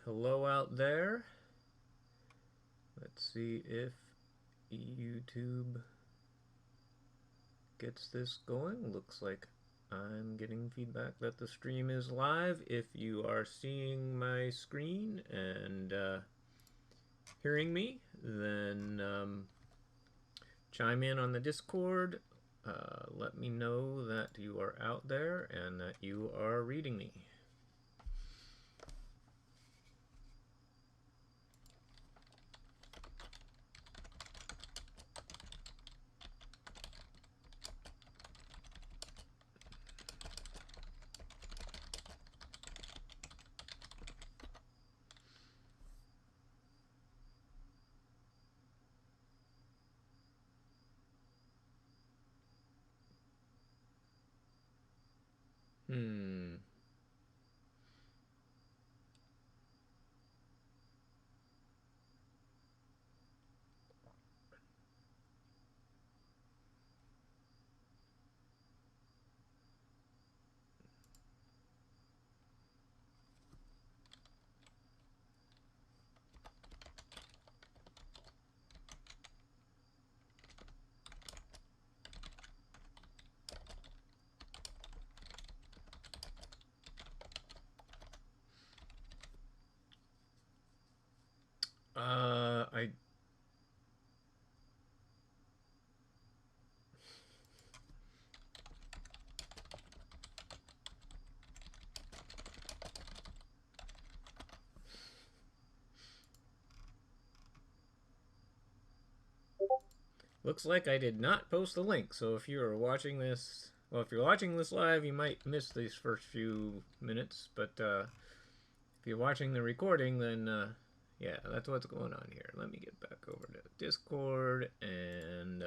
Hello out there. Let's see if YouTube gets this going. Looks like I'm getting feedback that the stream is live. If you are seeing my screen and hearing me, then chime in on the Discord. Let me know that you are out there and that you are reading me. I Looks like I did not post the link, so if you are watching this, well, if you're watching this live, you might miss these first few minutes, but if you're watching the recording, then yeah, that's what's going on here. Let me get back over to Discord and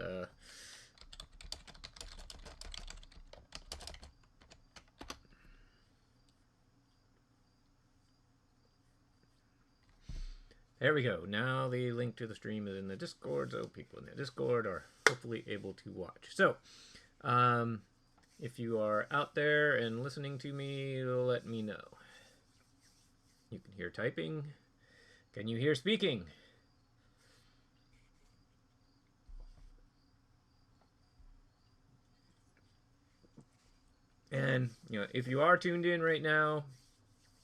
there we go. Now the link to the stream is in the Discord, so people in the Discord are hopefully able to watch. So, if you are out there and listening to me, let me know. You can hear typing. Can you hear speaking? And, if you are tuned in right now,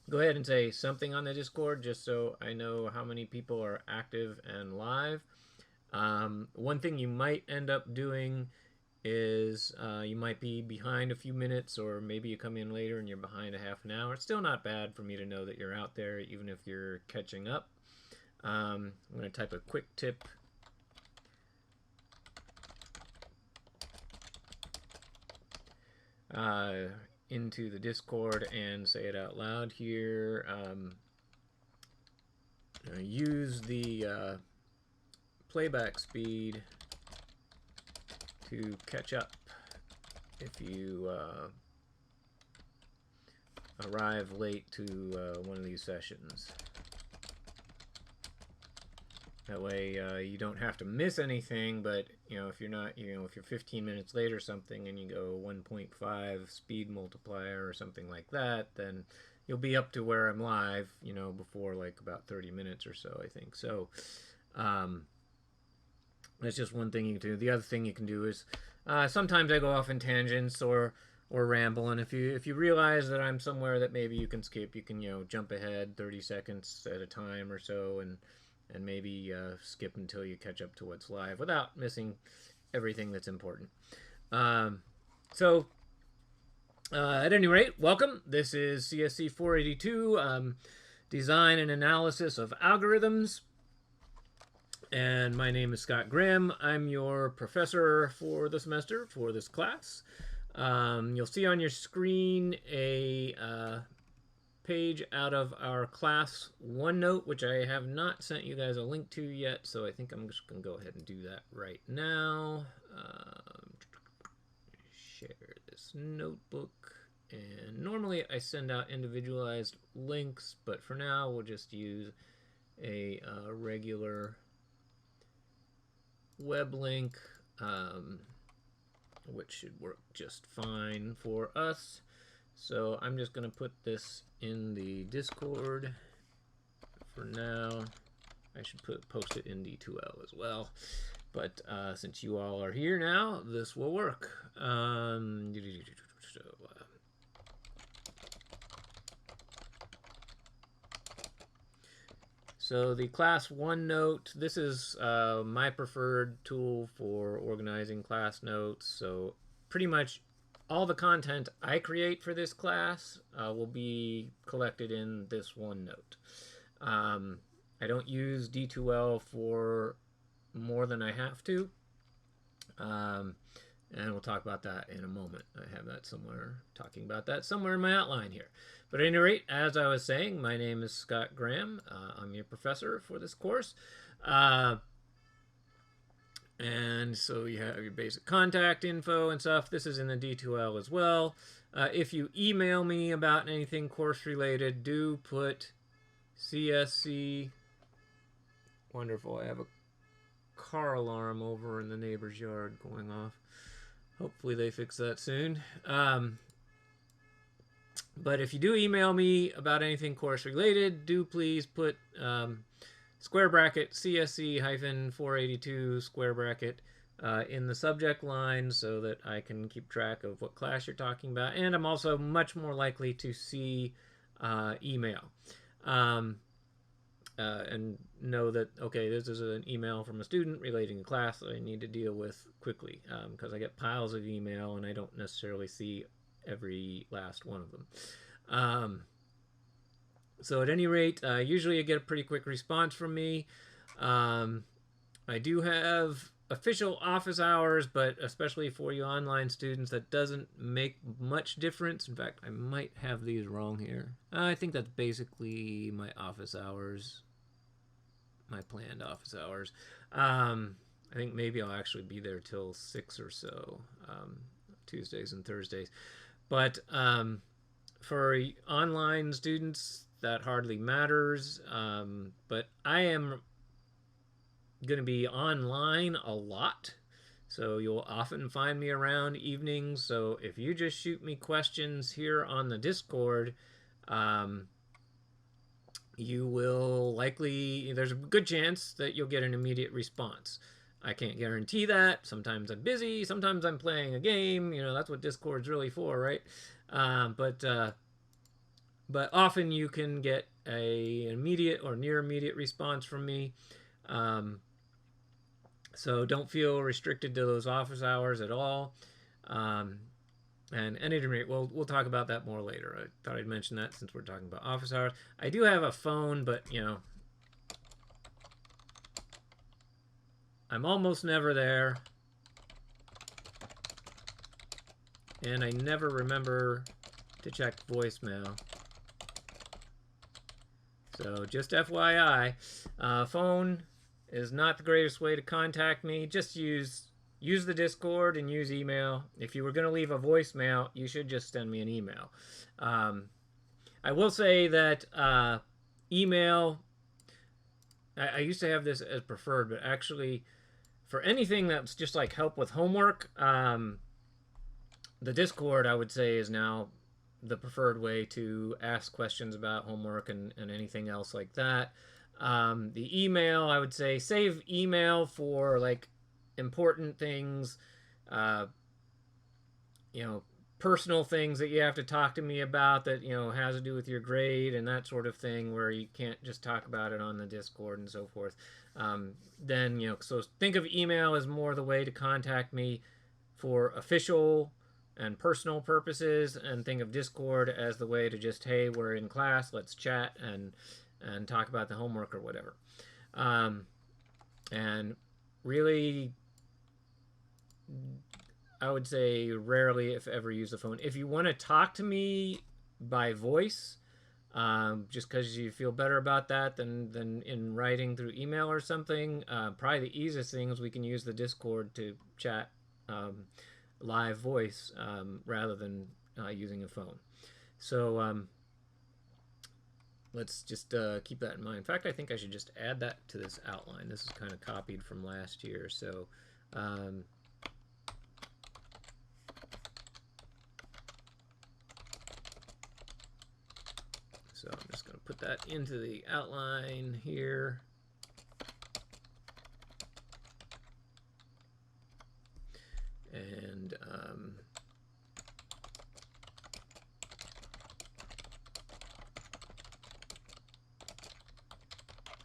go ahead and say something on the Discord just so I know how many people are active and live. One thing you might end up doing is you might be behind a few minutes, or maybe you come in later and you're behind a half an hour. It's still not bad for me to know that you're out there, even if you're catching up. I'm going to type a quick tip into the Discord and say it out loud here. Use the playback speed to catch up if you arrive late to one of these sessions. That way you don't have to miss anything, but if you're not, if you're 15 minutes late or something and you go 1.5 speed multiplier or something like that, then you'll be up to where I'm live, before like about 30 minutes or so, I think. So that's just one thing you can do. The other thing you can do is sometimes I go off in tangents or ramble, and if you realize that I'm somewhere that maybe you can skip, you can jump ahead 30 seconds at a time or so, and maybe skip until you catch up to what's live without missing everything that's important. So at any rate, welcome. This is CSC-482, Design and Analysis of Algorithms. And my name is Scott Grimm. I'm your professor for the semester for this class. You'll see on your screen a page out of our class OneNote, which I have not sent you guys a link to yet, so I think I'm just going to go ahead and do that right now. Share this notebook, and normally I send out individualized links, but for now we'll just use a regular web link, which should work just fine for us. So I'm just going to put this in the Discord. for now. I should post it in D2L as well. But since you all are here now, this will work. So the class OneNote, this is my preferred tool for organizing class notes. So pretty much all the content I create for this class will be collected in this OneNote. I don't use D2L for more than I have to. And we'll talk about that in a moment. I have that somewhere, talking about that somewhere in my outline here. But at any rate, as I was saying, my name is Scott Graham. I'm your professor for this course. And so you have your basic contact info and stuff. This is in the D2L as well. If you email me about anything course related, do put CSC. Wonderful. I have a car alarm over in the neighbor's yard going off. Hopefully they fix that soon. But if you do email me about anything course related, do please put square bracket CSC-482 square bracket in the subject line so that I can keep track of what class you're talking about. And I'm also much more likely to see email. And know that, okay, this is an email from a student relating to class that I need to deal with quickly, because I get piles of email and I don't necessarily see every last one of them. So at any rate, usually I get a pretty quick response from me. I do have official office hours, but especially for you online students, that doesn't make much difference. In fact, I might have these wrong here. I think that's basically my office hours, my planned office hours. I think maybe I'll actually be there till 6 or so, Tuesdays and Thursdays. But for online students, that hardly matters. But I am going to be online a lot, so you'll often find me around evenings. So if you just shoot me questions here on the Discord, you will likely, there's a good chance that you'll get an immediate response. I can't guarantee that. Sometimes I'm busy, sometimes I'm playing a game. You know, that's what Discord's really for, right? But often you can get an immediate or near immediate response from me. So don't feel restricted to those office hours at all. And at any rate, we'll talk about that more later. I thought I'd mention that since we're talking about office hours. I do have a phone, but, you know, I'm almost never there. And I never remember to check voicemail. So just FYI, phone is not the greatest way to contact me. Just use the Discord and use email. If you were going to leave a voicemail, you should just send me an email. I will say that email, I used to have this as preferred, but actually for anything that's just like help with homework, the Discord, I would say, is now the preferred way to ask questions about homework and anything else like that. The email, I would say, save email for like important things, you know, personal things that you have to talk to me about that, you know, has to do with your grade and that sort of thing, where you can't just talk about it on the Discord and so forth. Then, you know, so think of email as more the way to contact me for official and personal purposes, and think of Discord as the way to just, hey, we're in class, let's chat and talk about the homework or whatever. And really, I would say rarely, if ever, use the phone. If you want to talk to me by voice, just because you feel better about that than in writing through email or something, probably the easiest thing is we can use the Discord to chat live voice rather than using a phone. So let's just keep that in mind. In fact, I think I should just add that to this outline. This is kind of copied from last year. So so I'm just going to put that into the outline here. And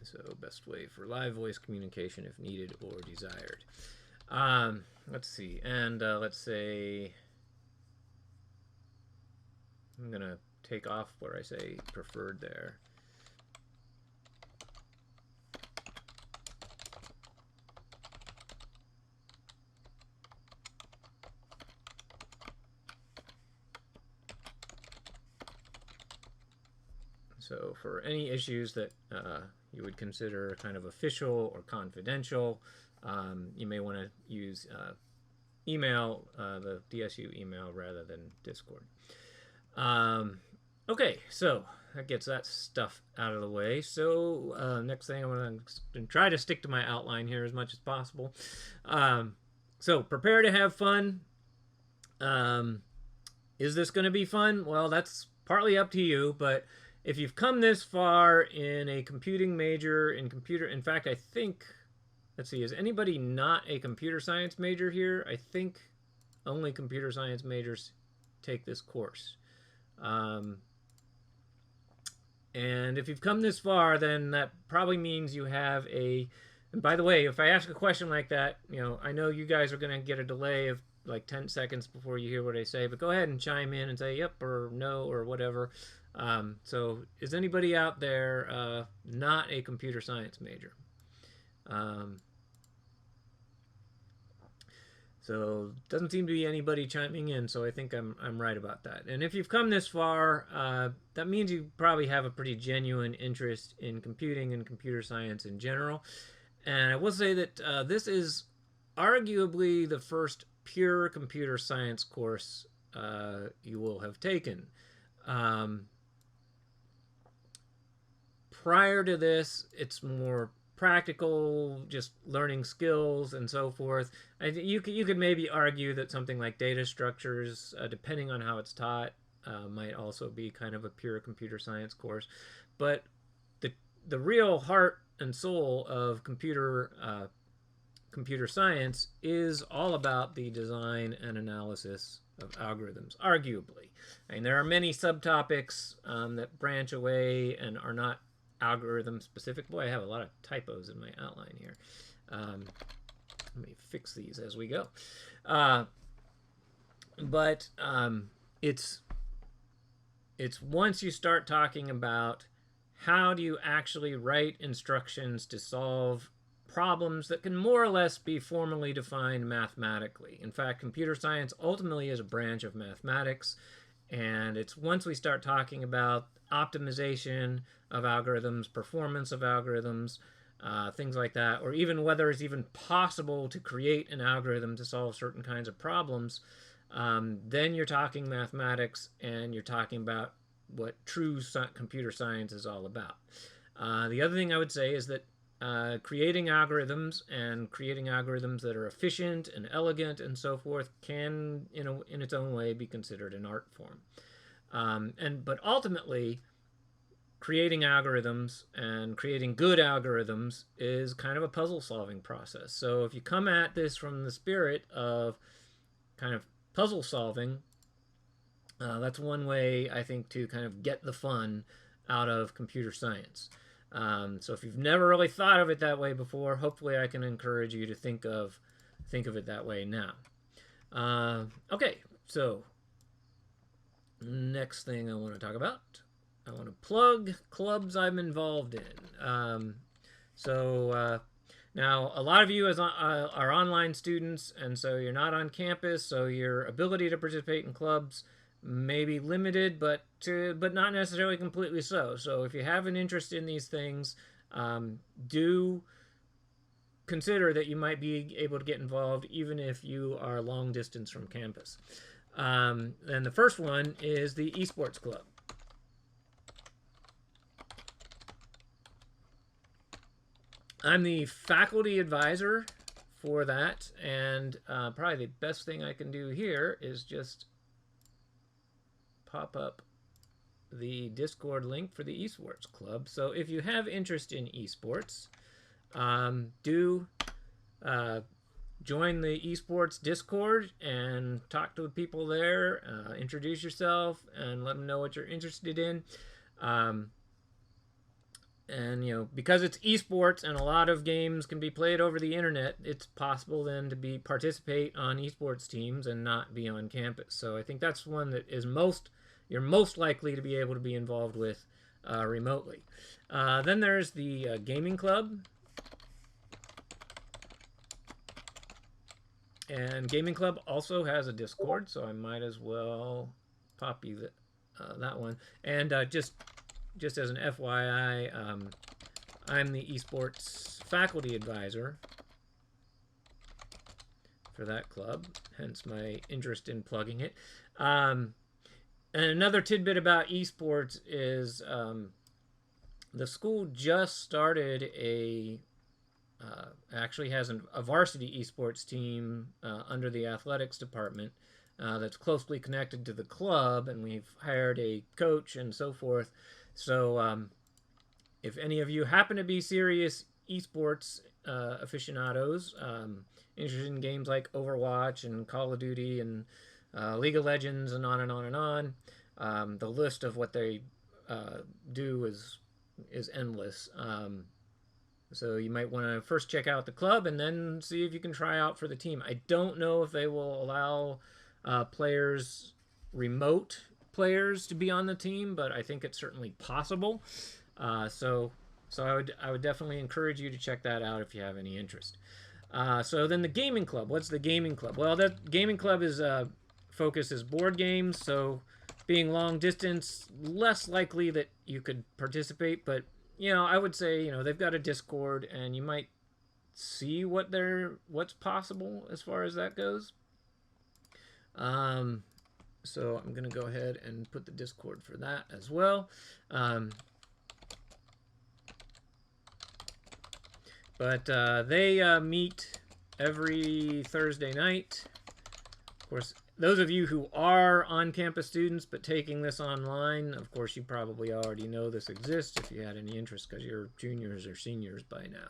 so best way for live voice communication if needed or desired. Let's see, and let's say I'm gonna take off where I say preferred there. So for any issues that you would consider kind of official or confidential, you may want to use email, the DSU email rather than Discord. Okay, so that gets that stuff out of the way. So next thing, I'm going to try to stick to my outline here as much as possible. So prepare to have fun. Is this going to be fun? Well, that's partly up to you, but if you've come this far in a computing major, in fact, I think, let's see, is anybody not a computer science major here? I think only computer science majors take this course. And if you've come this far, then that probably means you have a, and by the way, if I ask a question like that, you know, I know you guys are going to get a delay of like 10 seconds before you hear what I say, but go ahead and chime in and say yep or no or whatever. So is anybody out there not a computer science major? So doesn't seem to be anybody chiming in, so I think I'm right about that. And if you've come this far, that means you probably have a pretty genuine interest in computing and computer science in general. And I will say that this is arguably the first pure computer science course you will have taken. Prior to this, it's more practical, just learning skills and so forth. You could maybe argue that something like data structures, depending on how it's taught, might also be kind of a pure computer science course. But the real heart and soul of computer science is all about the design and analysis of algorithms, arguably. I mean, there are many subtopics that branch away and are not algorithm specific. Boy, I have a lot of typos in my outline here. Let me fix these as we go. But it's once you start talking about how do you actually write instructions to solve problems that can more or less be formally defined mathematically. In fact, computer science ultimately is a branch of mathematics, and it's once we start talking about optimization of algorithms, performance of algorithms, things like that, or even whether it's even possible to create an algorithm to solve certain kinds of problems, then you're talking mathematics and you're talking about what true computer science is all about. The other thing I would say is that creating algorithms and creating algorithms that are efficient and elegant and so forth can, in its own way, be considered an art form. But ultimately, creating algorithms and creating good algorithms is kind of a puzzle-solving process. So if you come at this from the spirit of kind of puzzle solving, that's one way, I think, to kind of get the fun out of computer science. So if you've never really thought of it that way before, hopefully I can encourage you to think of it that way now. Okay, so next thing I want to talk about, I want to plug clubs I'm involved in. Now, a lot of you are online students, and so you're not on campus, so your ability to participate in clubs may be limited, but not necessarily completely so. So if you have an interest in these things, do consider that you might be able to get involved even if you are long distance from campus. And the first one is the esports club. I'm the faculty advisor for that, and probably the best thing I can do here is just pop up the Discord link for the esports club. So if you have interest in esports, do join the esports Discord and talk to the people there. Introduce yourself and let them know what you're interested in. And because it's esports and a lot of games can be played over the internet, it's possible then to participate on esports teams and not be on campus. So I think that's one that is you're most likely to be able to be involved with remotely. Then there's the gaming club. And gaming club also has a Discord, so I might as well copy that one. And just as an FYI, I'm the esports faculty advisor for that club, hence my interest in plugging it. And another tidbit about esports is the school just started actually has a varsity esports team under the athletics department that's closely connected to the club, and we've hired a coach and so forth. So if any of you happen to be serious esports aficionados, interested in games like Overwatch and Call of Duty and League of Legends and on and on and on, the list of what they do is endless. So you might want to first check out the club and then see if you can try out for the team. I don't know if they will allow remote players to be on the team, but I think it's certainly possible. So I would definitely encourage you to check that out if you have any interest. So then the gaming club. What's the gaming club? Well, that gaming club focus is board games. So being long distance, less likely that you could participate, but I would say, they've got a Discord and you might see what's possible as far as that goes. So I'm going to go ahead and put the Discord for that as well. But they meet every Thursday night. Of course, those of you who are on-campus students but taking this online, of course, you probably already know this exists if you had any interest because you're juniors or seniors by now.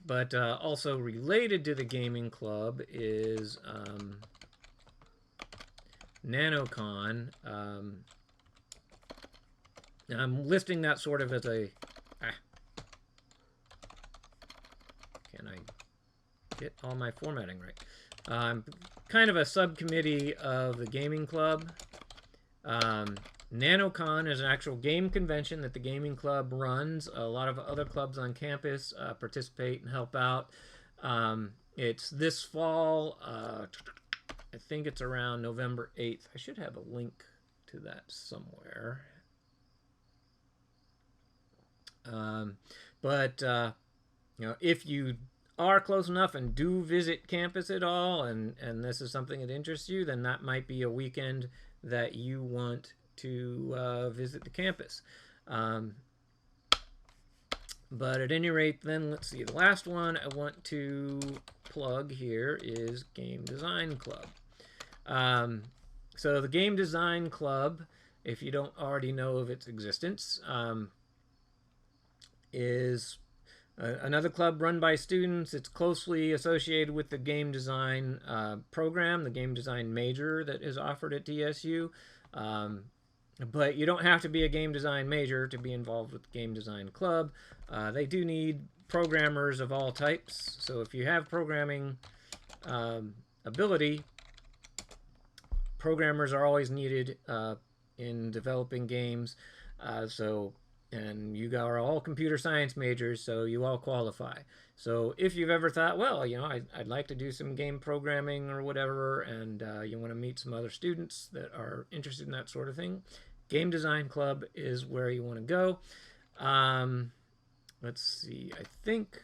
But also related to the gaming club is NanoCon. I'm listing that sort of as a... Can I get all my formatting right? Kind of a subcommittee of the gaming club. NanoCon is an actual game convention that the gaming club runs. A lot of other clubs on campus participate and help out. It's this fall. I think it's around November 8th. I should have a link to that somewhere. If you are close enough and do visit campus at all, and this is something that interests you, then that might be a weekend that you want to visit the campus. But at any rate, then let's see. The last one I want to plug here is Game Design Club. So the Game Design Club, if you don't already know of its existence, is another club run by students. It's closely associated with the game design program, the game design major that is offered at TSU. But you don't have to be a game design major to be involved with the Game Design Club. They do need programmers of all types. So if you have programming ability, programmers are always needed in developing games. And you are all computer science majors, so you all qualify. So if you've ever thought, well, I'd like to do some game programming or whatever, and you want to meet some other students that are interested in that sort of thing, Game Design Club is where you want to go. Let's see. I think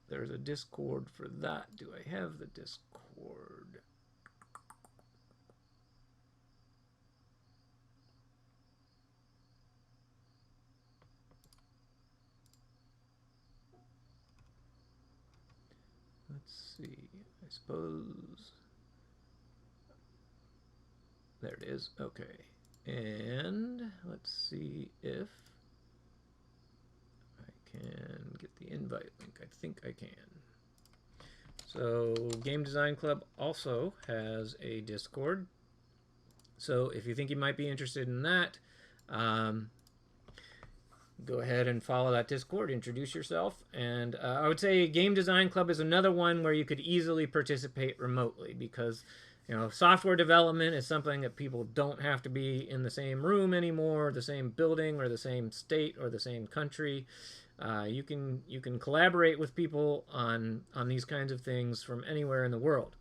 there's a Discord for that. Do I have the Discord? Let's see. I suppose There it is. Okay. And let's see if I can get the invite link. I think I can. So Game Design Club also has a Discord. So if you think you might be interested in that, go ahead and follow that Discord, introduce yourself. And I would say Game Design Club is another one where you could easily participate remotely, because software development is something that people don't have to be in the same room anymore, the same building, or the same state, or the same country. You can collaborate with people on these kinds of things from anywhere in the world.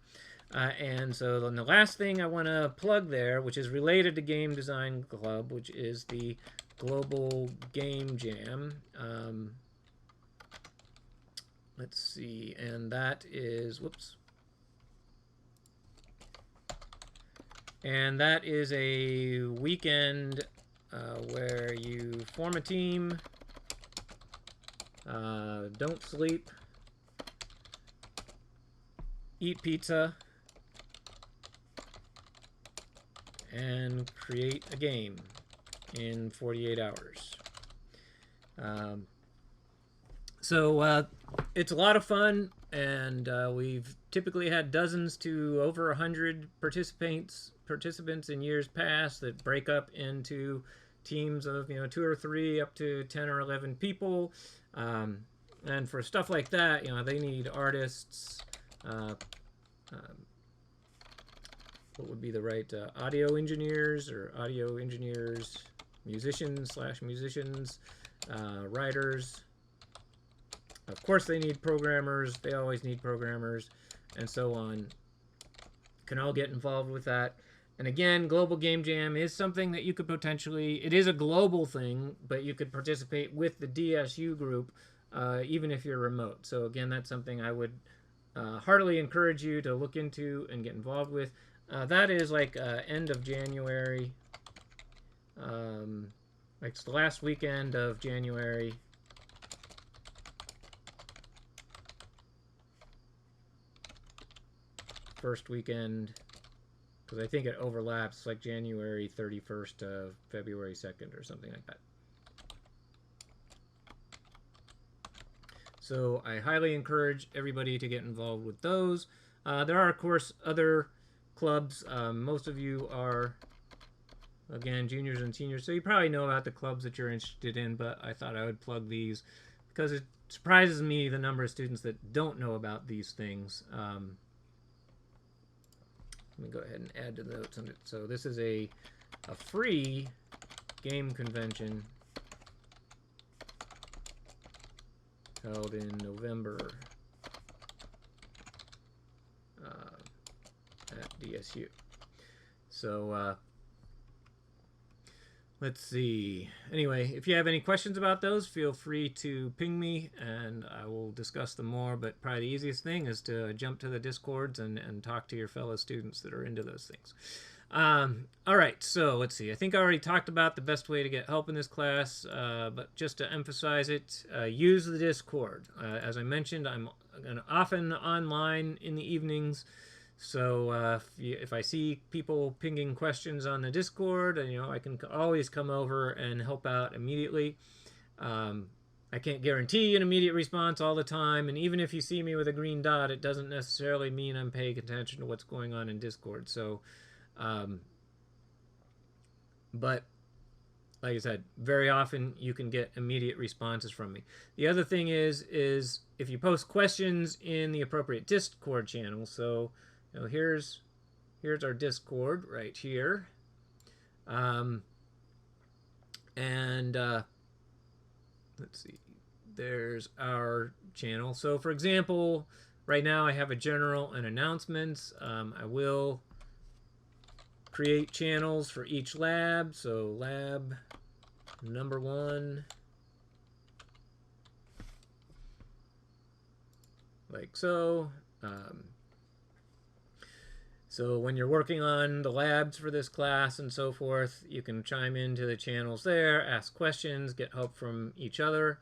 And so then the last thing I want to plug there, which is related to Game Design Club, which is the Global Game Jam. Let's see, and that is, whoops. And that is a weekend where you form a team, don't sleep, eat pizza, and create a game in 48 hours. So it's a lot of fun, and we've typically had dozens to over 100 participants in years past that break up into teams of 2 or 3 up to 10 or 11 people. And for stuff like that, they need artists. What would be the right audio engineers, musicians, writers. Of course, they need programmers. They always need programmers, and so on. Can all get involved with that. And again, Global Game Jam is something that you could potentially, it is a global thing, but you could participate with the DSU group, even if you're remote. So again, that's something I would heartily encourage you to look into and get involved with. That is like end of January. Like it's the last weekend of January. First weekend, because I think it overlaps, like January 31st to February 2nd or something like that. So I highly encourage everybody to get involved with those. There are, of course, other clubs. Most of you are, again, juniors and seniors, so you probably know about the clubs that you're interested in, but I thought I would plug these because it surprises me the number of students that don't know about these things. Let me go ahead and add to the notes on it. So this is a free game convention held in November at DSU. So let's see. Anyway, if you have any questions about those, feel free to ping me and I will discuss them more. But probably the easiest thing is to jump to the Discords and talk to your fellow students that are into those things. All right, so let's see. I think I already talked about the best way to get help in this class, but just to emphasize it, use the Discord. As I mentioned, I'm often online in the evenings. So if I see people pinging questions on the Discord, I can always come over and help out immediately. I can't guarantee an immediate response all the time, and even if you see me with a green dot, it doesn't necessarily mean I'm paying attention to what's going on in Discord. So, but like I said, very often you can get immediate responses from me. The other thing is if you post questions in the appropriate Discord channel. So here's our Discord right here. Let's see, there's our channel. So for example, right now I have a general and announcements. I will create channels for each lab. So lab number 1, like so. So when you're working on the labs for this class and so forth, you can chime into the channels there, ask questions, get help from each other.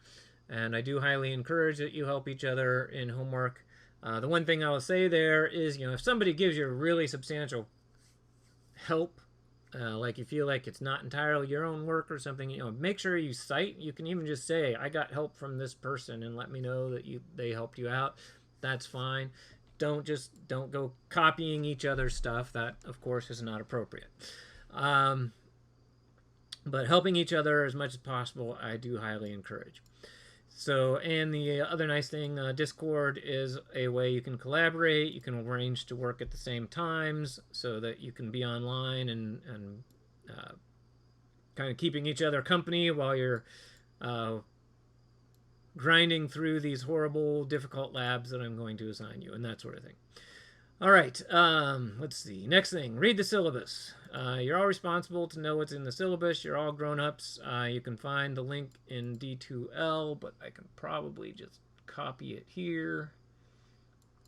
And I do highly encourage that you help each other in homework. The one thing I will say there is, if somebody gives you really substantial help like you feel like it's not entirely your own work or something, make sure you cite. You can even just say, I got help from this person, and let me know that they helped you out. That's fine. Don't go copying each other's stuff. That, of course, is not appropriate. Um, but helping each other as much as possible, I do highly encourage. So, and the other nice thing, Discord is a way you can collaborate. You can arrange to work at the same times so that you can be online and kind of keeping each other company while you're uh, grinding through these horrible, difficult labs that I'm going to assign you and that sort of thing. All right, let's see. Next thing, read the syllabus. You're all responsible to know what's in the syllabus. You're all grown-ups. You can find the link in D2L, but I can probably just copy it here.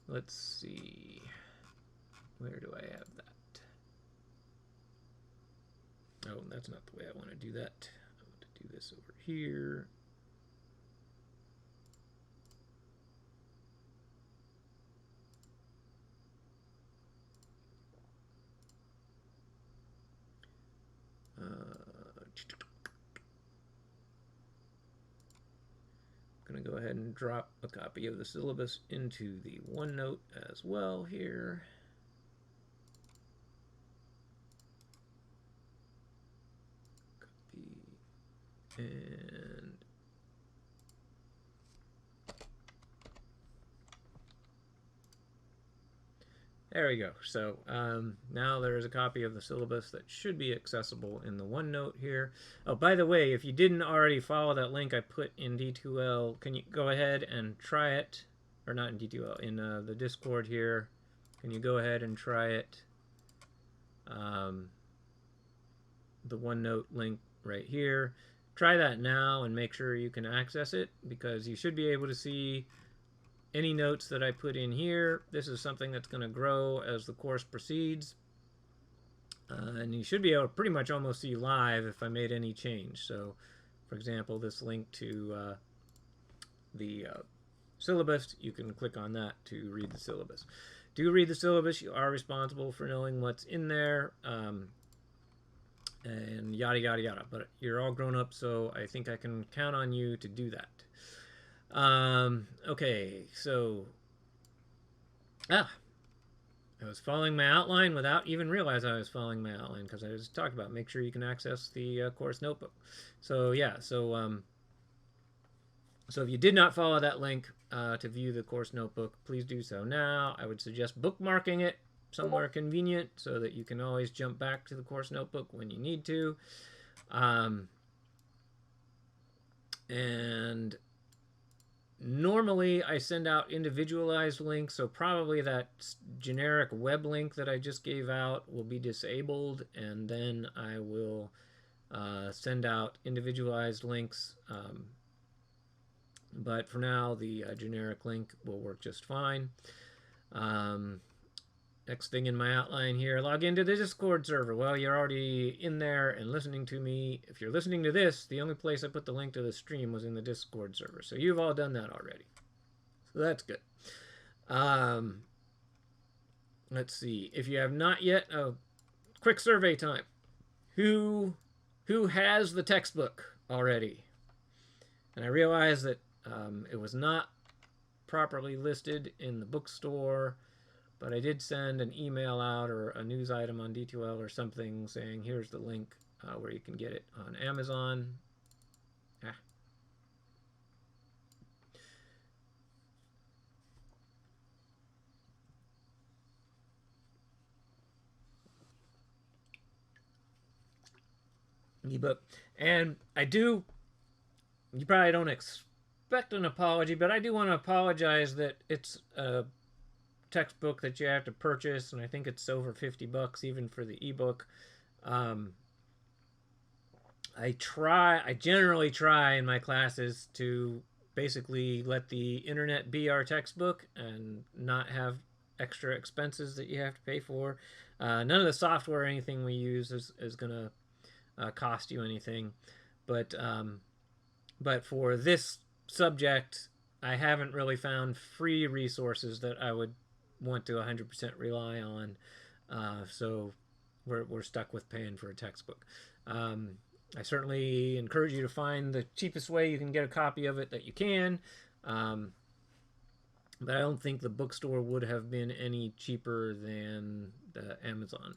Let's see. Where do I have that? Oh, that's not the way I want to do that. I want to do this over here. I'm going to go ahead and drop a copy of the syllabus into the OneNote as well here. Copy and there we go. So now there is a copy of the syllabus that should be accessible in the OneNote here. Oh, by the way, if you didn't already follow that link I put in D2L, can you go ahead and try it? Or not in D2L, in the Discord here. Can you go ahead and try it? The OneNote link right here. Try that now and make sure you can access it, because you should be able to see any notes that I put in here. This is something that's going to grow as the course proceeds. And you should be able to pretty much almost see live if I made any change. So, for example, this link to the syllabus, you can click on that to read the syllabus. Do read the syllabus. You are responsible for knowing what's in there. And yada, yada, yada. But you're all grown up, so I think I can count on you to do that. Okay, so I was following my outline without even realizing I was following my outline, because I was talking about make sure you can access the course notebook. So yeah, so if you did not follow that link to view the course notebook, please do so now. I would suggest bookmarking it somewhere convenient so that you can always jump back to the course notebook when you need to. And normally I send out individualized links, so probably that generic web link that I just gave out will be disabled, and then I will send out individualized links. But for now, the generic link will work just fine. Next thing in my outline here, log into the Discord server. Well, you're already in there and listening to me. If you're listening to this, the only place I put the link to the stream was in the Discord server. So you've all done that already. So that's good. Let's see. If you have not yet, quick survey time. Who has the textbook already? And I realized that it was not properly listed in the bookstore, but I did send an email out or a news item on D2L or something saying here's the link where you can get it on Amazon. Ebook. And you probably don't expect an apology, but I do want to apologize that it's a textbook that you have to purchase, and I think it's over $50 even for the ebook. I generally try in my classes to basically let the internet be our textbook and not have extra expenses that you have to pay for. None of the software or anything we use is going to cost you anything, but for this subject, I haven't really found free resources that I would want to 100% rely on. So we're stuck with paying for a textbook. I certainly encourage you to find the cheapest way you can get a copy of it that you can. But I don't think the bookstore would have been any cheaper than Amazon.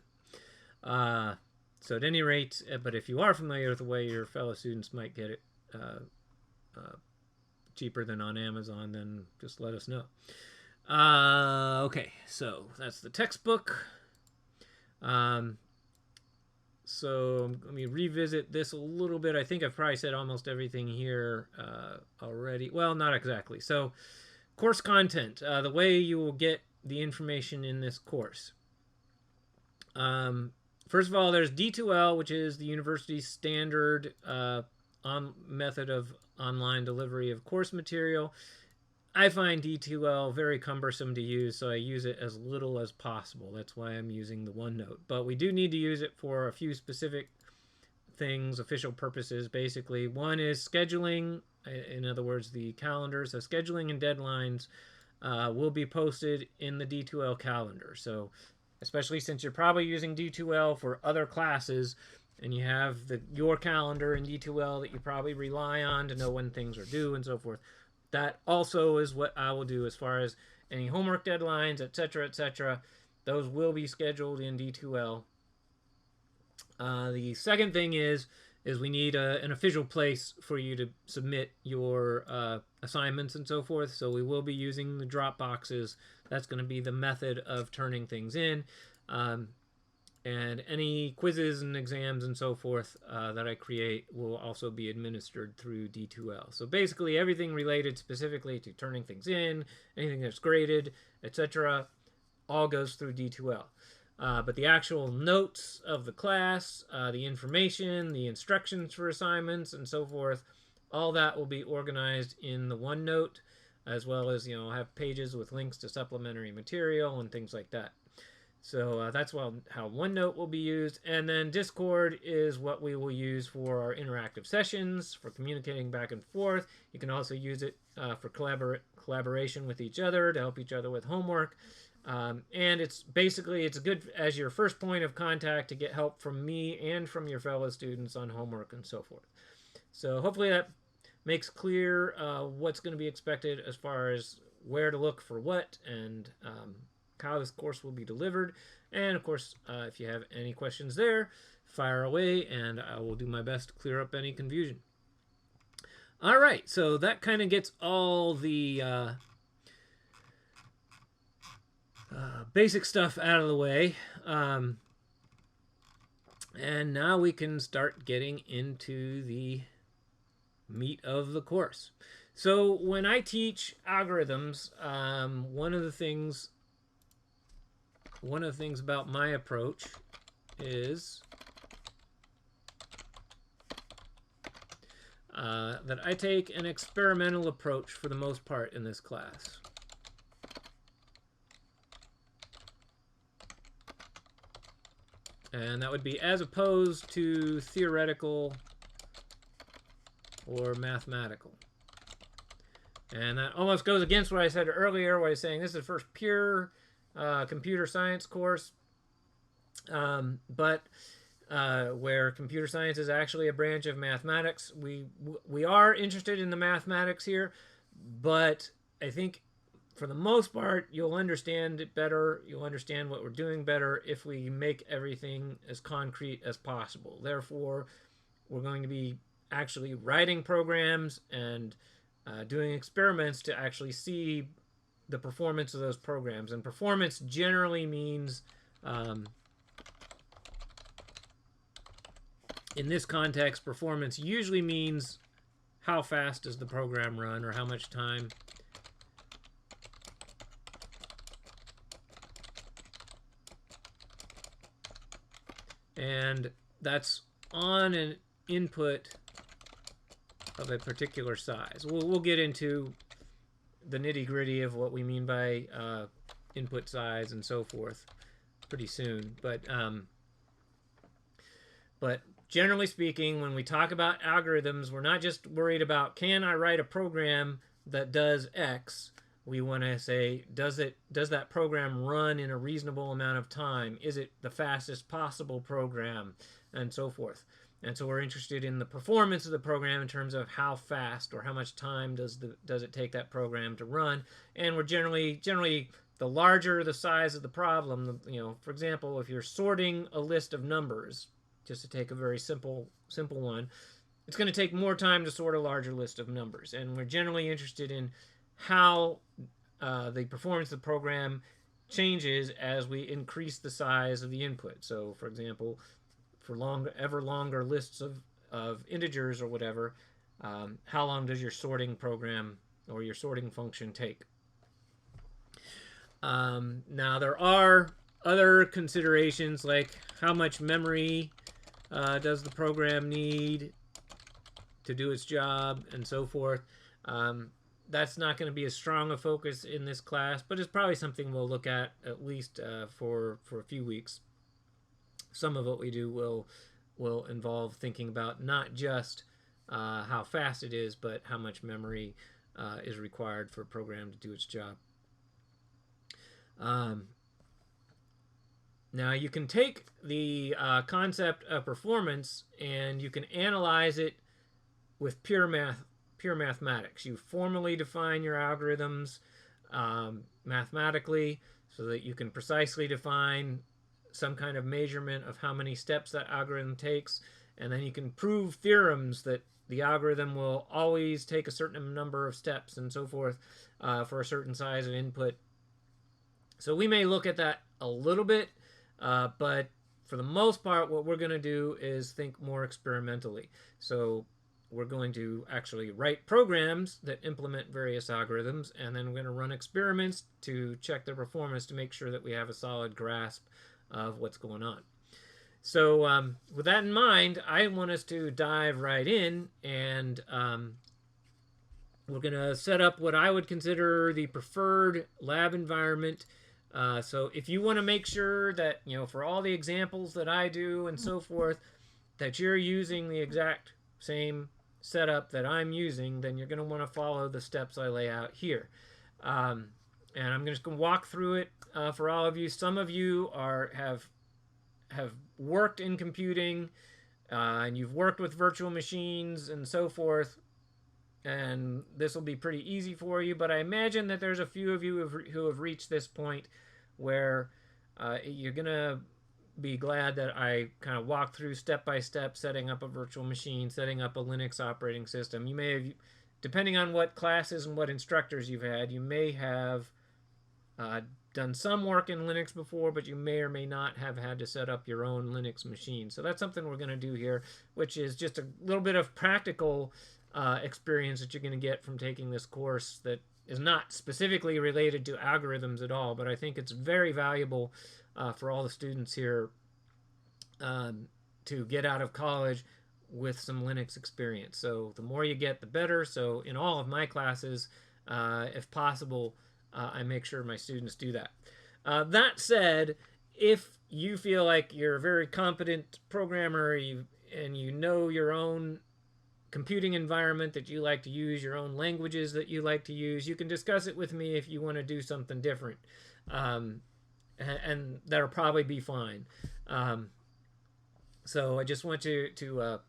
So at any rate, but if you are familiar with the way your fellow students might get it cheaper than on Amazon, then just let us know. Okay, so that's the textbook. So let me revisit this a little bit. I think I've probably said almost everything here already. Well, not exactly. So course content, the way you will get the information in this course. First of all, there's D2L, which is the university's standard method of online delivery of course material. I find D2L very cumbersome to use, so I use it as little as possible. That's why I'm using the OneNote. But we do need to use it for a few specific things, official purposes, basically. One is scheduling, in other words, the calendar. So scheduling and deadlines will be posted in the D2L calendar. So especially since you're probably using D2L for other classes, and you have your calendar in D2L that you probably rely on to know when things are due and so forth. That also is what I will do as far as any homework deadlines, etc., etc. Those will be scheduled in D2L. The second thing is we need an official place for you to submit your assignments and so forth. So we will be using the drop boxes. That's going to be the method of turning things in. And any quizzes and exams and so forth that I create will also be administered through D2L. So basically everything related specifically to turning things in, anything that's graded, etc., all goes through D2L. But the actual notes of the class, the information, the instructions for assignments, and so forth, all that will be organized in the OneNote, as well as, have pages with links to supplementary material and things like that. So that's how OneNote will be used. And then Discord is what we will use for our interactive sessions, for communicating back and forth. You can also use it for collaboration with each other, to help each other with homework. And it's good as your first point of contact to get help from me and from your fellow students on homework and so forth. So hopefully that makes clear what's going to be expected as far as where to look for what, and how this course will be delivered. And of course, if you have any questions there, fire away and I will do my best to clear up any confusion. All right, so that kind of gets all the basic stuff out of the way. And now we can start getting into the meat of the course. So when I teach algorithms, one of the things about my approach is that I take an experimental approach for the most part in this class. And that would be as opposed to theoretical or mathematical. And that almost goes against what I said earlier, where I was saying this is the first pure computer science course, but where computer science is actually a branch of mathematics. We are interested in the mathematics here, but I think for the most part you'll understand it better, you'll understand what we're doing better if we make everything as concrete as possible. Therefore, we're going to be actually writing programs and doing experiments to actually see the performance of those programs. And performance generally means, in this context, performance usually means how fast does the program run, or how much time. And that's on an input of a particular size. We'll get into the nitty-gritty of what we mean by input size and so forth pretty soon. But generally speaking, when we talk about algorithms, we're not just worried about, can I write a program that does X? We want to say, does that program run in a reasonable amount of time? Is it the fastest possible program, and so forth. And so we're interested in the performance of the program in terms of how fast or how much time does it take that program to run. And we're generally the larger the size of the problem, for example, if you're sorting a list of numbers, just to take a very simple one, it's going to take more time to sort a larger list of numbers. And we're generally interested in how the performance of the program changes as we increase the size of the input. So, for example, for ever longer lists of integers or whatever, how long does your sorting program or your sorting function take? Now, there are other considerations like how much memory does the program need to do its job, and so forth. That's not going to be as strong a focus in this class, but it's probably something we'll look at least for a few weeks. Some of what we do will involve thinking about not just how fast it is, but how much memory is required for a program to do its job. Now you can take the concept of performance and you can analyze it with pure mathematics. You formally define your algorithms mathematically so that you can precisely define some kind of measurement of how many steps that algorithm takes, and then you can prove theorems that the algorithm will always take a certain number of steps and so forth for a certain size of input. So we may look at that a little bit, but for the most part, what we're going to do is think more experimentally. So we're going to actually write programs that implement various algorithms, and then we're going to run experiments to check their performance to make sure that we have a solid grasp of what's going on. So with that in mind, I want us to dive right in, and we're going to set up what I would consider the preferred lab environment. So if you want to make sure that, for all the examples that I do and so forth, that you're using the exact same setup that I'm using, then you're going to want to follow the steps I lay out here. And I'm just going to walk through it for all of you. Some of you have worked in computing, and you've worked with virtual machines and so forth, and this will be pretty easy for you. But I imagine that there's a few of you who have reached this point where you're going to be glad that I kind of walk through step by step setting up a virtual machine, setting up a Linux operating system. You may have, depending on what classes and what instructors you've had, you may have done some work in Linux before, but you may or may not have had to set up your own Linux machine. So that's something we're going to do here, which is just a little bit of practical experience that you're going to get from taking this course that is not specifically related to algorithms at all, but I think it's very valuable for all the students here to get out of college with some Linux experience. So the more you get, the better. So in all of my classes, if possible, I make sure my students do that. That said, if you feel like you're a very competent programmer and you know your own computing environment that you like to use, your own languages that you like to use, you can discuss it with me if you want to do something different. And that'll probably be fine. So I just want you to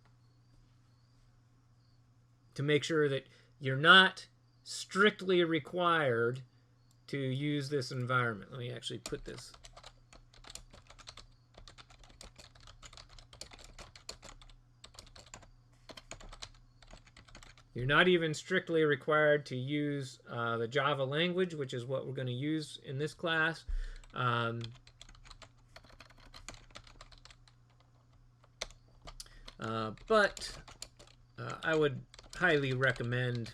make sure that you're not strictly required to use this environment. Let me actually put this. You're not even strictly required to use the Java language, which is what we're going to use in this class. But I would highly recommend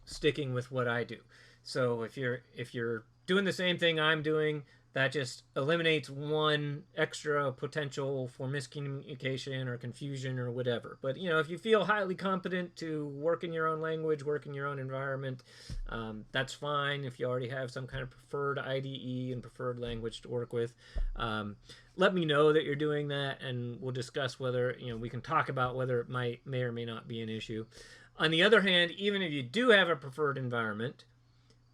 sticking with what I do. So if you're doing the same thing I'm doing, that just eliminates one extra potential for miscommunication or confusion or whatever. But if you feel highly competent to work in your own language, work in your own environment, that's fine. If you already have some kind of preferred IDE and preferred language to work with, let me know that you're doing that, and we'll discuss whether we can talk about whether it may or may not be an issue. On the other hand, even if you do have a preferred environment,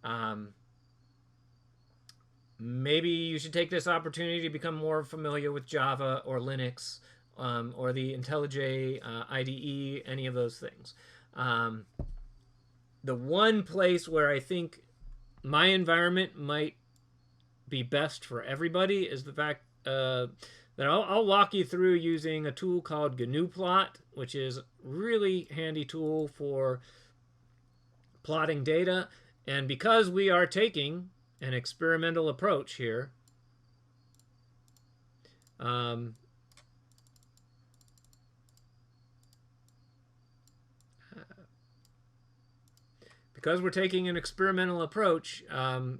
Um, Maybe you should take this opportunity to become more familiar with Java or Linux, or the IntelliJ IDE, any of those things. Um, the one place where I think my environment might be best for everybody is the fact that I'll walk you through using a tool called GNUplot, which is a really handy tool for plotting data. And because we are taking an experimental approach here, um, because we're taking an experimental approach,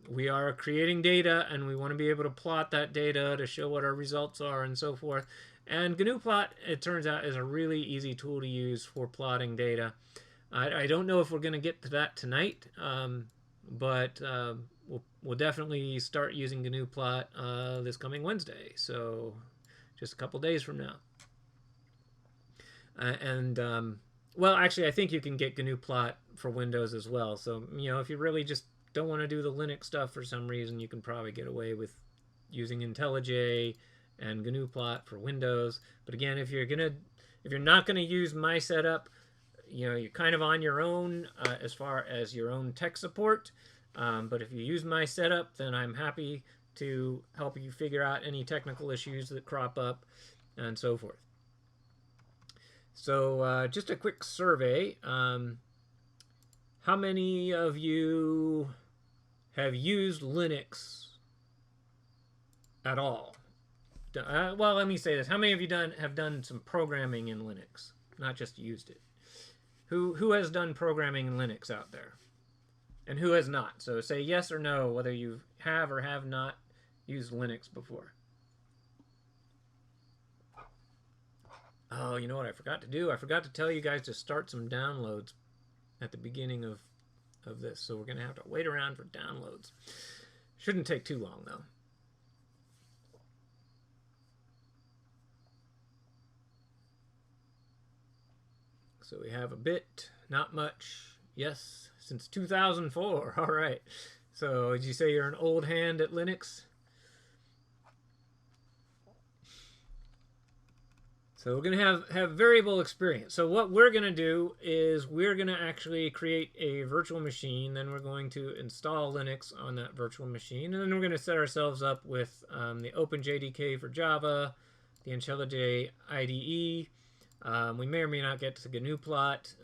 we are creating data and we want to be able to plot that data to show what our results are and so forth. And GNUplot, it turns out, is a really easy tool to use for plotting data. I don't know if we're going to get to that tonight, but we'll definitely start using GNUplot this coming Wednesday, so just a couple days from now. Well, actually, I think you can get GNUplot for Windows as well. So, if you really just don't want to do the Linux stuff for some reason, you can probably get away with using IntelliJ and GNUplot for Windows. But again, if you're not gonna use my setup, you're kind of on your own as far as your own tech support. But if you use my setup, then I'm happy to help you figure out any technical issues that crop up and so forth. So just a quick survey. How many of you have used Linux at all? Well, let me say this. How many of you have done some programming in Linux, not just used it? Who has done programming in Linux out there? And who has not? So say yes or no whether you have or have not used Linux before. Oh, you know what I forgot to do? I forgot to tell you guys to start some downloads at the beginning of this. So we're going to have to wait around for downloads. Shouldn't take too long, though. So we have a bit, not much. Yes, since 2004. All right. So did you say you're an old hand at Linux? So we're going to have variable experience. So what we're going to do is we're going to actually create a virtual machine. Then we're going to install Linux on that virtual machine. And then we're going to set ourselves up with the OpenJDK for Java, the IntelliJ IDE. We may or may not get to GNUplot.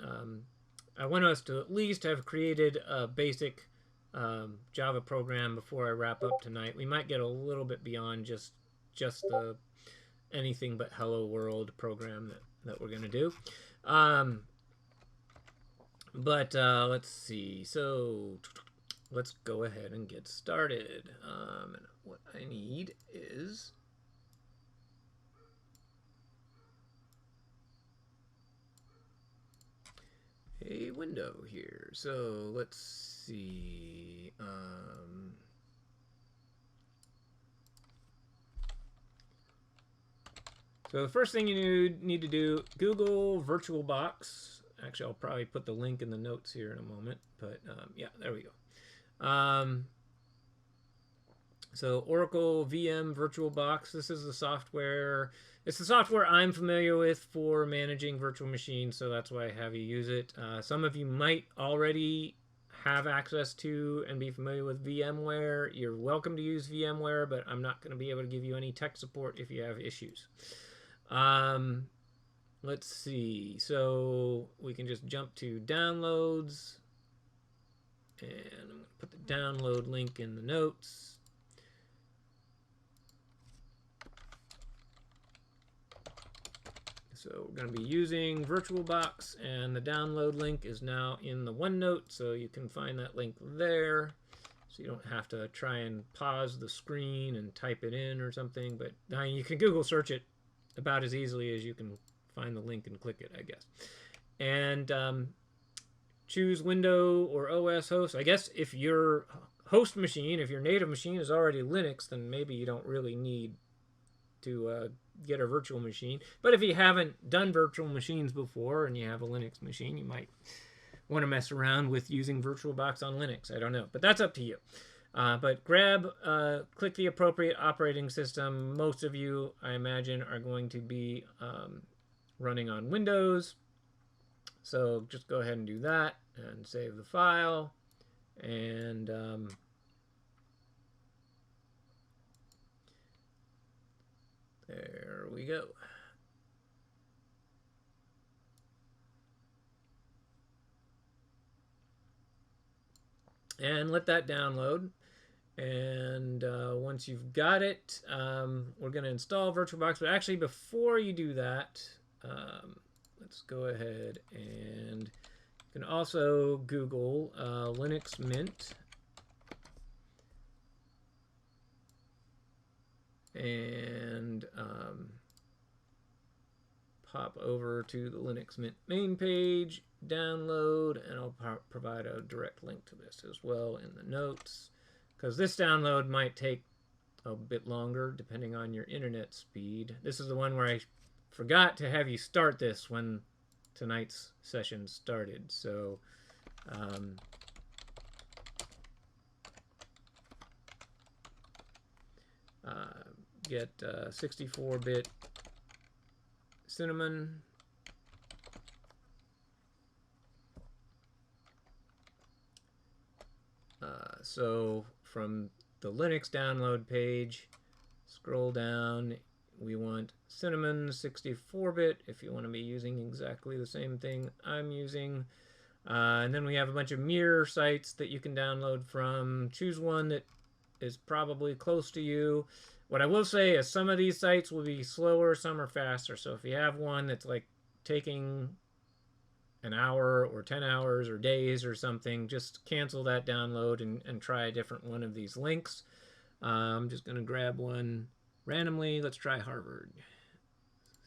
I want us to at least have created a basic Java program before I wrap up tonight. We might get a little bit beyond just the anything but hello world program that we're going to do. Let's see. So let's go ahead and get started. And what I need is a window here. So let's see. So the first thing you need to do, Google VirtualBox. Actually, I'll probably put the link in the notes here in a moment. But yeah, there we go. So Oracle VM VirtualBox. This is the software. It's the software I'm familiar with for managing virtual machines, so that's why I have you use it. Some of you might already have access to and be familiar with VMware. You're welcome to use VMware, but I'm not going to be able to give you any tech support if you have issues. Let's see. So we can just jump to downloads, and I'm going to put the download link in the notes. So we're going to be using VirtualBox, and the download link is now in the OneNote, so you can find that link there. So you don't have to try and pause the screen and type it in or something, but you can Google search it about as easily as you can find the link and click it, I guess. And choose window or OS host. I guess if your host machine, if your native machine is already Linux, then maybe you don't really need to get a virtual machine. But if you haven't done virtual machines before and you have a Linux machine, you might want to mess around with using VirtualBox on Linux. I don't know, but that's up to you. But click the appropriate operating system. Most of you, I imagine, are going to be running on Windows. So just go ahead and do that and save the file. And there we go. And let that download. And once you've got it, we're going to install VirtualBox. But actually, before you do that, let's go ahead and you can also Google Linux Mint. And pop over to the Linux Mint main page, download, and I'll provide a direct link to this as well in the notes, because this download might take a bit longer depending on your internet speed. This is the one where I forgot to have you start this when tonight's session started, so get 64-bit Cinnamon. So from the Linux download page, scroll down. We want Cinnamon 64-bit if you want to be using exactly the same thing I'm using. And then we have a bunch of mirror sites that you can download from. Choose one that is probably close to you. What I will say is some of these sites will be slower, some are faster. So if you have one that's like taking an hour or 10 hours or days or something, just cancel that download and try a different one of these links. I'm just going to grab one randomly. Let's try Harvard.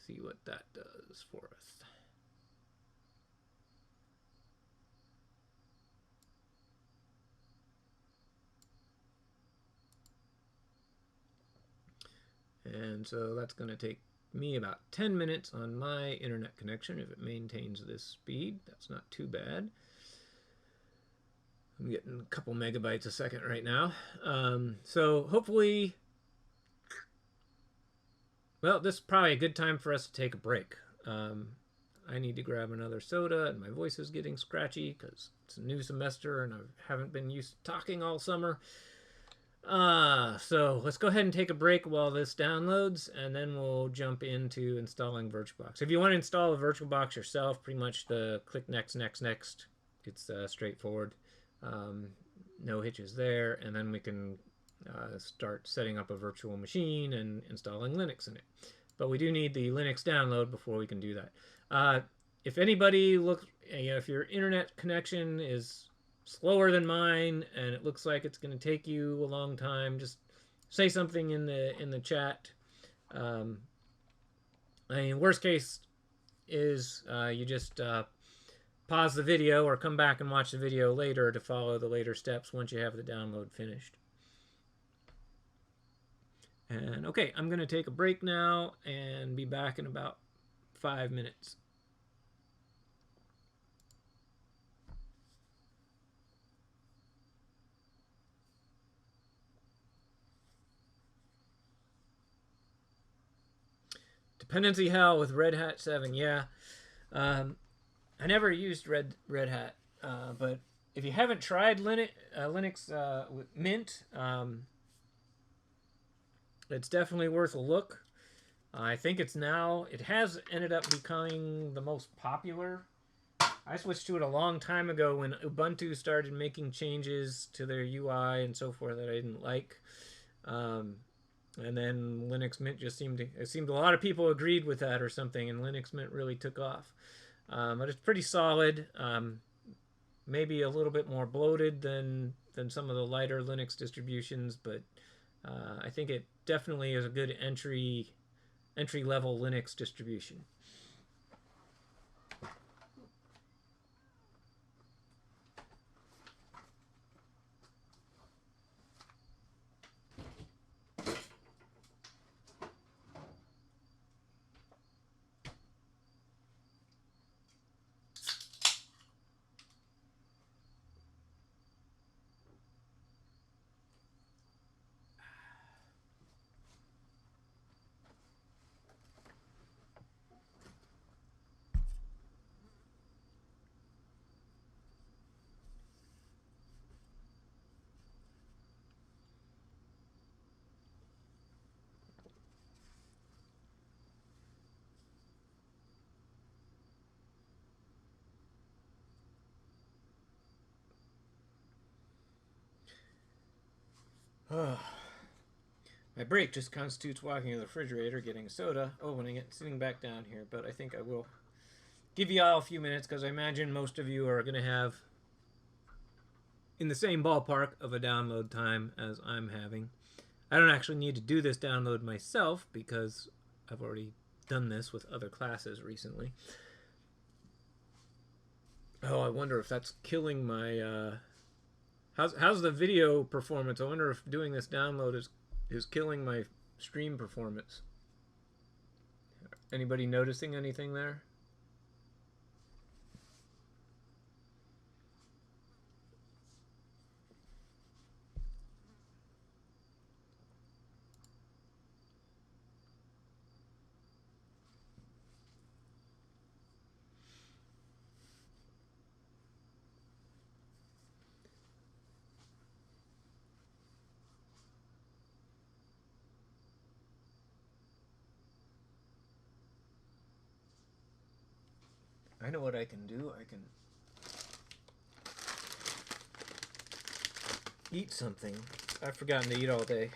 See what that does for us. And so that's going to take me about 10 minutes on my internet connection if it maintains this speed. That's not too bad. I'm getting a couple megabytes a second right now. So hopefully, well, this is probably a good time for us to take a break. I need to grab another soda, and my voice is getting scratchy because it's a new semester and I haven't been used to talking all summer. So let's go ahead and take a break while this downloads, and then we'll jump into installing VirtualBox. If you want to install a VirtualBox yourself, pretty much click next. It's straightforward. No hitches there, and then we can start setting up a virtual machine and installing Linux in it. But we do need the Linux download before we can do that. If anybody if your internet connection is slower than mine and it looks like it's going to take you a long time, just say something in the chat. I mean, worst case is you just pause the video or come back and watch the video later to follow the later steps once you have the download finished. And okay, I'm going to take a break now and be back in about 5 minutes. Dependency hell with Red Hat 7, yeah. I never used Red Hat, but if you haven't tried Linux with Mint, it's definitely worth a look. I think it has ended up becoming the most popular. I switched to it a long time ago when Ubuntu started making changes to their UI and so forth that I didn't like. And then Linux Mint just seemed a lot of people agreed with that or something, and Linux Mint really took off. But it's pretty solid. Maybe a little bit more bloated than some of the lighter Linux distributions, but I think it definitely is a good entry level Linux distribution. My break just constitutes walking to the refrigerator, getting a soda, opening it, sitting back down here. But I think I will give you all a few minutes because I imagine most of you are going to have in the same ballpark of a download time as I'm having. I don't actually need to do this download myself because I've already done this with other classes recently. Oh, I wonder if that's killing my how's the video performance? I wonder if doing this download is killing my stream performance. Anybody noticing anything there? I know what I can do. I can eat something. I've forgotten to eat all day.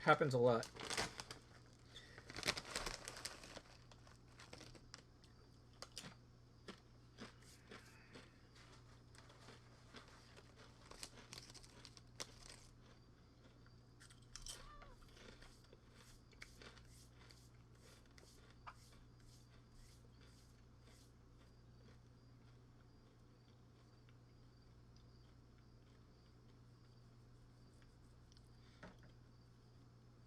Happens a lot.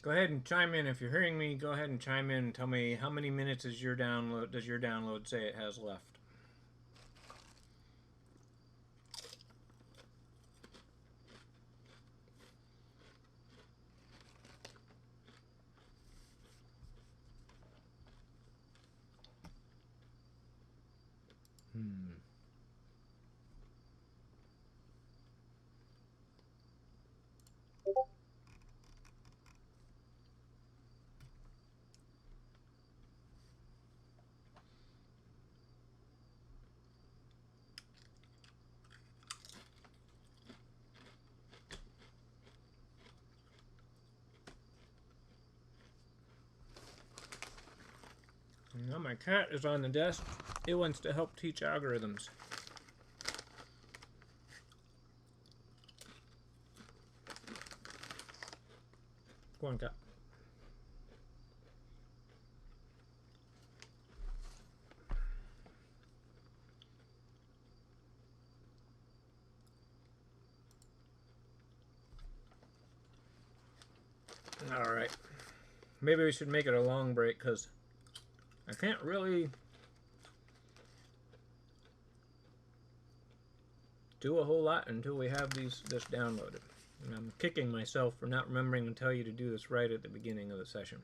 Go ahead and chime in if you're hearing me. Go ahead and chime in and tell me how many minutes is your download. Does your download say it has left? Now my cat is on the desk. It wants to help teach algorithms. Go on, cat. All right. Maybe we should make it a long break because I can't really do a whole lot until we have this downloaded. And I'm kicking myself for not remembering to tell you to do this right at the beginning of the session.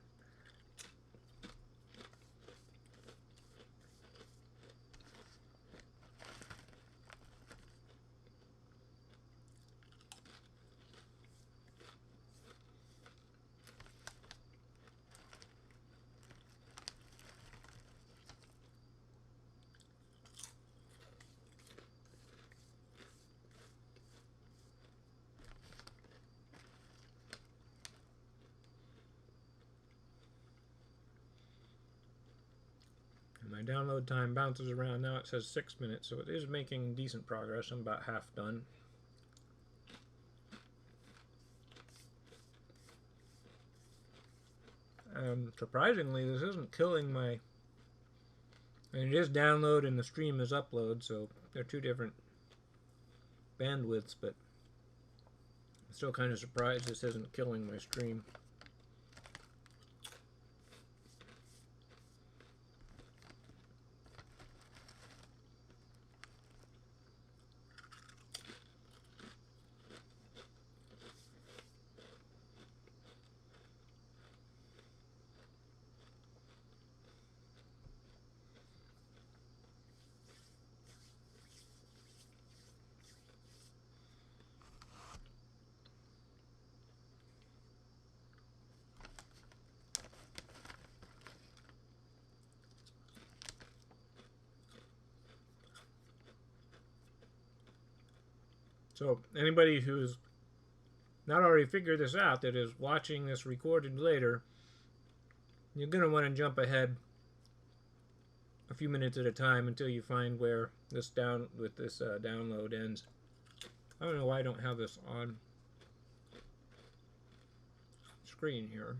My download time bounces around. Now it says 6 minutes, so it is making decent progress. I'm about half done. Surprisingly, this isn't killing my... And it is download and the stream is upload, so they're two different bandwidths, but I'm still kind of surprised this isn't killing my stream. So anybody who's not already figured this out, that is watching this recorded later, you're going to want to jump ahead a few minutes at a time until you find where this download ends. I don't know why I don't have this on screen here.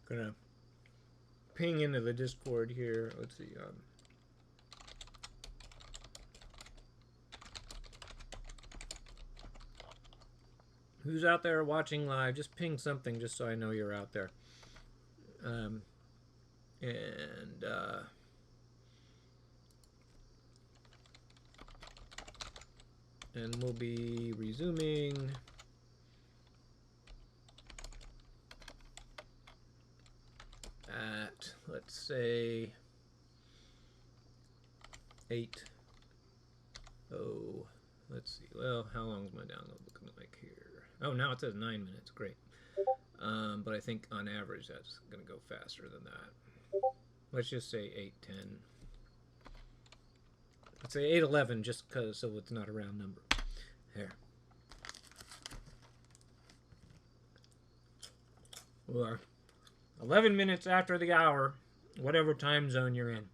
Gonna ping into the Discord here. Let's see. Who's out there watching live? Just ping something just so I know you're out there. And we'll be resuming at, let's say, 8. Oh, let's see. Well, how long is my download looking like here? Oh, now it says 9 minutes. Great. But I think on average that's going to go faster than that. Let's just say 8:10. Let's say 8:11 just because, so it's not a round number. Here. Or 11 minutes after the hour, whatever time zone you're in.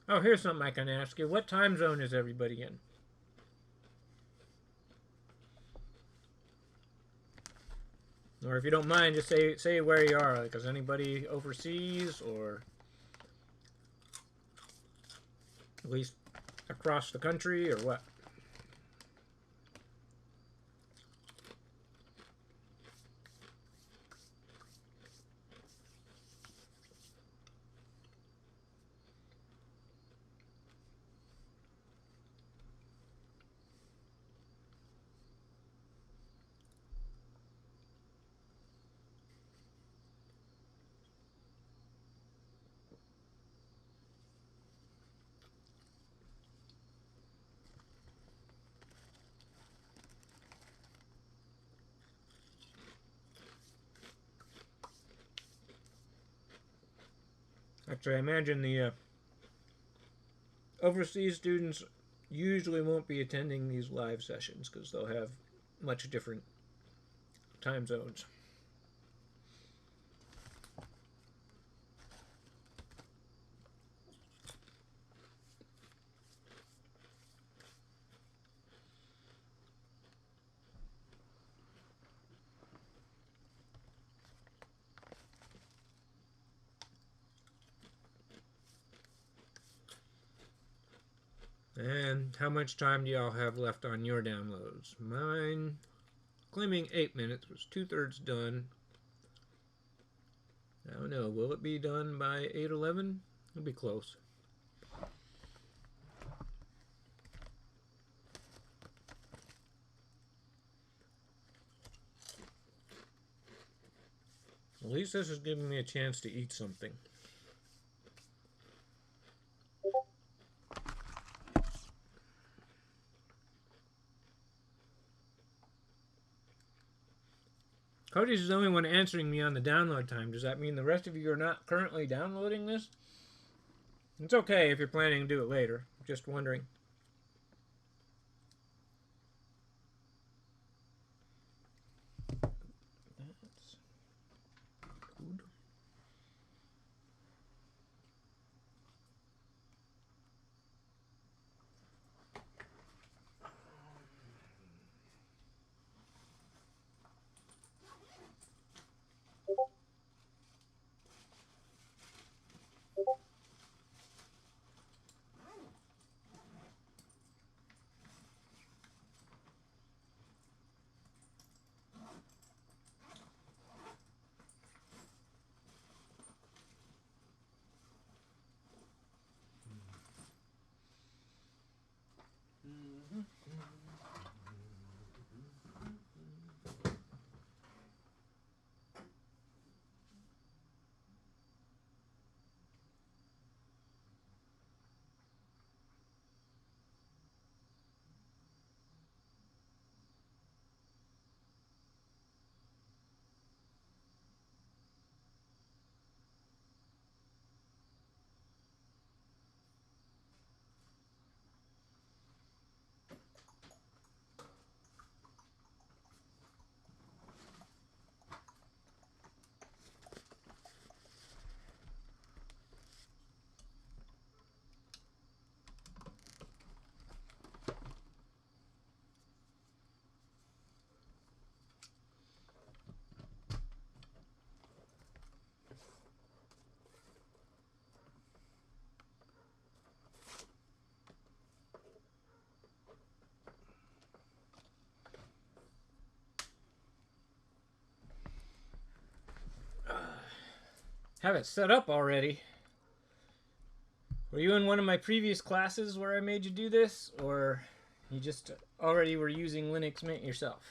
Oh, here's something I can ask you. What time zone is everybody in? Or if you don't mind, just say where you are. Like, is anybody overseas or at least across the country or what? Actually, I imagine the overseas students usually won't be attending these live sessions because they'll have much different time zones. And how much time do y'all have left on your downloads? Mine, claiming 8 minutes, was 2/3 done. I don't know, will it be done by 8:11? It'll be close. At least this is giving me a chance to eat something. Cody's the only one answering me on the download time. Does that mean the rest of you are not currently downloading this? It's okay if you're planning to do it later. Just wondering. That's good. Have it set up already. Were you in one of my previous classes where I made you do this, or you just already were using Linux Mint yourself?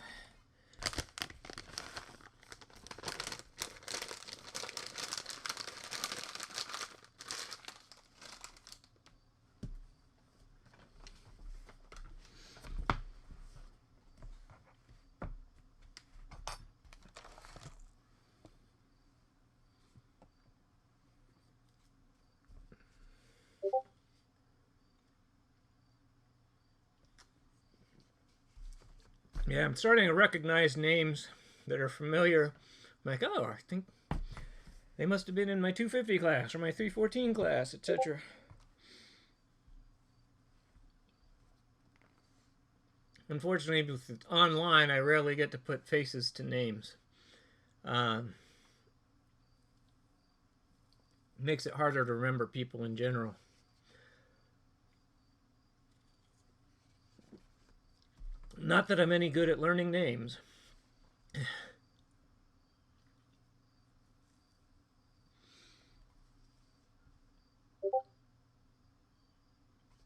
Yeah, I'm starting to recognize names that are familiar. I'm like, oh, I think they must have been in my 250 class or my 314 class, etc. Unfortunately, with online, I rarely get to put faces to names. Makes it harder to remember people in general. Not that I'm any good at learning names.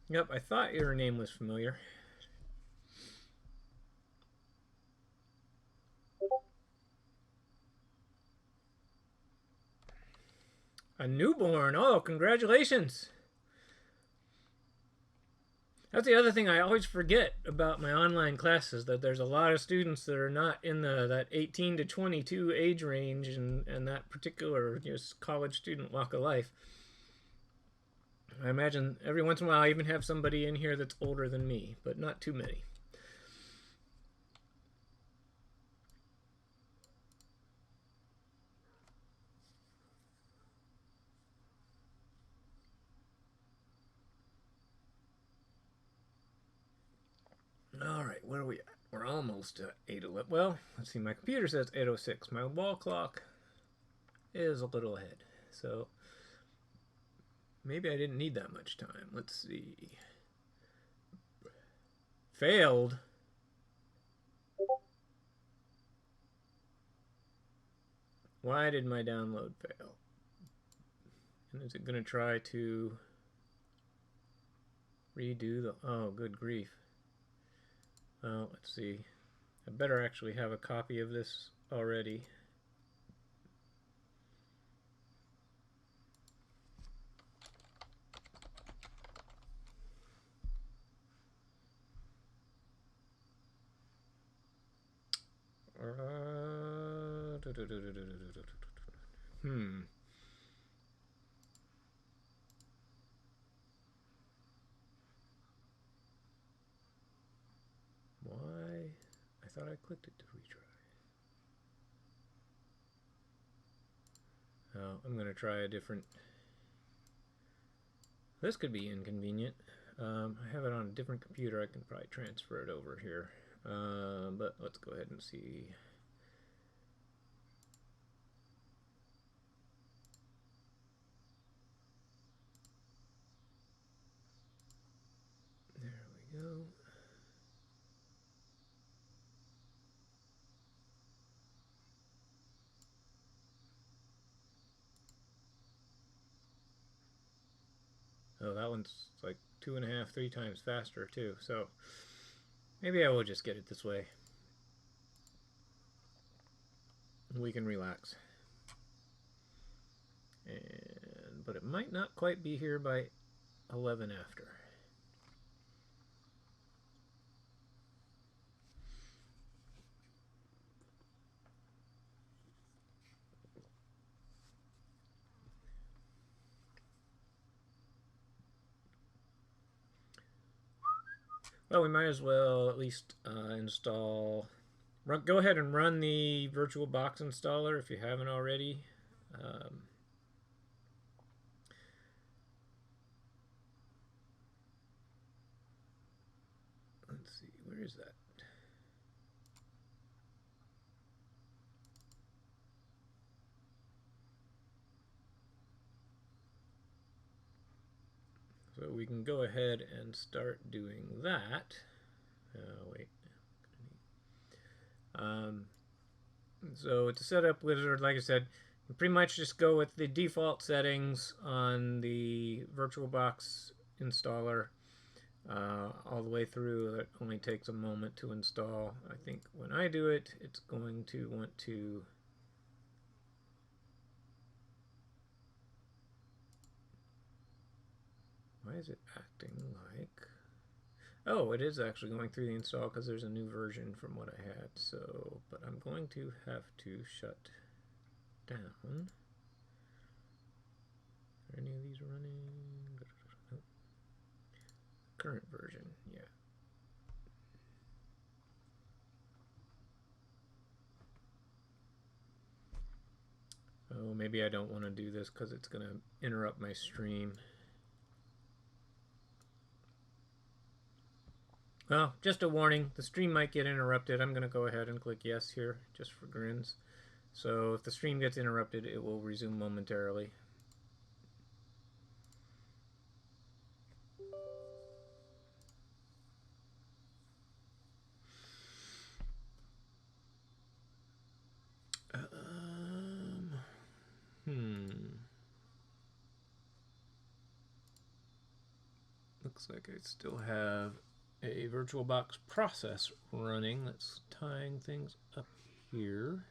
Yep, I thought your name was familiar. A newborn. Oh, congratulations. That's the other thing I always forget about my online classes, that there's a lot of students that are not in that 18 to 22 age range and that particular college student walk of life. I imagine every once in a while I even have somebody in here that's older than me, but not too many. All right, where are we at? We're almost at 8:11. Well, let's see. My computer says 8:06. My wall clock is a little ahead, so maybe I didn't need that much time. Let's see. Failed. Why did my download fail? And is it going to try to redo the... Oh, good grief. Well, let's see. I better actually have a copy of this already. Why? I thought I clicked it to retry. Oh, I'm going to try a different... This could be inconvenient. I have it on a different computer. I can probably transfer it over here. But let's go ahead and see. There we go. Oh, that one's like 2.5, 3 times faster too. So maybe I will just get it this way. We can relax. But it might not quite be here by 11 after. Well, we might as well at least install. Go ahead and run the VirtualBox installer if you haven't already. Let's see, where is that? So we can go ahead and start doing that. Wait. So to set up Wizard, like I said, you pretty much just go with the default settings on the VirtualBox installer all the way through. That only takes a moment to install. I think when I do it, it's going to want to why is it acting like... Oh, it is actually going through the install because there's a new version from what I had. So, but I'm going to have to shut down. Are any of these running? Nope. Current version, yeah. Oh, maybe I don't want to do this because it's going to interrupt my stream. Well, just a warning, the stream might get interrupted. I'm going to go ahead and click yes here, just for grins. So if the stream gets interrupted, it will resume momentarily. Looks like I still have a VirtualBox process running that's tying things up here.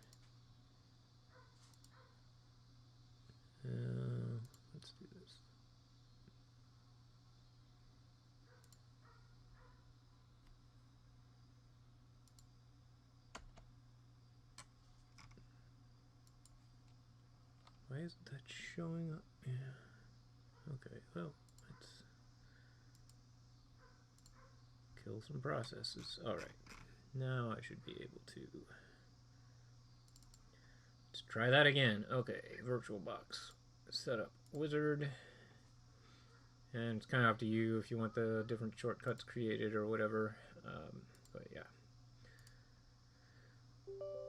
Let's do this. Why isn't that showing up? Yeah. Okay, well, let's kill some processes. All right, now I should be able to. Let's try that again. Okay, VirtualBox setup wizard, and it's kind of up to you if you want the different shortcuts created or whatever. But yeah,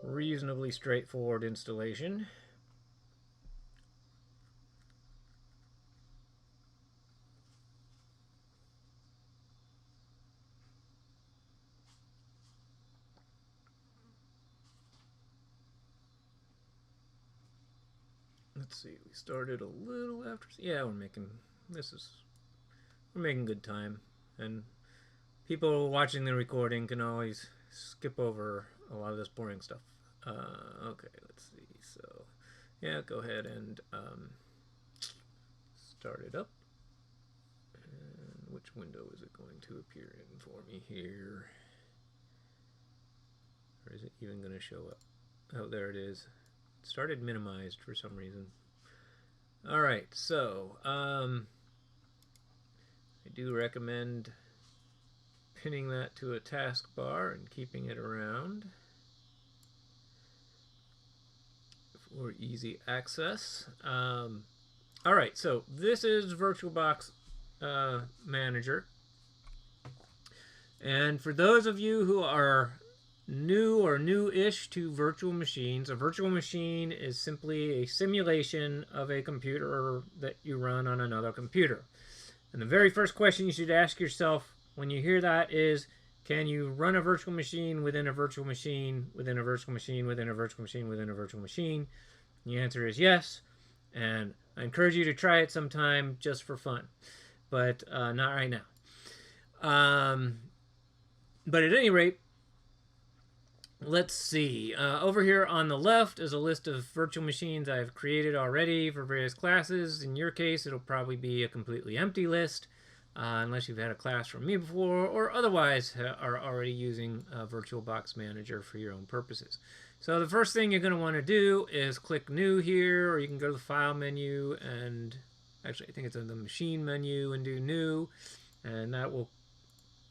reasonably straightforward installation. Let's see, we started a little after. Yeah, we're making good time, and people watching the recording can always skip over a lot of this boring stuff. Okay, let's see. So, yeah, go ahead and start it up. And which window is it going to appear in for me here? Or is it even going to show up? Oh, there it is. It started minimized for some reason. All right, so I do recommend pinning that to a taskbar and keeping it around for easy access. All right, so this is VirtualBox Manager. And for those of you who are new or new-ish to virtual machines, a virtual machine is simply a simulation of a computer that you run on another computer. And the very first question you should ask yourself when you hear that is, can you run a virtual machine within a virtual machine, within a virtual machine, within a virtual machine, within a virtual machine? And the answer is yes. And I encourage you to try it sometime just for fun, but not right now. But at any rate, let's see. Over here on the left is a list of virtual machines I've created already for various classes. In your case, it'll probably be a completely empty list, unless you've had a class from me before, or otherwise are already using VirtualBox Manager for your own purposes. So the first thing you're going to want to do is click New here, or you can go to the File menu and actually I think it's in the Machine menu and do New, and that will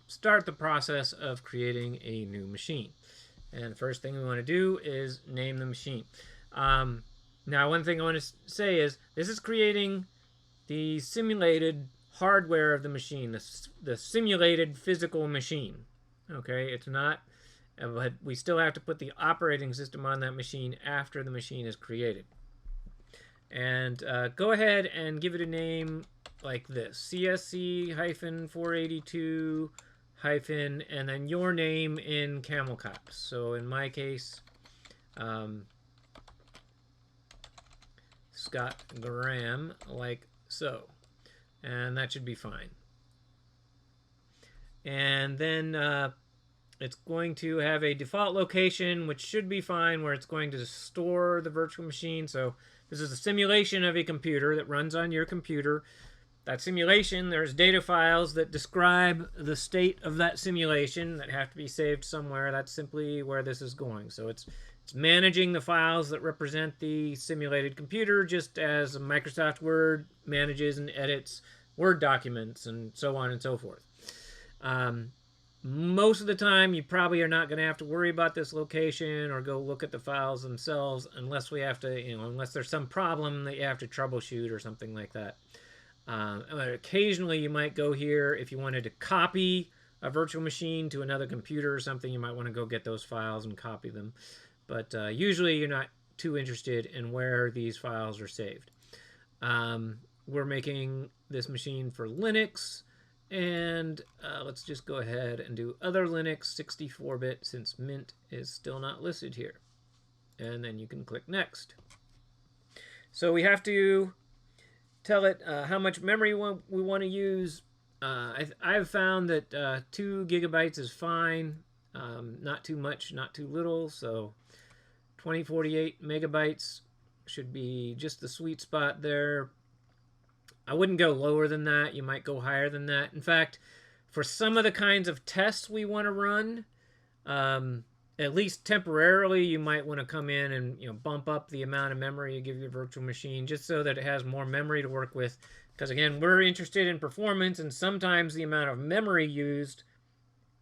start the process of creating a new machine. And the first thing we want to do is name the machine. Now, one thing I want to say is this is creating the simulated hardware of the machine, the simulated physical machine. Okay, it's not, but we still have to put the operating system on that machine after the machine is created. And go ahead and give it a name like this: CSC-482 hyphen, and then your name in camel caps. So in my case, Scott Graham, like so. And that should be fine. And then it's going to have a default location, which should be fine, where it's going to store the virtual machine. So this is a simulation of a computer that runs on your computer. That simulation, there's data files that describe the state of that simulation that have to be saved somewhere. That's simply where this is going. So it's managing the files that represent the simulated computer, just as Microsoft Word manages and edits Word documents and so on and so forth. Most of the time, you probably are not going to have to worry about this location or go look at the files themselves unless we have to, unless there's some problem that you have to troubleshoot or something like that. Occasionally, you might go here if you wanted to copy a virtual machine to another computer or something. You might want to go get those files and copy them. But usually, you're not too interested in where these files are saved. We're making this machine for Linux. And let's just go ahead and do other Linux 64-bit, since Mint is still not listed here. And then you can click Next. So we have to tell it how much memory we want to use. I've found that 2 gigabytes is fine. Not too much, not too little. So 2048 megabytes should be just the sweet spot there. I wouldn't go lower than that. You might go higher than that. In fact, for some of the kinds of tests we want to run, at least temporarily, you might want to come in and bump up the amount of memory you give your virtual machine, just so that it has more memory to work with. Because again, we're interested in performance, and sometimes the amount of memory used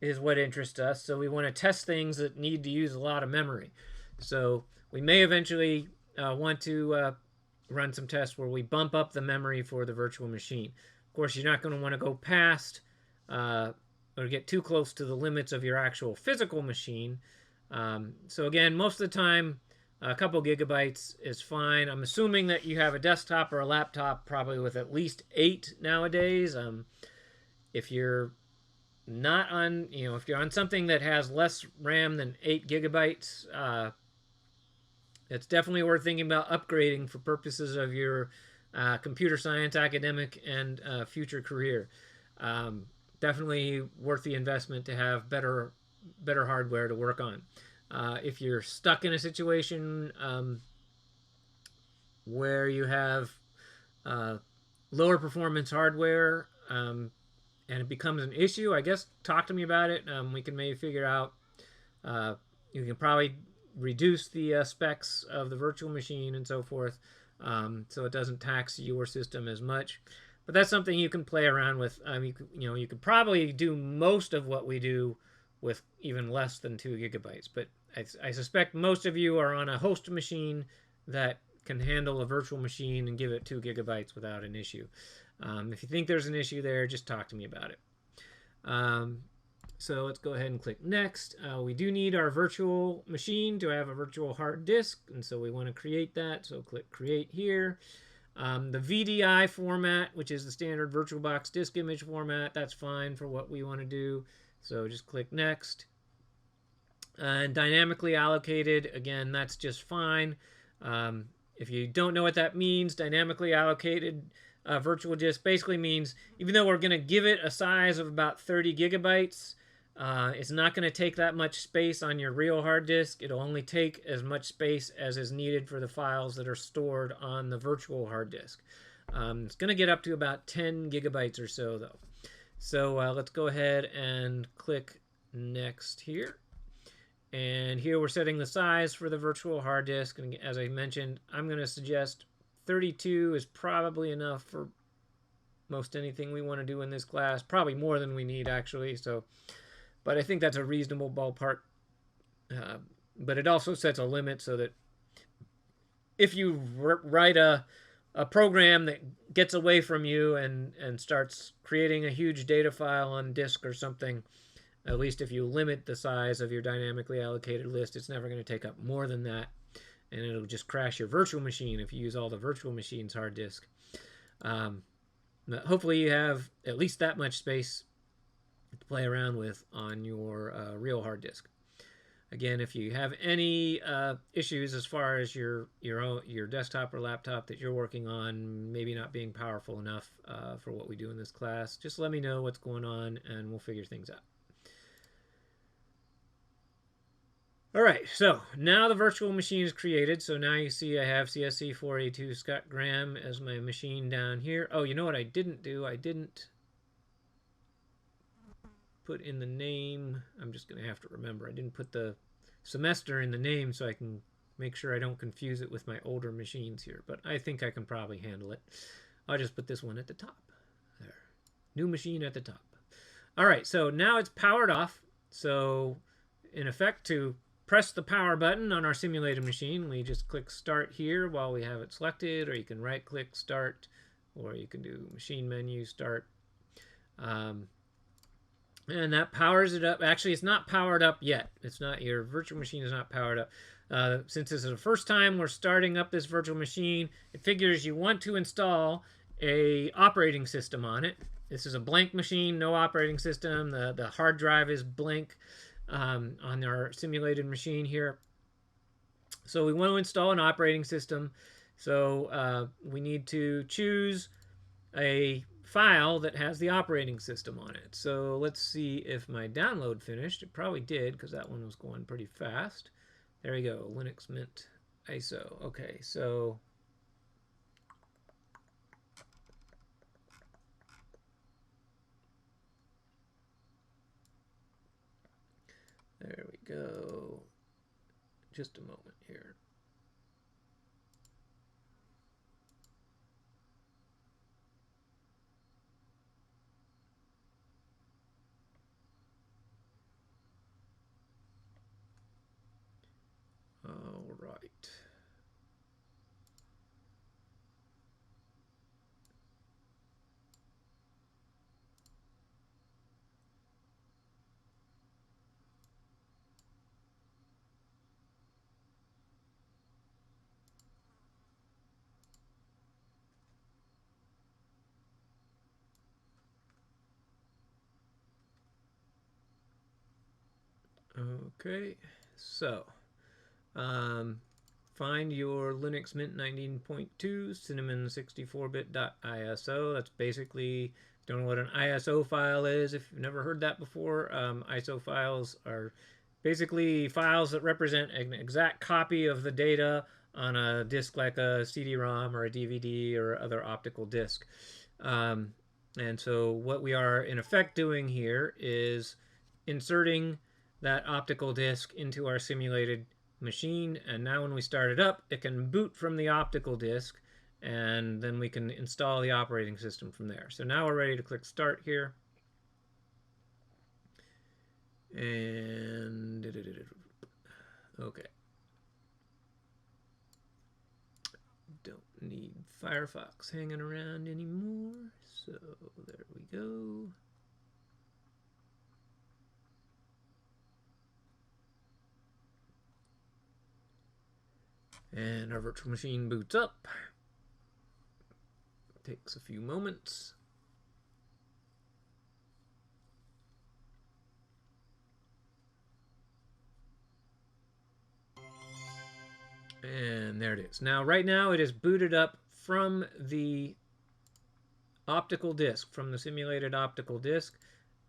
is what interests us. So we want to test things that need to use a lot of memory. So we may eventually want to run some tests where we bump up the memory for the virtual machine. Of course, you're not going to want to go past or get too close to the limits of your actual physical machine. So again, most of the time, a couple gigabytes is fine. I'm assuming that you have a desktop or a laptop probably with at least 8 nowadays. If you're not on, if you're on something that has less RAM than 8 gigabytes, it's definitely worth thinking about upgrading for purposes of your computer science, academic, and future career. Definitely worth the investment to have better hardware to work on. If you're stuck in a situation where you have lower performance hardware and it becomes an issue, I guess talk to me about it. We can maybe figure out, you can probably reduce the specs of the virtual machine and so forth, so it doesn't tax your system as much. But that's something you can play around with. You could probably do most of what we do with even less than 2 gigabytes. But I suspect most of you are on a host machine that can handle a virtual machine and give it 2 gigabytes without an issue. If you think there's an issue there, just talk to me about it. So let's go ahead and click Next. We do need our virtual machine to have a virtual hard disk, and so we want to create that. So click Create here. The VDI format, which is the standard VirtualBox disk image format, that's fine for what we want to do. So just click Next. And dynamically allocated, again, that's just fine. If you don't know what that means, dynamically allocated virtual disk basically means even though we're going to give it a size of about 30 gigabytes, it's not going to take that much space on your real hard disk. It'll only take as much space as is needed for the files that are stored on the virtual hard disk. It's going to get up to about 10 gigabytes or so, though. So let's go ahead and click Next here. And here we're setting the size for the virtual hard disk. And as I mentioned, I'm going to suggest 32 is probably enough for most anything we want to do in this class. Probably more than we need, actually. But I think that's a reasonable ballpark. But it also sets a limit so that if you write a program that gets away from you and starts creating a huge data file on disk or something, at least if you limit the size of your dynamically allocated list, it's never going to take up more than that. And it'll just crash your virtual machine if you use all the virtual machine's hard disk. Hopefully you have at least that much space to play around with on your real hard disk. Again, if you have any issues as far as your desktop or laptop that you're working on maybe not being powerful enough for what we do in this class, just let me know what's going on and we'll figure things out. All right, so now the virtual machine is created. So now you see I have CSC-482 Scott Graham as my machine down here. Oh, you know what I didn't do? I didn't put in the name. I'm just going to have to remember. I didn't put the semester in the name so I can make sure I don't confuse it with my older machines here. But I think I can probably handle it. I'll just put this one at the top. There. New machine at the top. All right, so now it's powered off. So in effect, to press the power button on our simulated machine, we just click Start here while we have it selected, or you can right-click Start, or you can do Machine Menu, Start. And that powers it up. Actually, it's not powered up yet. It's not, your virtual machine is not powered up. Since this is the first time we're starting up this virtual machine, it figures you want to install a operating system on it. This is a blank machine, no operating system. The hard drive is blank on our simulated machine here. So we want to install an operating system. So we need to choose a file that has the operating system on it. So let's see if my download finished. It probably did because that one was going pretty fast. There we go, Linux Mint ISO. Okay, so there we go. Just a moment here. All right. Okay, so find your Linux Mint 19.2 cinnamon 64bit.iso. That's basically, don't know what an ISO file is if you've never heard that before. ISO files are basically files that represent an exact copy of the data on a disk like a CD-ROM or a DVD or other optical disk. And so what we are in effect doing here is inserting that optical disk into our simulated machine, and now when we start it up, it can boot from the optical disk, and then we can install the operating system from there. So now we're ready to click Start here. And okay. Don't need Firefox hanging around anymore, so there we go. And our virtual machine boots up. Takes a few moments. And there it is. Now, right now, it is booted up from the optical disk, from the simulated optical disk,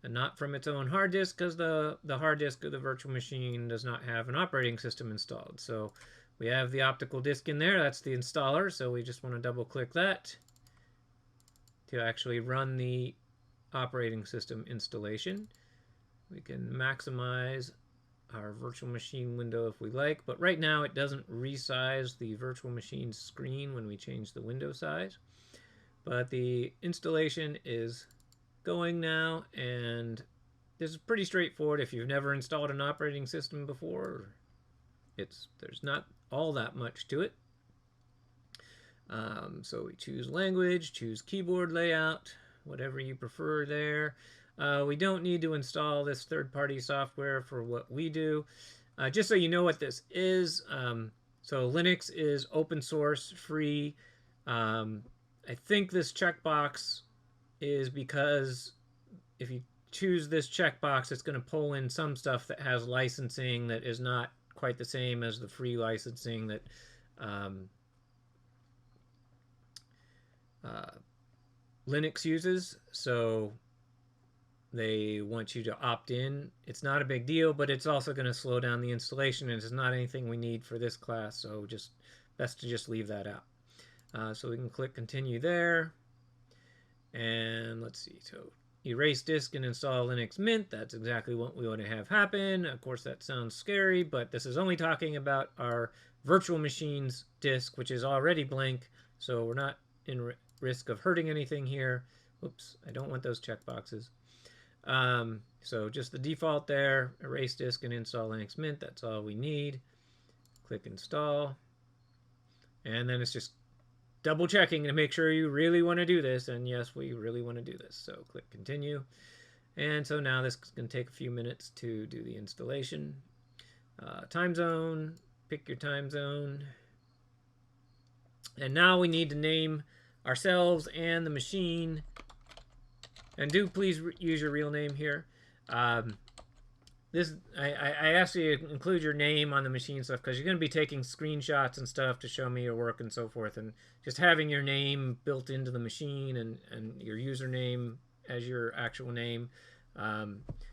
and not from its own hard disk, because the hard disk of the virtual machine does not have an operating system installed. So we have the optical disk in there. That's the installer. So we just want to double click that to actually run the operating system installation. We can maximize our virtual machine window if we like, but right now it doesn't resize the virtual machine screen when we change the window size. But the installation is going now, and this is pretty straightforward. If you've never installed an operating system before, there's not all that much to it. So we choose language, choose keyboard layout, whatever you prefer there. We don't need to install this third-party software for what we do. Just so you know what this is, so Linux is open source, free. I think this checkbox is because if you choose this checkbox, it's going to pull in some stuff that has licensing that is not quite the same as the free licensing that Linux uses. So they want you to opt in. It's not a big deal, but it's also going to slow down the installation, and it's not anything we need for this class, so just best to just leave that out. So we can click continue there, and let's see, so erase disk and install Linux Mint. That's exactly what we want to have happen. Of course, that sounds scary, but this is only talking about our virtual machine's disk, which is already blank, so we're not in risk of hurting anything here. Oops, I don't want those checkboxes. So just the default there, erase disk and install Linux Mint. That's all we need. Click install. And then it's just double checking to make sure you really want to do this. And yes, we really want to do this. So click continue. And so now this is going to take a few minutes to do the installation. Time zone, pick your time zone. And now we need to name ourselves and the machine. And do please use your real name here. I asked you to include your name on the machine stuff because you're going to be taking screenshots and stuff to show me your work and so forth. And just having your name built into the machine and your username as your actual name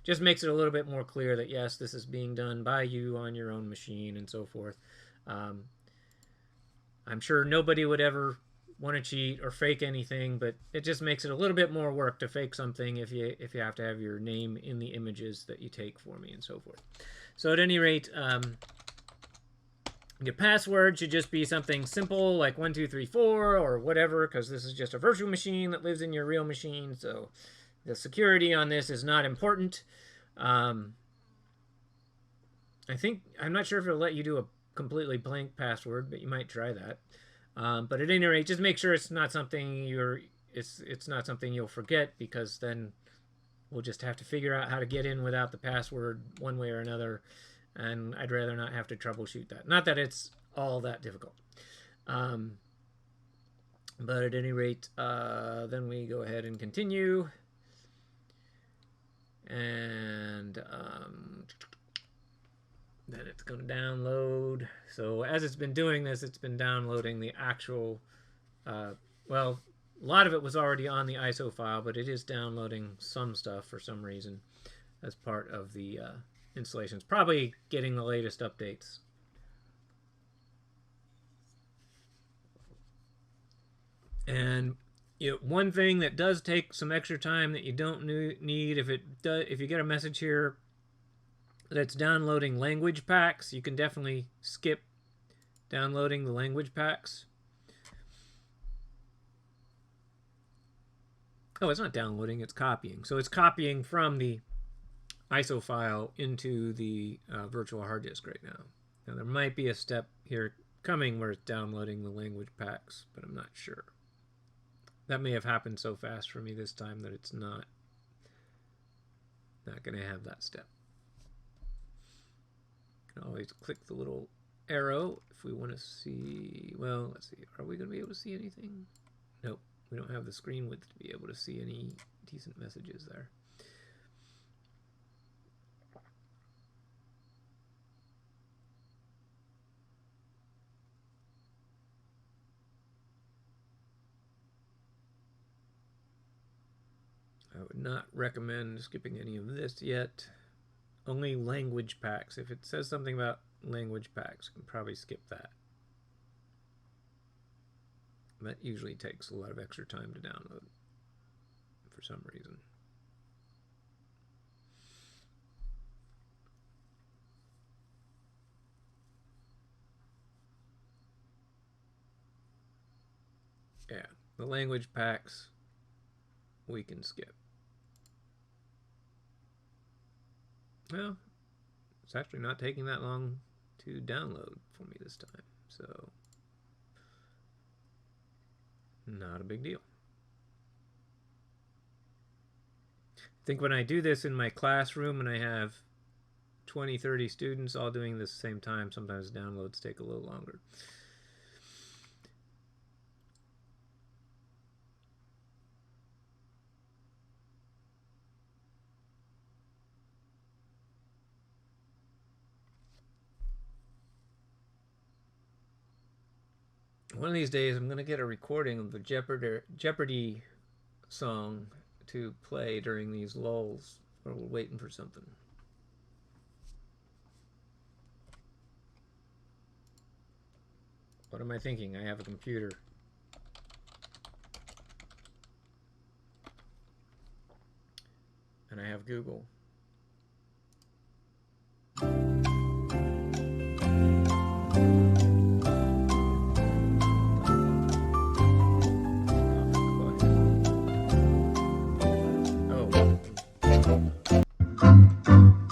just makes it a little bit more clear that, yes, this is being done by you on your own machine and so forth. I'm sure nobody would ever want to cheat or fake anything, but it just makes it a little bit more work to fake something if you have to have your name in the images that you take for me and so forth. So at any rate, your password should just be something simple like 1234 or whatever, because this is just a virtual machine that lives in your real machine, so the security on this is not important. I'm not sure if it'll let you do a completely blank password, but you might try that. But at any rate, just make sure it's not something it's not something you'll forget, because then we'll just have to figure out how to get in without the password one way or another, and I'd rather not have to troubleshoot that. Not that it's all that difficult. But at any rate, then we go ahead and continue. And then it's going to download. So as it's been doing this, it's been downloading the actual, well, a lot of it was already on the ISO file, but it is downloading some stuff for some reason as part of the installation. It's probably getting the latest updates. And one thing that does take some extra time that you don't need, if you get a message here that's downloading language packs, you can definitely skip downloading the language packs. Oh, it's not downloading, it's copying. So it's copying from the ISO file into the virtual hard disk right now. Now there might be a step here coming where it's downloading the language packs, but I'm not sure. That may have happened so fast for me this time that it's not going to have that step. You can always click the little arrow if we want to see. Well, let's see. Are we going to be able to see anything? Nope. We don't have the screen width to be able to see any decent messages there. I would not recommend skipping any of this yet. Only language packs. If it says something about language packs, you can probably skip that. That usually takes a lot of extra time to download for some reason. Yeah, the language packs we can skip. Well, it's actually not taking that long to download for me this time, so not a big deal. I think when I do this in my classroom and I have 20, 30 students all doing this at the same time, sometimes downloads take a little longer. One of these days I'm going to get a recording of the Jeopardy song to play during these lulls while we're waiting for something. What am I thinking? I have a computer. And I have Google.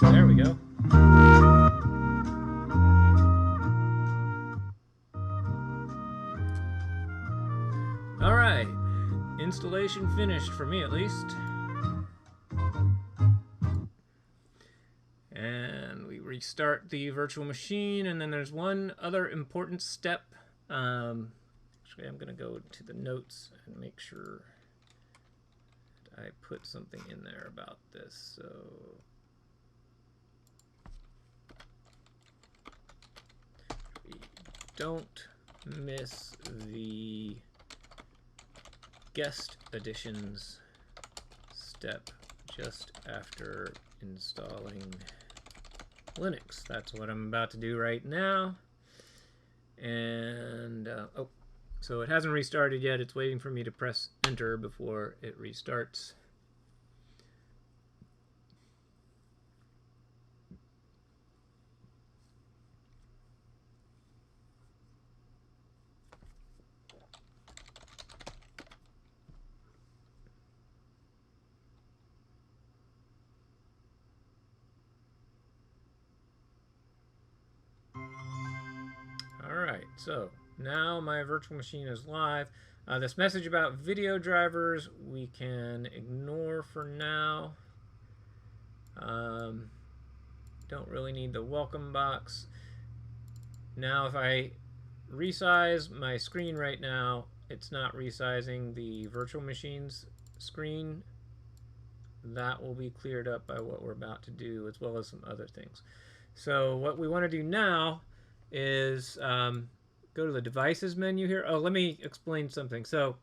There we go. All right, installation finished for me at least. And we restart the virtual machine, and then there's one other important step. Actually, I'm going to go to the notes and make sure I put something in there about this. So we don't miss the guest additions step just after installing Linux. That's what I'm about to do right now. And oh, so it hasn't restarted yet. It's waiting for me to press enter before it restarts. Alright, so now my virtual machine is live. This message about video drivers we can ignore for now. Don't really need the welcome box. Now if I resize my screen right now, it's not resizing the virtual machine's screen. That will be cleared up by what we're about to do, as well as some other things. So what we want to do now is go to the devices menu here. Oh, let me explain something. So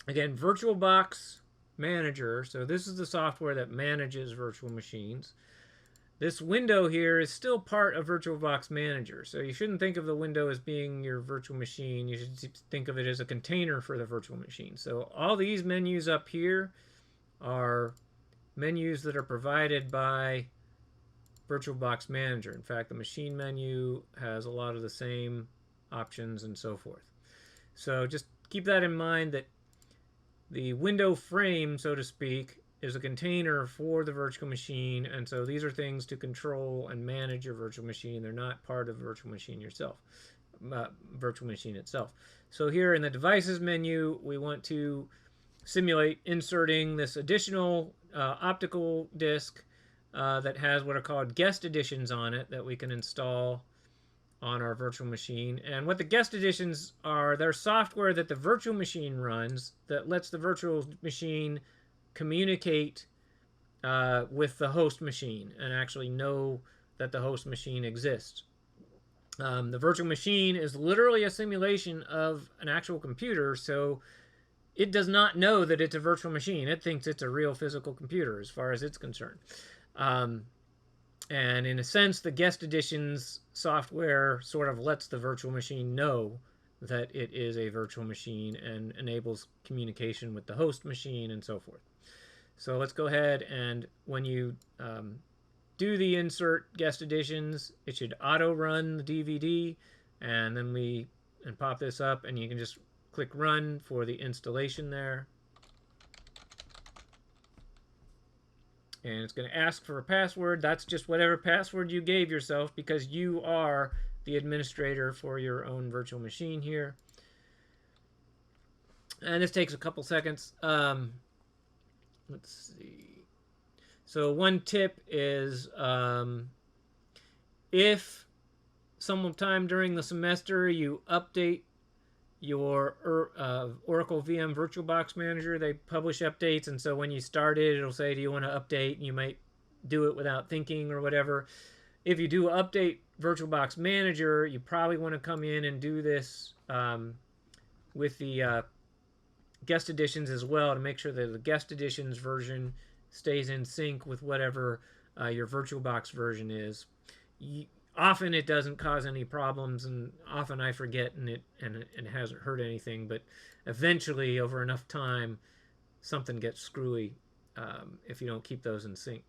again, VirtualBox Manager. So this is the software that manages virtual machines. This window here is still part of VirtualBox Manager. So you shouldn't think of the window as being your virtual machine. You should think of it as a container for the virtual machine. So all these menus up here are menus that are provided by VirtualBox Manager. In fact, the machine menu has a lot of the same options and so forth. So just keep that in mind, that the window frame, so to speak, is a container for the virtual machine, and so these are things to control and manage your virtual machine. They're not part of the virtual machine itself. So here in the devices menu, we want to simulate inserting this additional optical disc that has what are called guest editions on it that we can install on our virtual machine. And what the guest editions are, they're software that the virtual machine runs that lets the virtual machine communicate with the host machine and actually know that the host machine exists. The virtual machine is literally a simulation of an actual computer, so it does not know that it's a virtual machine. It thinks it's a real physical computer as far as it's concerned. Um, and in a sense, the guest editions software sort of lets the virtual machine know that it is a virtual machine and enables communication with the host machine and so forth. So let's go ahead, and when you do the insert guest editions, it should auto run the DVD, and then and pop this up, and you can just click run for the installation there. And it's going to ask for a password. That's just whatever password you gave yourself, because you are the administrator for your own virtual machine here. And this takes a couple seconds. Let's see. So one tip is if sometime during the semester you update your Oracle VM VirtualBox Manager, they publish updates, and so when you start it, it'll say, do you want to update? And you might do it without thinking or whatever. If you do update VirtualBox Manager, you probably want to come in and do this with the guest editions as well, to make sure that the guest editions version stays in sync with whatever your VirtualBox version is. Often it doesn't cause any problems, and often I forget and it hasn't hurt anything, but eventually over enough time something gets screwy if you don't keep those in sync.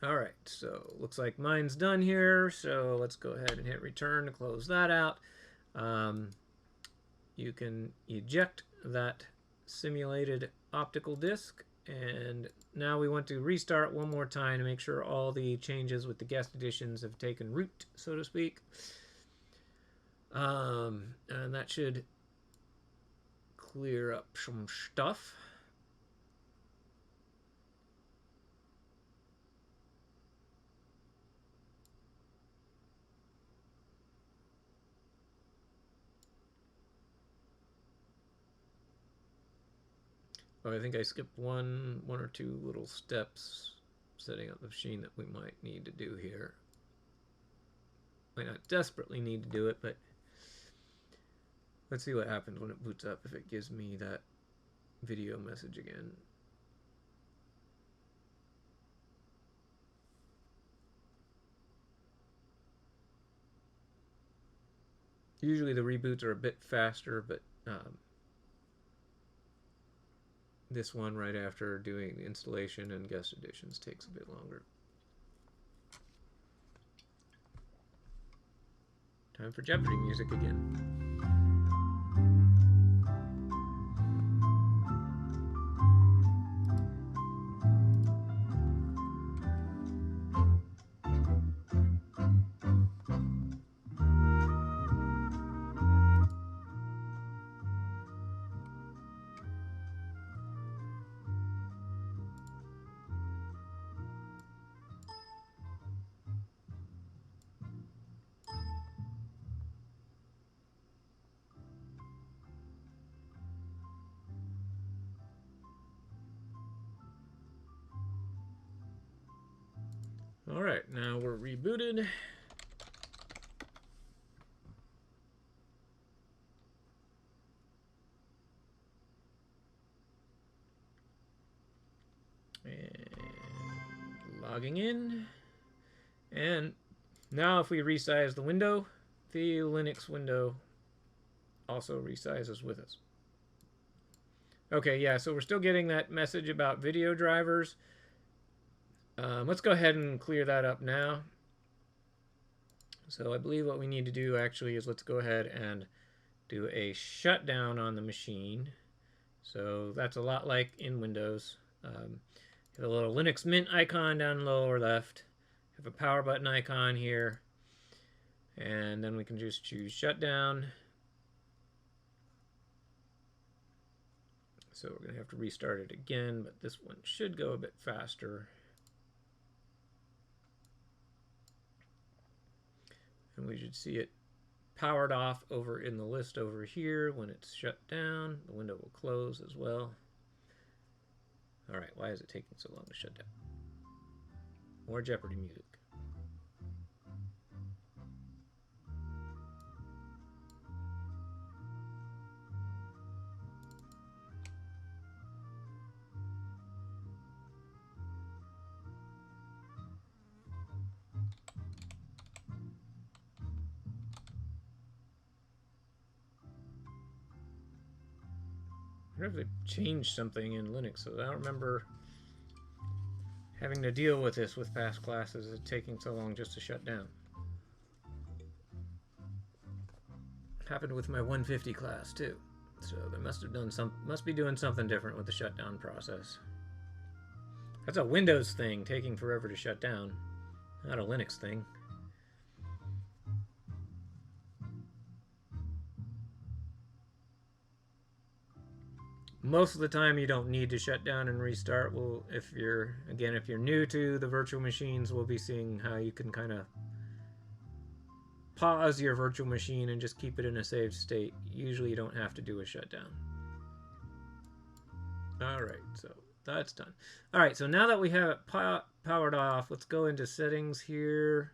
Alright, so looks like mine's done here, so let's go ahead and hit return to close that out. You can eject that simulated optical disc, and now we want to restart one more time to make sure all the changes with the guest editions have taken root, so to speak. And that should clear up some stuff. Oh, I think I skipped one or two little steps setting up the machine that we might need to do here. Might not desperately need to do it, but let's see what happens when it boots up, if it gives me that video message again. Usually the reboots are a bit faster, but this one right after doing the installation and guest editions takes a bit longer. Time for Jeopardy music again. Alright, now we're rebooted. And logging in. And now if we resize the window, the Linux window also resizes with us. Okay, yeah, so we're still getting that message about video drivers. Let's go ahead and clear that up now. So I believe what we need to do actually is let's go ahead and do a shutdown on the machine. So that's a lot like in Windows. Have a little Linux Mint icon down lower left. Have a power button icon here. And then we can just choose shutdown. So we're going to have to restart it again, but this one should go a bit faster. And we should see it powered off over in the list over here. When it's shut down, the window will close as well. All right, why is it taking so long to shut down? More Jeopardy music. I wonder if they've changed something in Linux, so I don't remember having to deal with this with past classes. It's taking so long just to shut down. Happened with my 150 class too, so they must be doing something different with the shutdown process. That's a Windows thing, taking forever to shut down, not a Linux thing. Most of the time you don't need to shut down and restart. Well, if you're new to the virtual machines, we'll be seeing how you can kind of pause your virtual machine and just keep it in a saved state. Usually you don't have to do a shutdown. All right, so that's done. All right, so now that we have it powered off, let's go into settings here.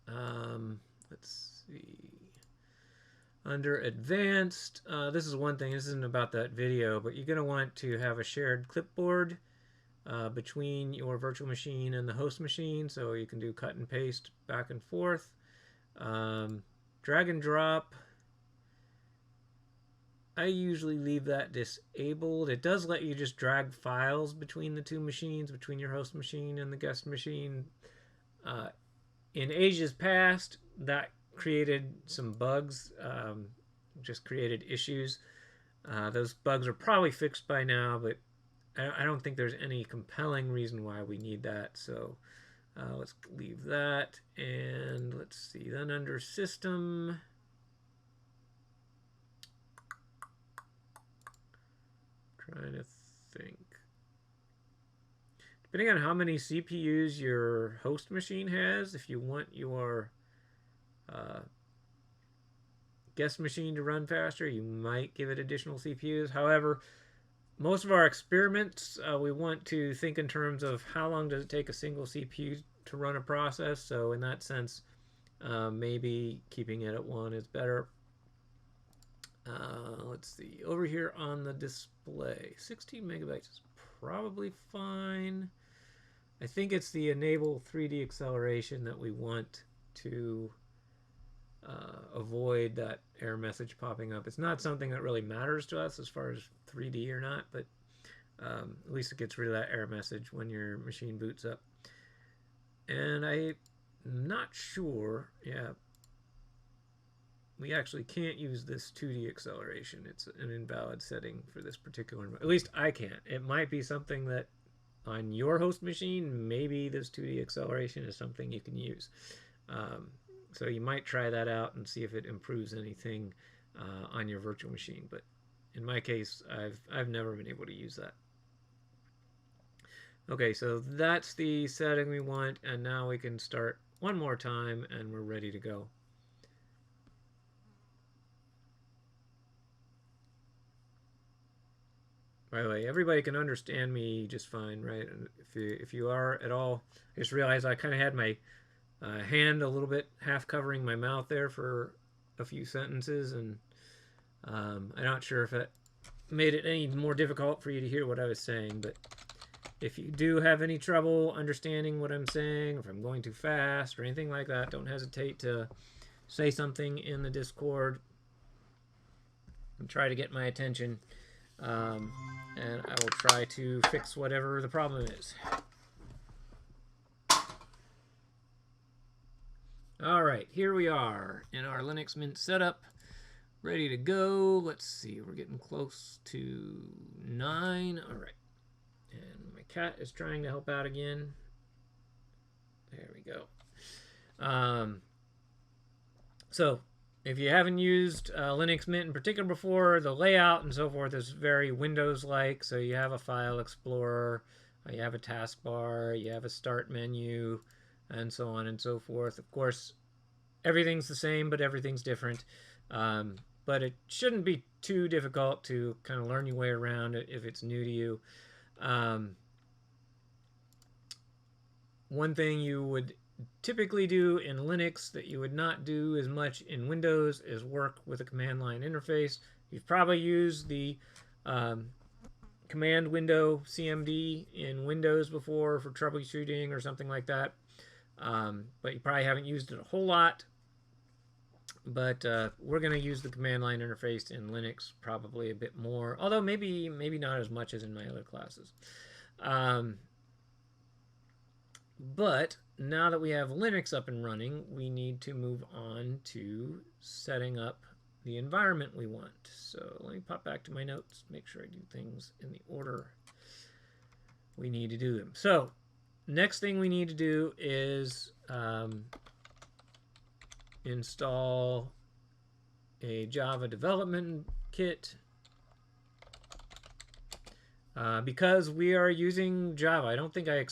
Let's see. Under advanced, this is one thing, this isn't about that video, but you're going to want to have a shared clipboard between your virtual machine and the host machine, so you can do cut and paste back and forth. Drag and drop, I usually leave that disabled. It does let you just drag files between the two machines, between your host machine and the guest machine. In ages past, that created some bugs, just created issues. Those bugs are probably fixed by now, but I don't think there's any compelling reason why we need that. So let's leave that, and let's see. Then under system, trying to think. Depending on how many CPUs your host machine has, if you want your guest machine to run faster, you might give it additional CPUs. However, most of our experiments, we want to think in terms of how long does it take a single CPU to run a process. So in that sense, maybe keeping it at 1 is better. Let's see, over here on the display, 16 megabytes is probably fine. I think it's the enable 3D acceleration that we want to avoid that error message popping up. It's not something that really matters to us as far as 3D or not, but at least it gets rid of that error message when your machine boots up. And I'm not sure, yeah, we actually can't use this 2D acceleration. It's an invalid setting for this particular, at least I can't. It might be something that on your host machine, maybe this 2D acceleration is something you can use. So you might try that out and see if it improves anything on your virtual machine. But in my case, I've never been able to use that. Okay, so that's the setting we want, and now we can start one more time, and we're ready to go. By the way, everybody can understand me just fine, right? If you are at all, I just realized I kind of had my hand a little bit half covering my mouth there for a few sentences, and I'm not sure if it made it any more difficult for you to hear what I was saying, but if you do have any trouble understanding what I'm saying, if I'm going too fast or anything like that, don't hesitate to say something in the Discord and try to get my attention, and I will try to fix whatever the problem is. All right, here we are in our Linux Mint setup, ready to go. Let's see, we're getting close to 9. All right, and my cat is trying to help out again. There we go. So if you haven't used Linux Mint in particular before, the layout and so forth is very Windows-like. So you have a file explorer, you have a taskbar, you have a start menu, and so on and so forth. Of course, everything's the same, but everything's different. But it shouldn't be too difficult to kind of learn your way around it if it's new to you. One thing you would typically do in Linux that you would not do as much in Windows is work with a command line interface. You've probably used the command window CMD in Windows before for troubleshooting or something like that, but you probably haven't used it a whole lot. But we're going to use the command line interface in Linux probably a bit more, although maybe not as much as in my other classes. But now that we have Linux up and running, we need to move on to setting up the environment we want. So let me pop back to my notes, make sure I do things in the order we need to do them. So next thing we need to do is install a Java development kit. Because we are using Java, I don't think I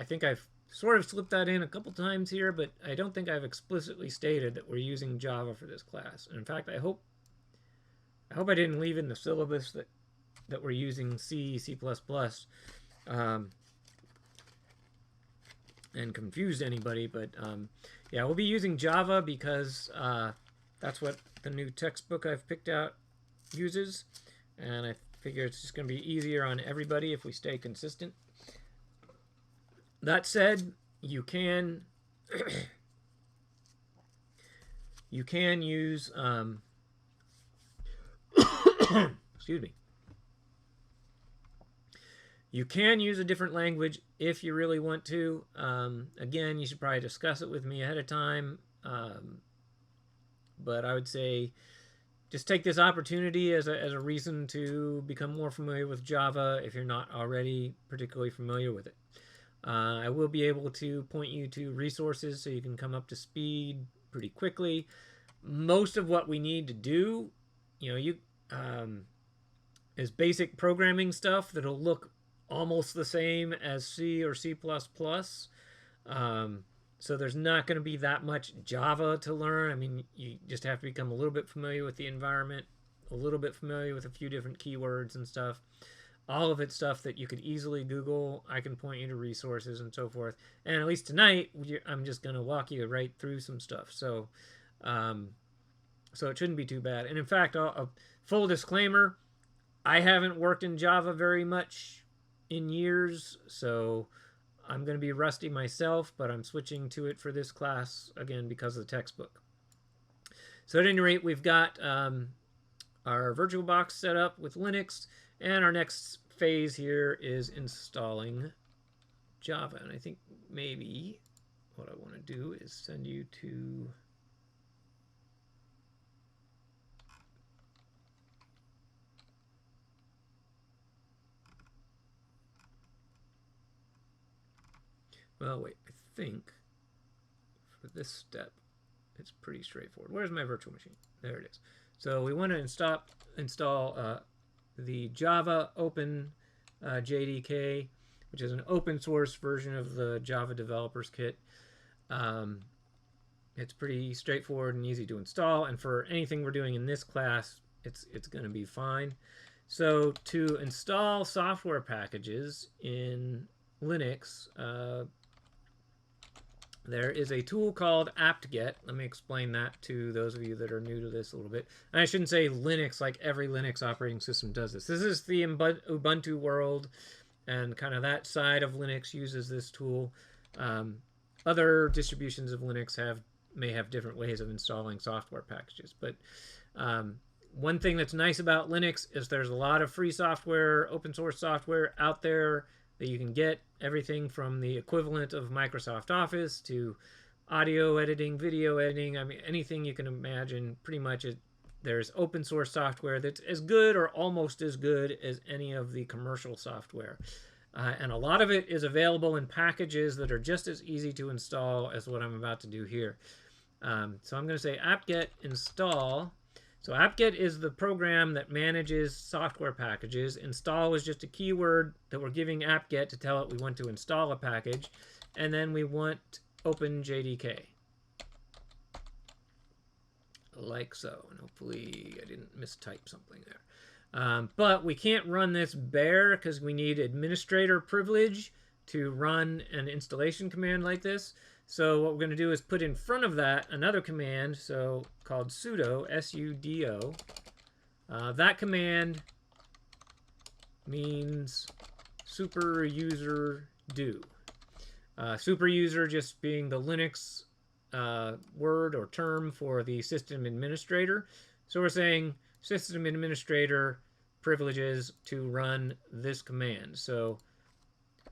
think I've sort of slipped that in a couple times here, but I don't think I've explicitly stated that we're using Java for this class. And in fact, I hope I didn't leave in the syllabus that we're using C, C++, and confused anybody. But yeah, we'll be using Java because that's what the new textbook I've picked out uses, and I figure it's just going to be easier on everybody if we stay consistent. That said, you can use excuse me. You can use a different language if you really want to. Again, you should probably discuss it with me ahead of time. But I would say just take this opportunity as a reason to become more familiar with Java if you're not already particularly familiar with it. I will be able to point you to resources so you can come up to speed pretty quickly. Most of what we need to do, is basic programming stuff that'll look almost the same as C or C++. So there's not going to be that much Java to learn. I mean, you just have to become a little bit familiar with the environment, a little bit familiar with a few different keywords and stuff. All of it's stuff that you could easily Google. I can point you to resources and so forth. And at least tonight, I'm just going to walk you right through some stuff. So it shouldn't be too bad. And in fact, a full disclaimer, I haven't worked in Java very much in years, so I'm going to be rusty myself, but I'm switching to it for this class, again, because of the textbook. So at any rate, we've got our VirtualBox set up with Linux, and our next phase here is installing Java. And I think maybe what I want to do is send you to... Well, wait, I think for this step, it's pretty straightforward. Where's my virtual machine? There it is. So we want to install the Java Open JDK, which is an open source version of the Java Developers Kit. It's pretty straightforward and easy to install, and for anything we're doing in this class, it's going to be fine. So to install software packages in Linux, there is a tool called apt-get. Let me explain that to those of you that are new to this a little bit. And I shouldn't say Linux like every Linux operating system does this. This is the Ubuntu world, and kind of that side of Linux uses this tool. Other distributions of Linux may have different ways of installing software packages. But one thing that's nice about Linux is there's a lot of free software, open source software out there that you can get, everything from the equivalent of Microsoft Office to audio editing, video editing. I mean, anything you can imagine, pretty much there's open source software that's as good or almost as good as any of the commercial software. And a lot of it is available in packages that are just as easy to install as what I'm about to do here. So I'm going to say apt-get install. So apt-get is the program that manages software packages. Install is just a keyword that we're giving apt-get to tell it we want to install a package. And then we want OpenJDK. like so. And hopefully I didn't mistype something there. But we can't run this bare because we need administrator privilege to run an installation command like this. So what we're going to do is put in front of that another command, so called sudo, S-U-D-O. That command means super user do. Super user just being the Linux word or term for the system administrator. So we're saying system administrator privileges to run this command. So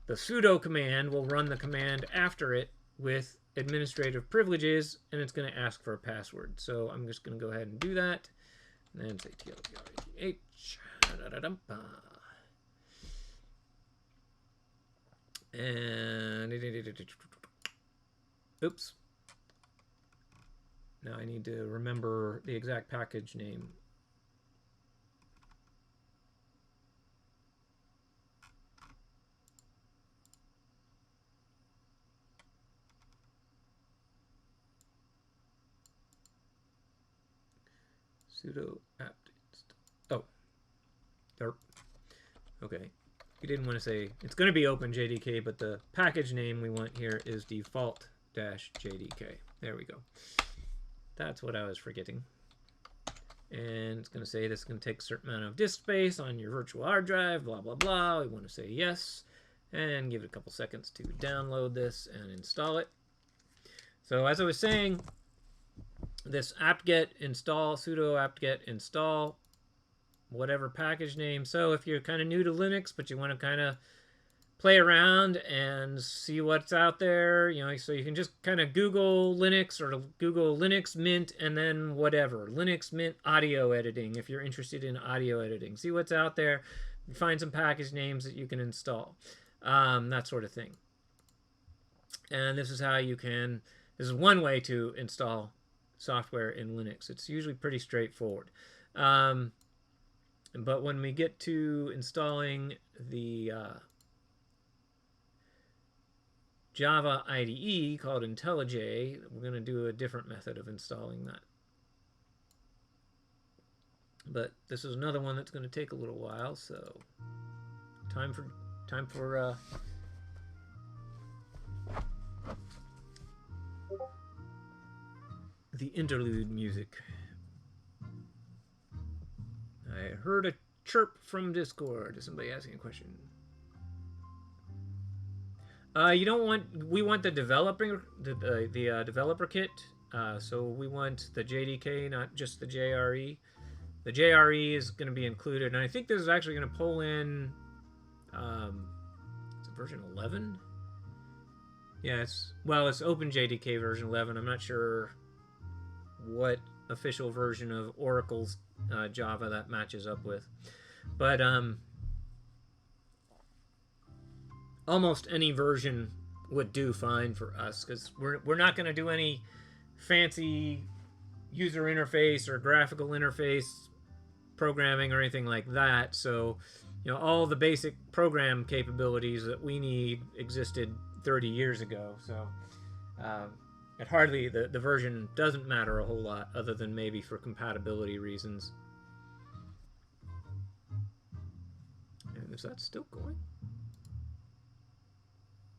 the sudo command will run the command after it with administrative privileges, and it's going to ask for a password. So I'm just going to go ahead and do that. And then say TLDRH. And oops. Now I need to remember the exact package name. Sudo apt. Oh, derp. Okay. We didn't want to say it's going to be OpenJDK, but the package name we want here is default-JDK. There we go. That's what I was forgetting. And it's going to say this is going to take a certain amount of disk space on your virtual hard drive, blah, blah, blah. We want to say yes, and give it a couple seconds to download this and install it. So as I was saying, this apt-get install, sudo apt-get install, whatever package name. So if you're kind of new to Linux, but you want to kind of play around and see what's out there, you know, so you can just kind of Google Linux or Google Linux Mint and then whatever. Linux Mint audio editing, if you're interested in audio editing. See what's out there. Find some package names that you can install. That sort of thing. And this is how you can, this is one way to install software in Linux. It's usually pretty straightforward. But when we get to installing the Java IDE called IntelliJ, we're going to do a different method of installing that. But this is another one that's going to take a little while, so time for the interlude music. I heard a chirp from Discord. Is somebody asking a question? You don't want. We want the developer, the developer kit. So we want the JDK, not just the JRE. The JRE is going to be included, and I think this is actually going to pull in. Is it version 11? Yeah, it's OpenJDK version 11. I'm not sure what official version of Oracle's Java that matches up with, but almost any version would do fine for us, because we're not going to do any fancy user interface or graphical interface programming or anything like that. So, you know, all the basic program capabilities that we need existed 30 years ago. So it hardly, the version doesn't matter a whole lot, other than maybe for compatibility reasons. And is that still going?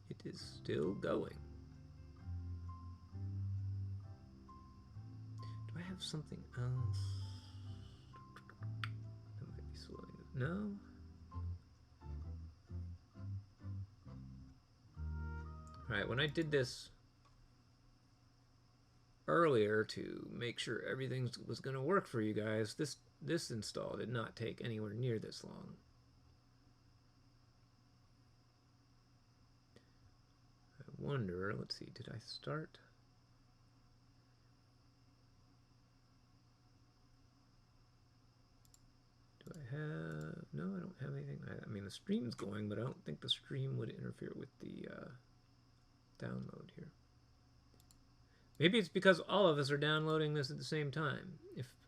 It is still going. Do I have something else? That might be slowing it. No? Alright, when I did this earlier to make sure everything was going to work for you guys, this install did not take anywhere near this long. I wonder, let's see, did I start? Do I have, no, I don't have anything. I mean, the stream's going, but I don't think the stream would interfere with the download here. Maybe it's because all of us are downloading this at the same time.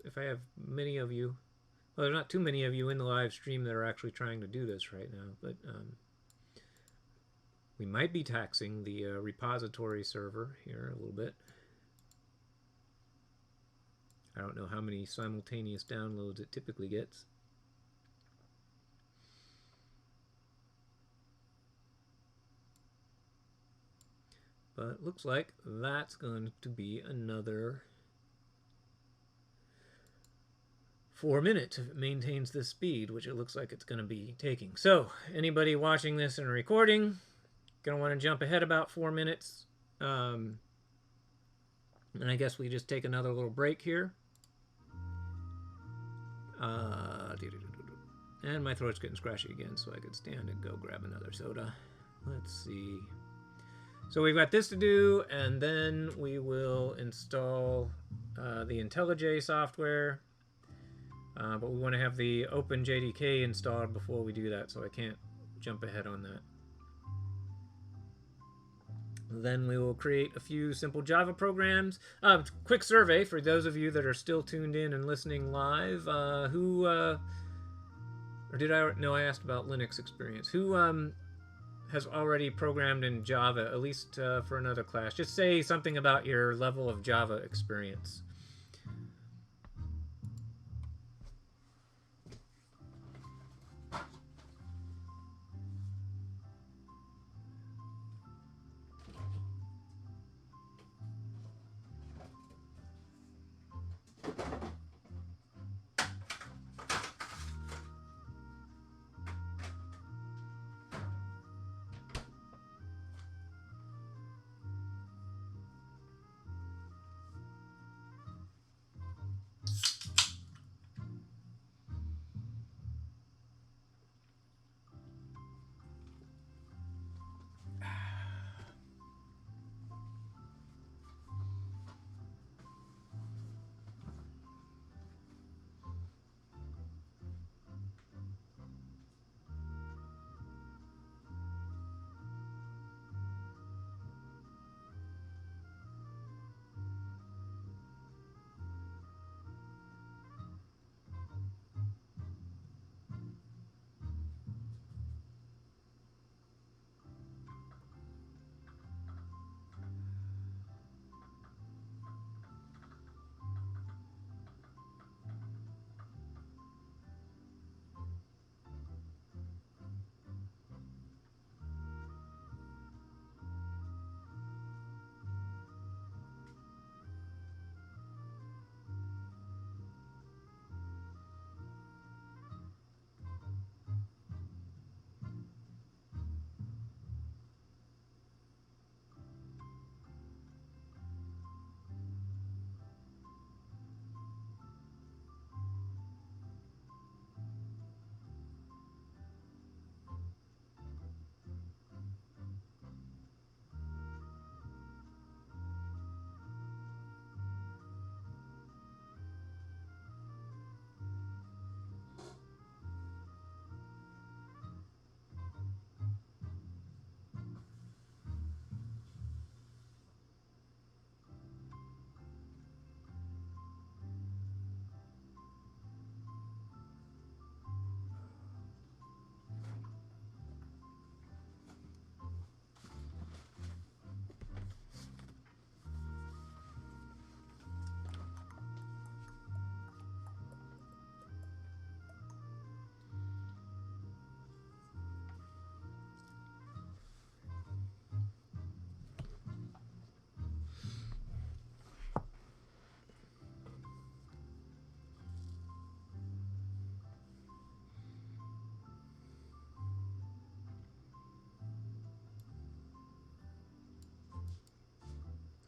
If I have many of you, well, there's not too many of you in the live stream that are actually trying to do this right now, but we might be taxing the repository server here a little bit. I don't know how many simultaneous downloads it typically gets. But looks like that's going to be another 4 minutes if it maintains this speed, which it looks like it's going to be taking. So anybody watching this and recording, going to want to jump ahead about 4 minutes. And I guess we just take another little break here. And my throat's getting scratchy again, so I could stand and go grab another soda. Let's see. So we've got this to do, and then we will install the IntelliJ software. But we want to have the OpenJDK installed before we do that, so I can't jump ahead on that. Then we will create a few simple Java programs. Quick survey for those of you that are still tuned in and listening live. Or did I? No, I asked about Linux experience. Who has already programmed in Java, at least for another class? Just say something about your level of Java experience.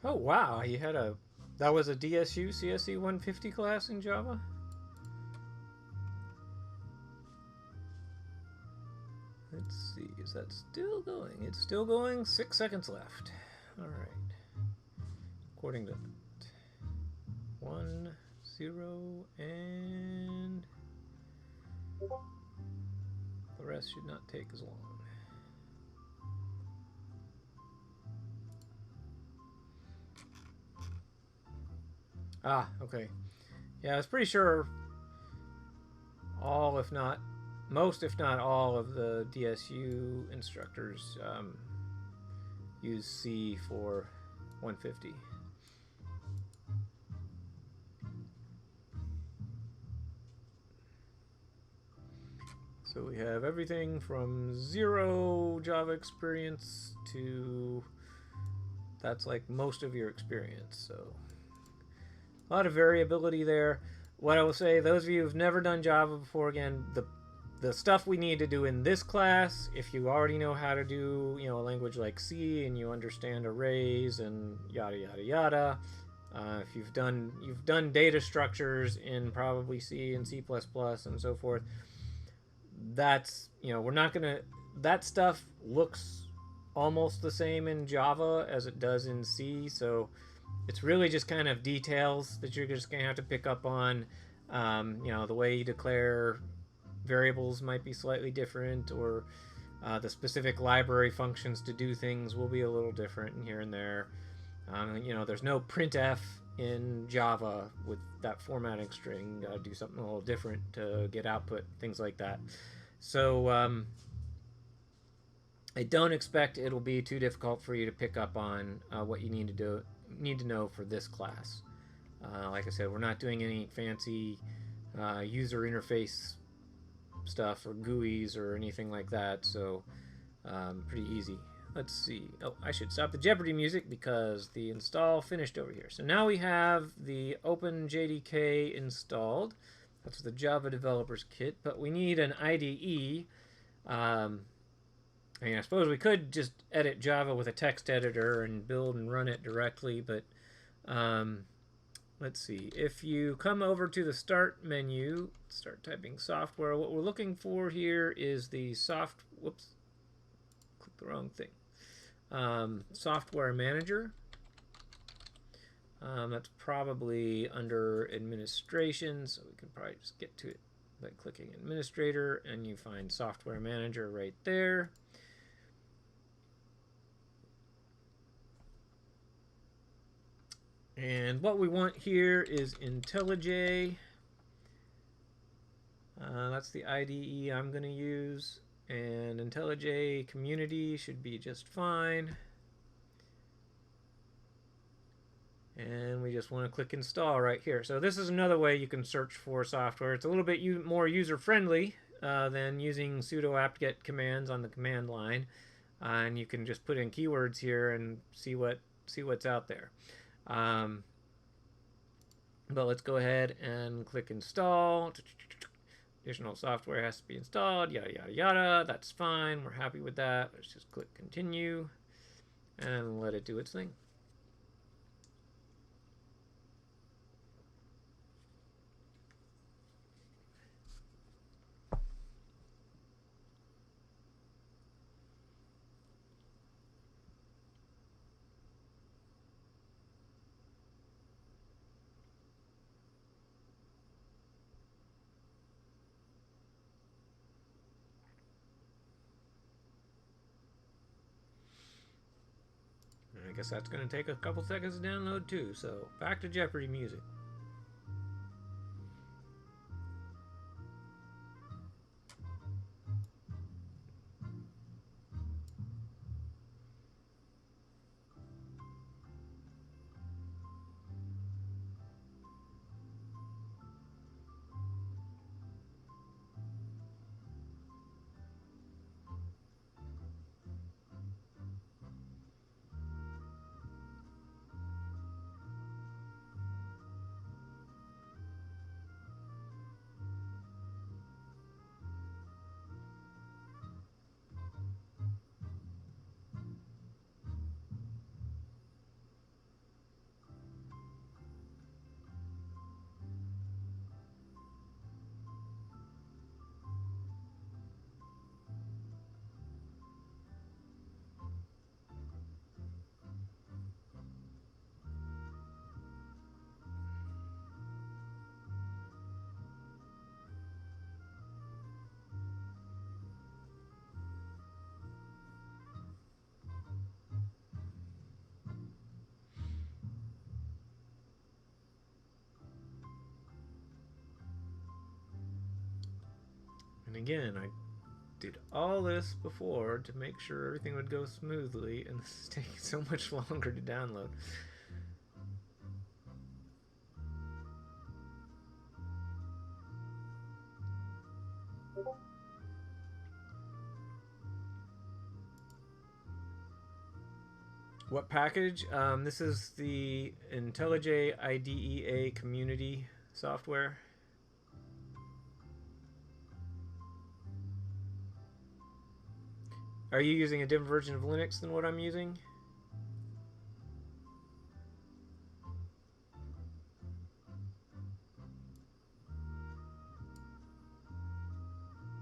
Oh wow, you had that was a DSU CSC-150 class in Java? Let's see, is that still going? It's still going. 6 seconds left. All right. According to 1, 0, and the rest should not take as long. Ah, okay. Yeah, I was pretty sure all, if not most, if not all, of the DSU instructors use C for 150. So we have everything from 0 Java experience to that's like most of your experience. So a lot of variability there. What I will say, those of you who've never done Java before, again, the stuff we need to do in this class, if you already know how to do, a language like C and you understand arrays and yada yada yada, if you've done data structures in probably C and C++ and so forth, that's we're not gonna that stuff looks almost the same in Java as it does in C, so it's really just kind of details that you're just gonna have to pick up on. The way you declare variables might be slightly different, or the specific library functions to do things will be a little different here and there. There's no printf in Java with that formatting string. You gotta do something a little different to get output, things like that. So I don't expect it'll be too difficult for you to pick up on what you need to know for this class. Like I said, we're not doing any fancy user interface stuff or GUIs or anything like that, so pretty easy. Let's see. Oh, I should stop the Jeopardy music because the install finished over here. So now we have the OpenJDK installed. That's the Java Developers Kit, but we need an IDE. I suppose we could just edit Java with a text editor and build and run it directly, but let's see. If you come over to the Start menu, start typing software, what we're looking for here is the whoops, click the wrong thing. Software Manager. That's probably under Administration, so we can probably just get to it by clicking Administrator, and you find Software Manager right there. And what we want here is IntelliJ. That's the IDE I'm going to use. And IntelliJ Community should be just fine. And we just want to click Install right here. So this is another way you can search for software. It's a little bit more user-friendly than using sudo apt-get commands on the command line. And you can just put in keywords here and see what's out there. But let's go ahead and click Install. Additional software has to be installed, yada yada yada. That's fine, we're happy with that. Let's just click Continue and let it do its thing. I guess that's going to take a couple seconds to download too, so back to Jeopardy music. And again, I did all this before to make sure everything would go smoothly, and this is taking so much longer to download. What package? This is the IntelliJ IDEA community software. Are you using a different version of Linux than what I'm using?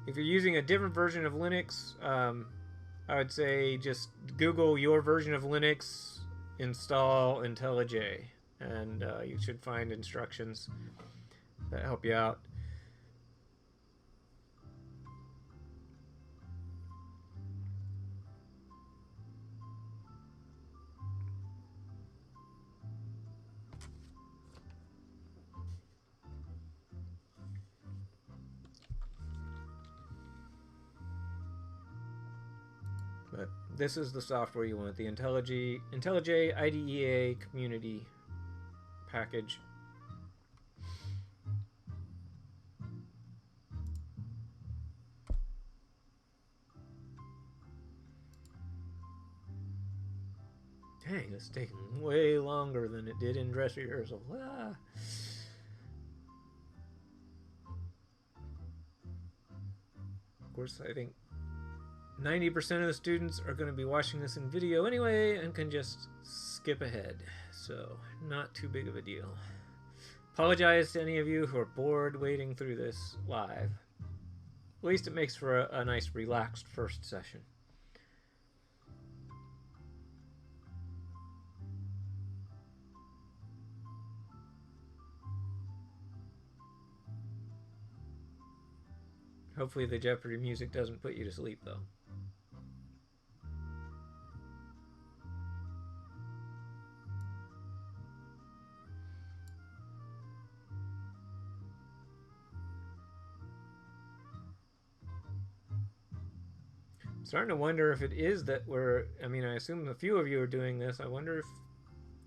If you're using a different version of Linux, I would say just Google your version of Linux, install IntelliJ, and you should find instructions that help you out. But this is the software you want, the IntelliJ IDEA community package. Dang, it's taking way longer than it did in dress rehearsal. Ah. Of course, I think 90% of the students are going to be watching this in video anyway and can just skip ahead. So, not too big of a deal. Apologize to any of you who are bored waiting through this live. At least it makes for a nice relaxed first session. Hopefully the Jeopardy music doesn't put you to sleep, though. I'm starting to wonder if it is that I assume a few of you are doing this. I wonder if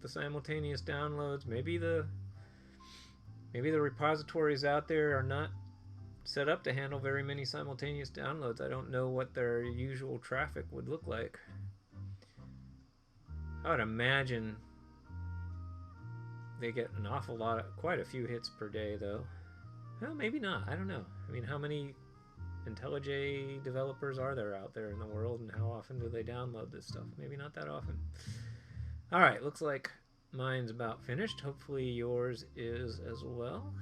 the simultaneous downloads, maybe the repositories out there are not set up to handle very many simultaneous downloads. I don't know what their usual traffic would look like. I would imagine they get an awful lot, quite a few hits per day, though. Well, maybe not. I don't know. I mean, how many IntelliJ developers are there out there in the world, and how often do they download this stuff? Maybe not that often. All right, looks like mine's about finished. Hopefully yours is as well.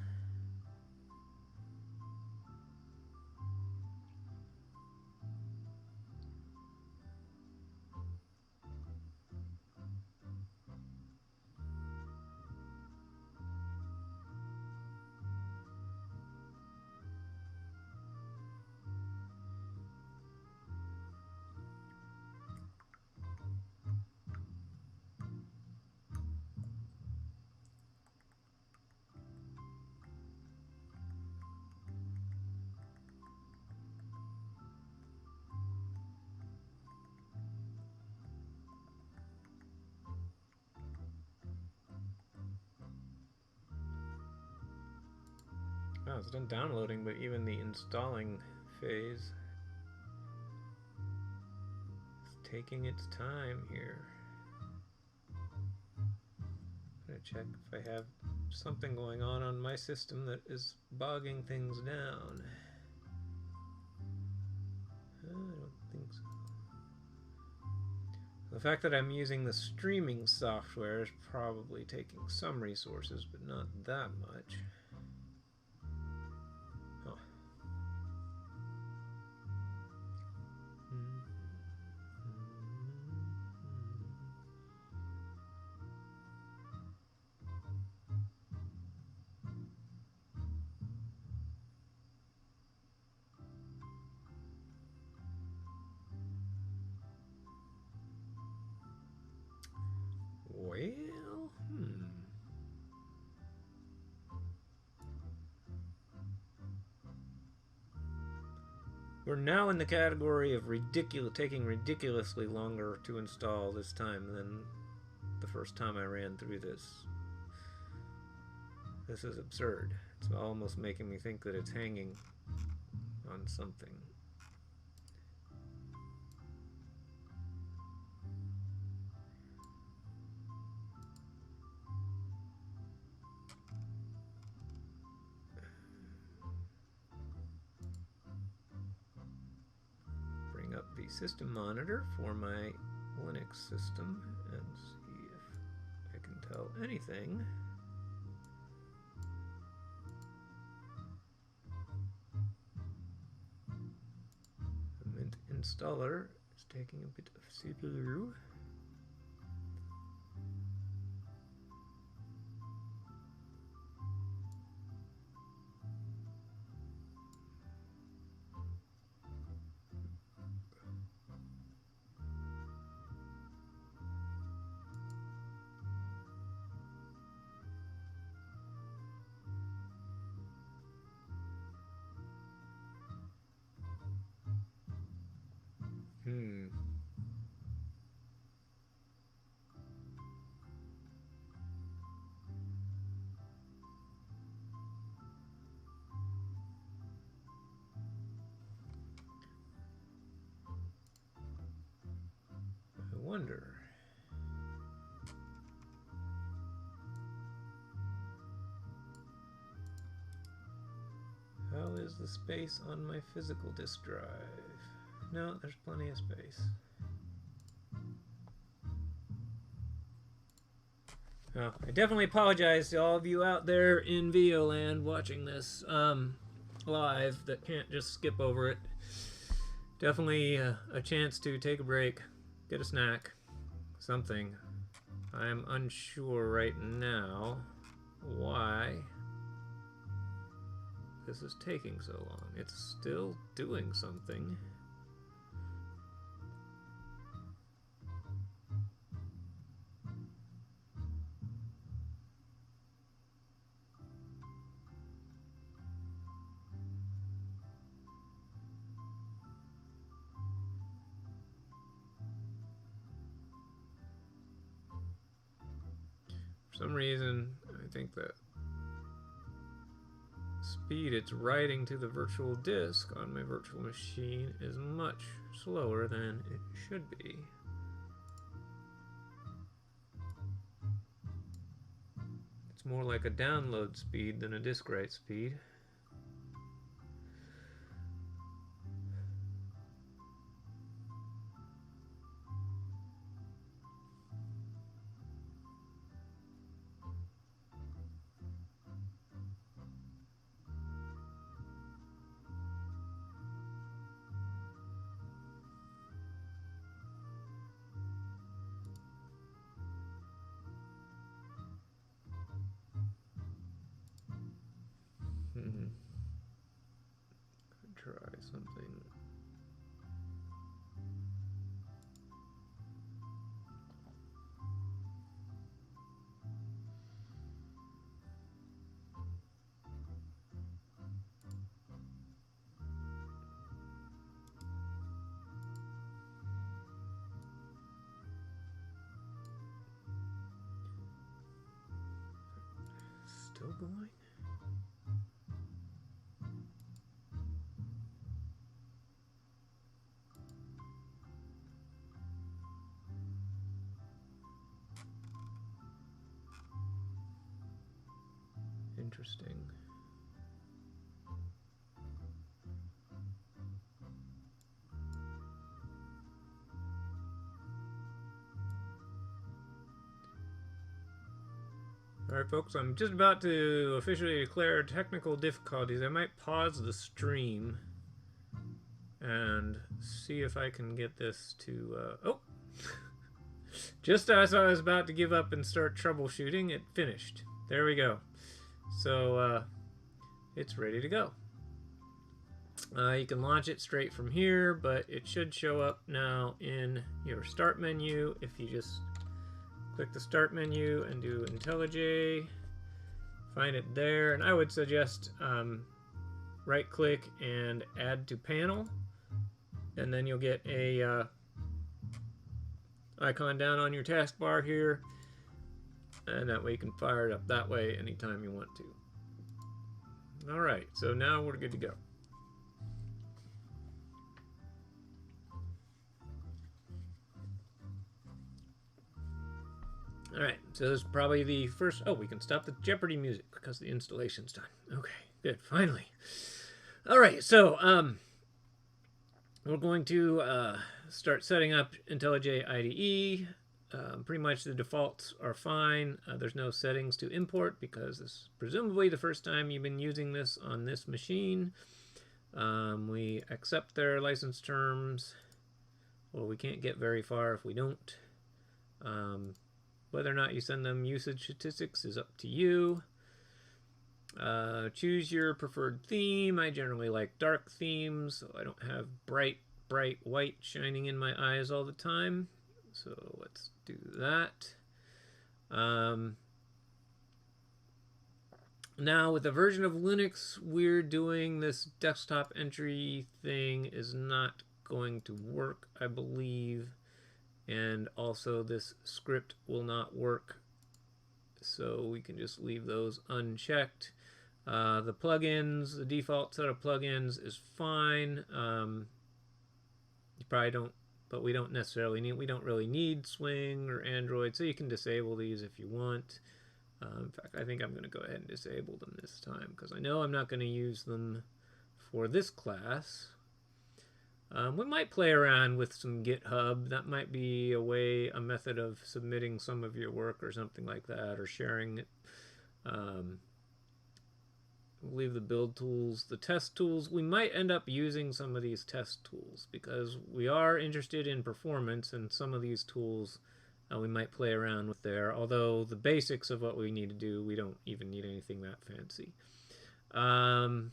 Oh, it's done downloading, but even the installing phase is taking its time here. I'm gonna check if I have something going on my system that is bogging things down. I don't think so. The fact that I'm using the streaming software is probably taking some resources, but not that much. Well, We're now in the category of taking ridiculously longer to install this time than the first time I ran through this. This is absurd. It's almost making me think that it's hanging on something. system monitor for my Linux system and see if I can tell anything. The Mint installer is taking a bit of CPU. I wonder. How is the space on my physical disk drive? No, there's plenty of space. Oh, I definitely apologize to all of you out there in video land watching this live that can't just skip over it. Definitely a chance to take a break, get a snack, something. I'm unsure right now why this is taking so long. It's still doing something. For some reason, I think that speed it's writing to the virtual disk on my virtual machine is much slower than it should be. It's more like a download speed than a disk write speed. Try something. Still going? Interesting. Alright folks, I'm just about to officially declare technical difficulties. I might pause the stream and see if I can get this to, oh! Just as I was about to give up and start troubleshooting, it finished. There we go. So, it's ready to go. You can launch it straight from here, but it should show up now in your start menu if you just click the start menu and do IntelliJ, find it there, and I would suggest right click and add to panel, and then you'll get a icon down on your taskbar here, and that way you can fire it up that way anytime you want to. Alright, so now we're good to go. Alright, so this is probably the first... Oh, we can stop the Jeopardy music because the installation's done. Okay, good, finally. Alright, so we're going to start setting up IntelliJ IDE. Pretty much the defaults are fine. There's no settings to import because this is presumably the first time you've been using this on this machine. We accept their license terms. Well, we can't get very far if we don't. Whether or not you send them usage statistics is up to you. Choose your preferred theme. I generally like dark themes, so I don't have bright white shining in my eyes all the time. So let's do that. Now with the version of Linux we're doing, this desktop entry thing is not going to work, I believe. And also this script will not work. So we can just leave those unchecked. The plugins, the default set of plugins is fine. You probably don't, but we don't necessarily need, we don't really need Swing or Android, so you can disable these if you want. In fact, I think I'm going to go ahead and disable them this time because I know I'm not going to use them for this class. We might play around with some GitHub. That might be a way, a method of submitting some of your work or something like that, or sharing it. Leave the build tools, the test tools. We might end up using some of these test tools because we are interested in performance, and some of these tools we might play around with there. Although the basics of what we need to do, we don't even need anything that fancy. I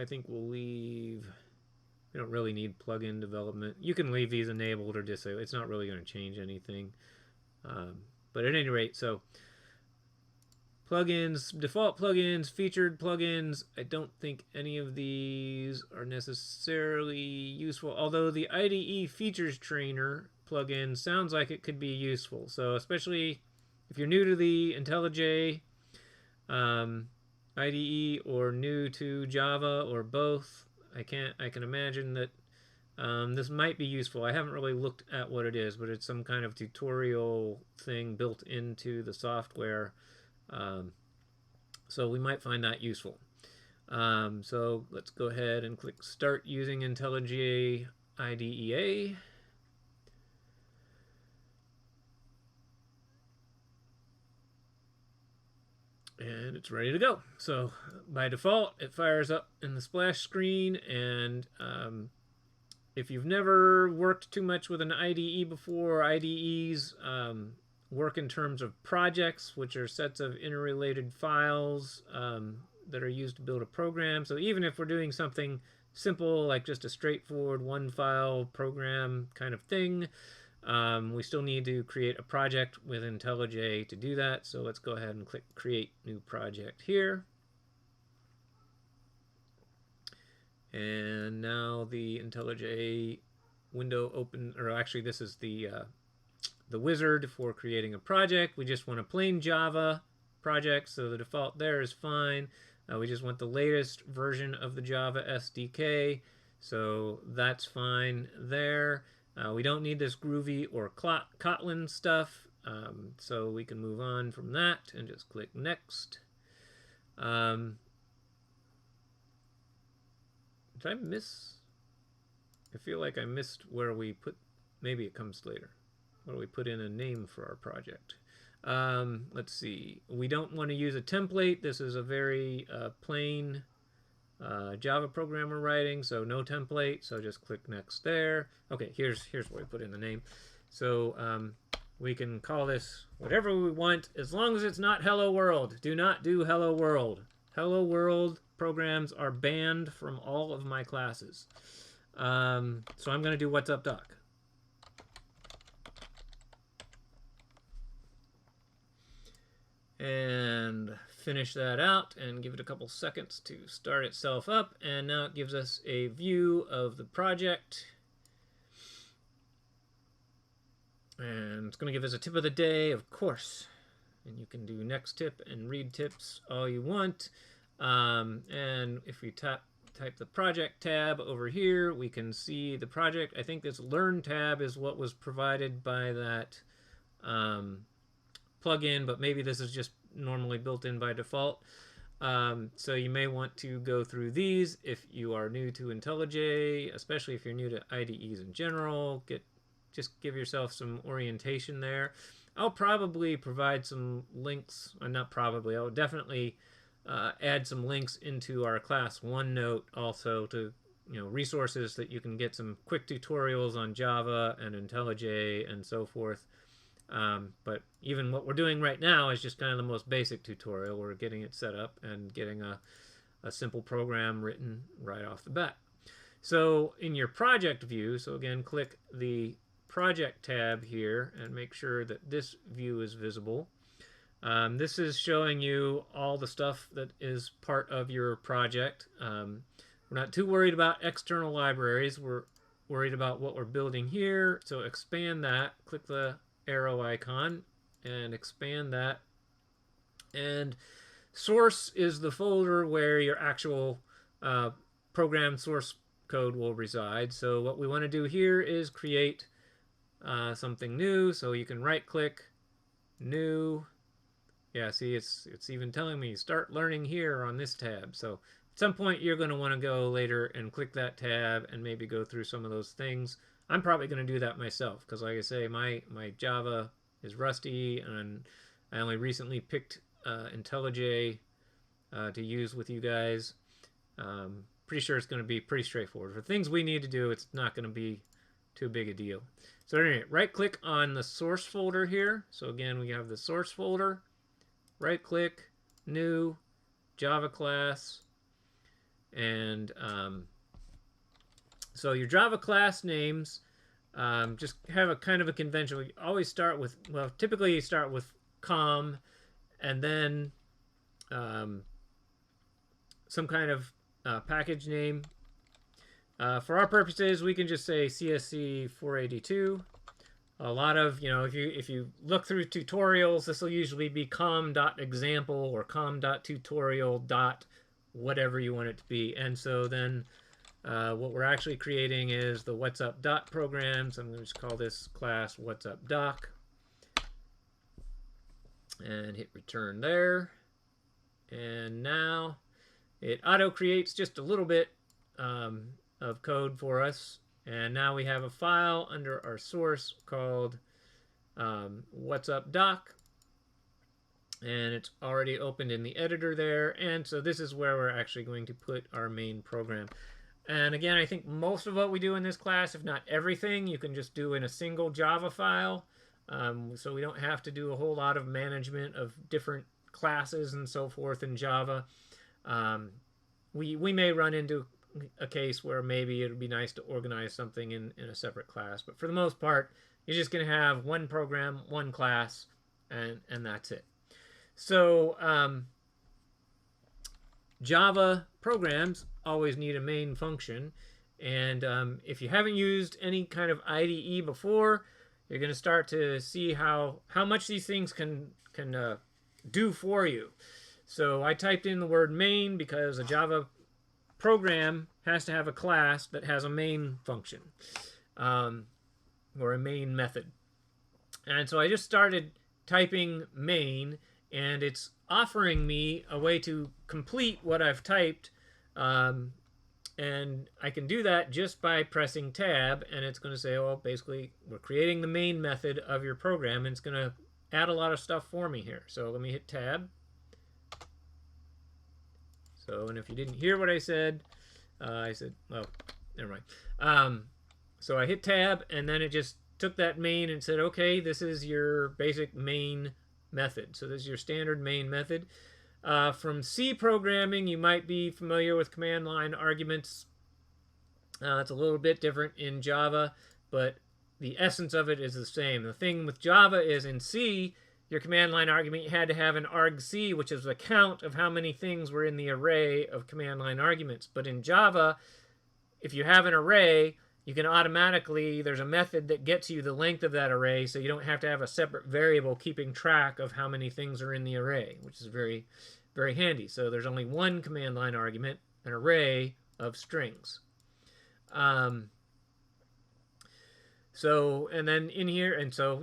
think we'll leave. We don't really need plugin development. You can leave these enabled or disabled. It's not really going to change anything. But at any rate, so plugins, default plugins, featured plugins. I don't think any of these are necessarily useful, although the IDE features trainer plugin sounds like it could be useful. So especially if you're new to the IntelliJ IDE or new to Java or both, I can imagine that this might be useful. I haven't really looked at what it is, but it's some kind of tutorial thing built into the software. So we might find that useful. So let's go ahead and click Start using IntelliJ IDEA. And it's ready to go. So by default, it fires up in the splash screen. And if you've never worked too much with an IDE before, IDEs work in terms of projects, which are sets of interrelated files that are used to build a program. So even if we're doing something simple, like just a straightforward one file program kind of thing, we still need to create a project with IntelliJ to do that. So let's go ahead and click Create New Project here. And now the IntelliJ window open, or actually this is the wizard for creating a project. We just want a plain Java project, so the default there is fine. We just want the latest version of the Java SDK, so that's fine there. We don't need this Groovy or Kotlin stuff, so we can move on from that and just click Next. Did I miss? I feel like I missed where we put, maybe it comes later, where we put in a name for our project. Let's see. We don't want to use a template. This is a very plain Java program we're writing, so no template. So just click Next there. Okay, here's where we put in the name. So we can call this whatever we want, as long as it's not Hello World. Do not do Hello World. Hello World programs are banned from all of my classes. So I'm going to do What's Up Doc. And finish that out and give it a couple seconds to start itself up. And now it gives us a view of the project. And it's going to give us a tip of the day, of course. And you can do next tip and read tips all you want. And if we type the project tab over here, we can see the project. I think this Learn tab is what was provided by that plugin, but maybe this is just normally built in by default. So you may want to go through these if you are new to IntelliJ, especially if you're new to IDEs in general. Just give yourself some orientation there. I'll probably provide some links, not probably, I'll definitely add some links into our class OneNote also to resources that you can get some quick tutorials on Java and IntelliJ and so forth. But even what we're doing right now is just kind of the most basic tutorial. We're getting it set up and getting a simple program written right off the bat. So in your project view, so again, click the project tab here and make sure that this view is visible. This is showing you all the stuff that is part of your project. We're not too worried about external libraries. We're worried about what we're building here. So expand that, click the arrow icon and expand that. And source is the folder where your actual program source code will reside. So what we want to do here is create something new. So you can right click, new. Yeah, see, it's even telling me start learning here on this tab. So at some point you're going to want to go later and click that tab and maybe go through some of those things. I'm probably going to do that myself because, like I say, my Java is rusty, and I only recently picked IntelliJ to use with you guys. Pretty sure it's going to be pretty straightforward. For things we need to do, it's not going to be too big a deal. So anyway, right-click on the source folder here. So again, we have the source folder. Right-click, new, Java class, and so your Java class names just have a kind of a convention. We always start with, well, typically you start with com, and then some kind of package name. For our purposes, we can just say CSC-482. A lot of, if you look through tutorials, this will usually be com.example or com.tutorial. Whatever you want it to be. And so then what we're actually creating is the what's up dot program. So I'm going to just call this class what's up doc and hit return there. And now it auto creates just a little bit of code for us. And now we have a file under our source called what's up doc. And it's already opened in the editor there. And so this is where we're actually going to put our main program. And again, I think most of what we do in this class, if not everything, you can just do in a single Java file. So we don't have to do a whole lot of management of different classes and so forth in Java. We may run into a case where maybe it would be nice to organize something in a separate class. But for the most part, you're just going to have one program, one class, and that's it. So Java programs always need a main function. And if you haven't used any kind of IDE before, you're going to start to see how much these things can do for you. So I typed in the word main because a Java program has to have a class that has a main function or a main method. And so I just started typing main, and it's offering me a way to complete what I've typed. And I can do that just by pressing tab, and it's going to say, well, basically, we're creating the main method of your program, and it's going to add a lot of stuff for me here. So let me hit tab. So, and if you didn't hear what I said, well, never mind. So I hit tab, and then it just took that main and said, okay, this is your basic main method. So this is your standard main method. From C programming, you might be familiar with command line arguments. It's a little bit different in Java, but the essence of it is the same. The thing with Java is in C, your command line argument, you had to have an argc, which is a count of how many things were in the array of command line arguments. But in Java, if you have an array, you can automatically, there's a method that gets you the length of that array, so you don't have to have a separate variable keeping track of how many things are in the array, which is very, very handy. So there's only one command line argument, an array of strings. So, and then in here, and so,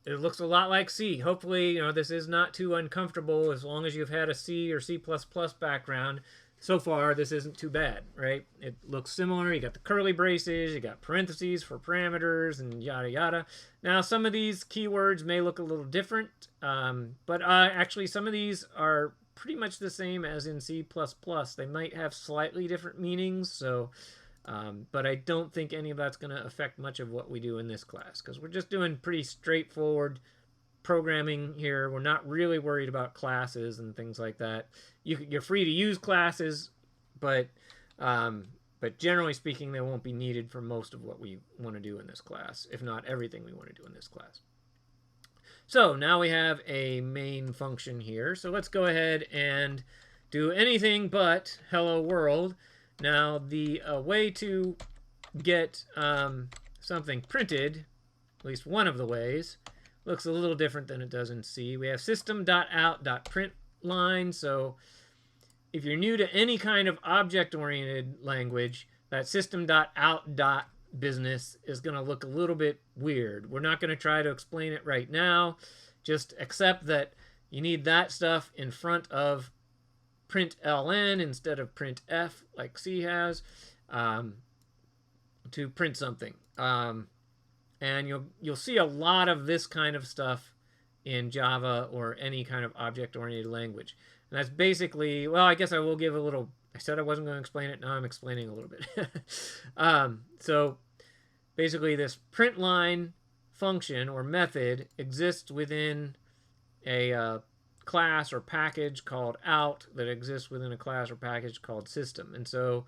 it looks a lot like C. Hopefully, this is not too uncomfortable as long as you've had a C or C++ background. So far, this isn't too bad, right? It looks similar. You got the curly braces, you got parentheses for parameters, and yada yada. Now, some of these keywords may look a little different, but actually, some of these are pretty much the same as in C++. They might have slightly different meanings, so but I don't think any of that's going to affect much of what we do in this class, because we're just doing pretty straightforward programming here. We're not really worried about classes and things like that. You're free to use classes, but generally speaking, they won't be needed for most of what we want to do in this class, if not everything we want to do in this class. So now we have a main function here. So let's go ahead and do anything but hello world. Now, the way to get something printed, at least one of the ways, looks a little different than it does in C. We have system.out.println. So if you're new to any kind of object-oriented language, that system.out.business is going to look a little bit weird. We're not going to try to explain it right now. Just accept that you need that stuff in front of println instead of printf like C has to print something. And you'll see a lot of this kind of stuff in Java or any kind of object-oriented language. And that's basically, well, I guess I will give a little, I said I wasn't going to explain it, now I'm explaining a little bit. So basically this print line function or method exists within a class or package called out that exists within a class or package called system. And so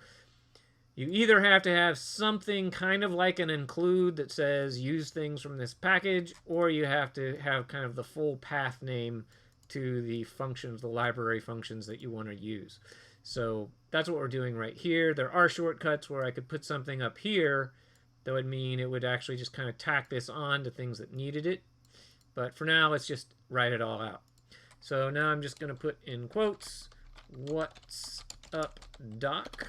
you either have to have something kind of like an include that says use things from this package, or you have to have kind of the full path name to the functions, the library functions that you want to use. So that's what we're doing right here. There are shortcuts where I could put something up here that would mean it would actually just kind of tack this on to things that needed it. But for now, let's just write it all out. So now I'm just going to put in quotes, what's up doc,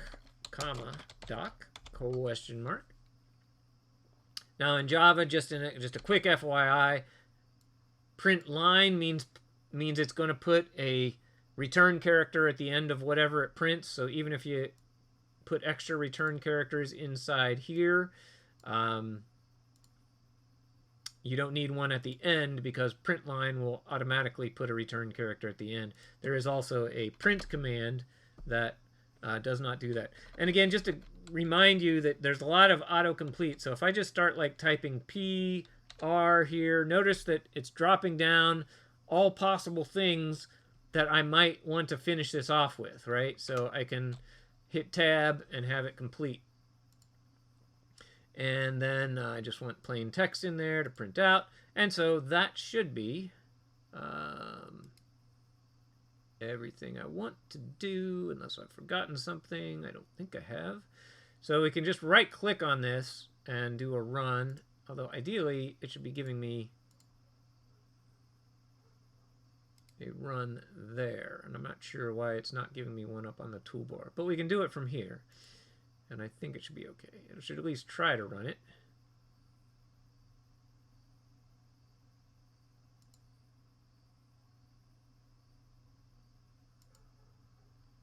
comma, doc, question mark. Now in Java, just a quick FYI, print line means it's going to put a return character at the end of whatever it prints. So even if you put extra return characters inside here, you don't need one at the end because print line will automatically put a return character at the end. There is also a print command that does not do that. And again, just to remind you that there's a lot of autocomplete. So if I just start like typing PR here, notice that it's dropping down all possible things that I might want to finish this off with, right? So I can hit tab and have it complete. And then I just want plain text in there to print out. And so that should be everything I want to do, unless I've forgotten something. I don't think I have. So we can just right click on this and do a run. Although ideally it should be giving me a run there. And I'm not sure why it's not giving me one up on the toolbar. But we can do it from here. And I think it should be okay. It should at least try to run it.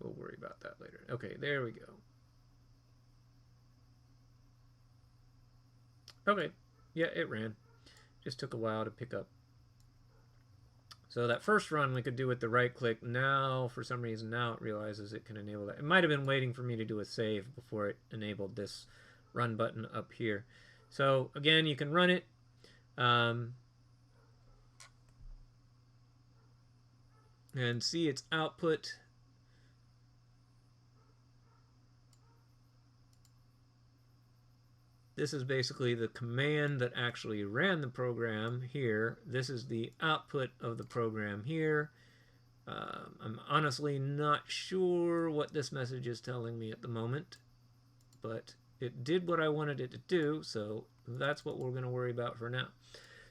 We'll worry about that later. Okay, there we go. Okay, yeah, it ran. Just took a while to pick up. So that first run we could do with the right click. Now, for some reason, now it realizes it can enable that. It might have been waiting for me to do a save before it enabled this run button up here. So again, you can run it. And see its output. This is basically the command that actually ran the program here. This is the output of the program here. I'm honestly not sure what this message is telling me at the moment, but it did what I wanted it to do, so that's what we're going to worry about for now.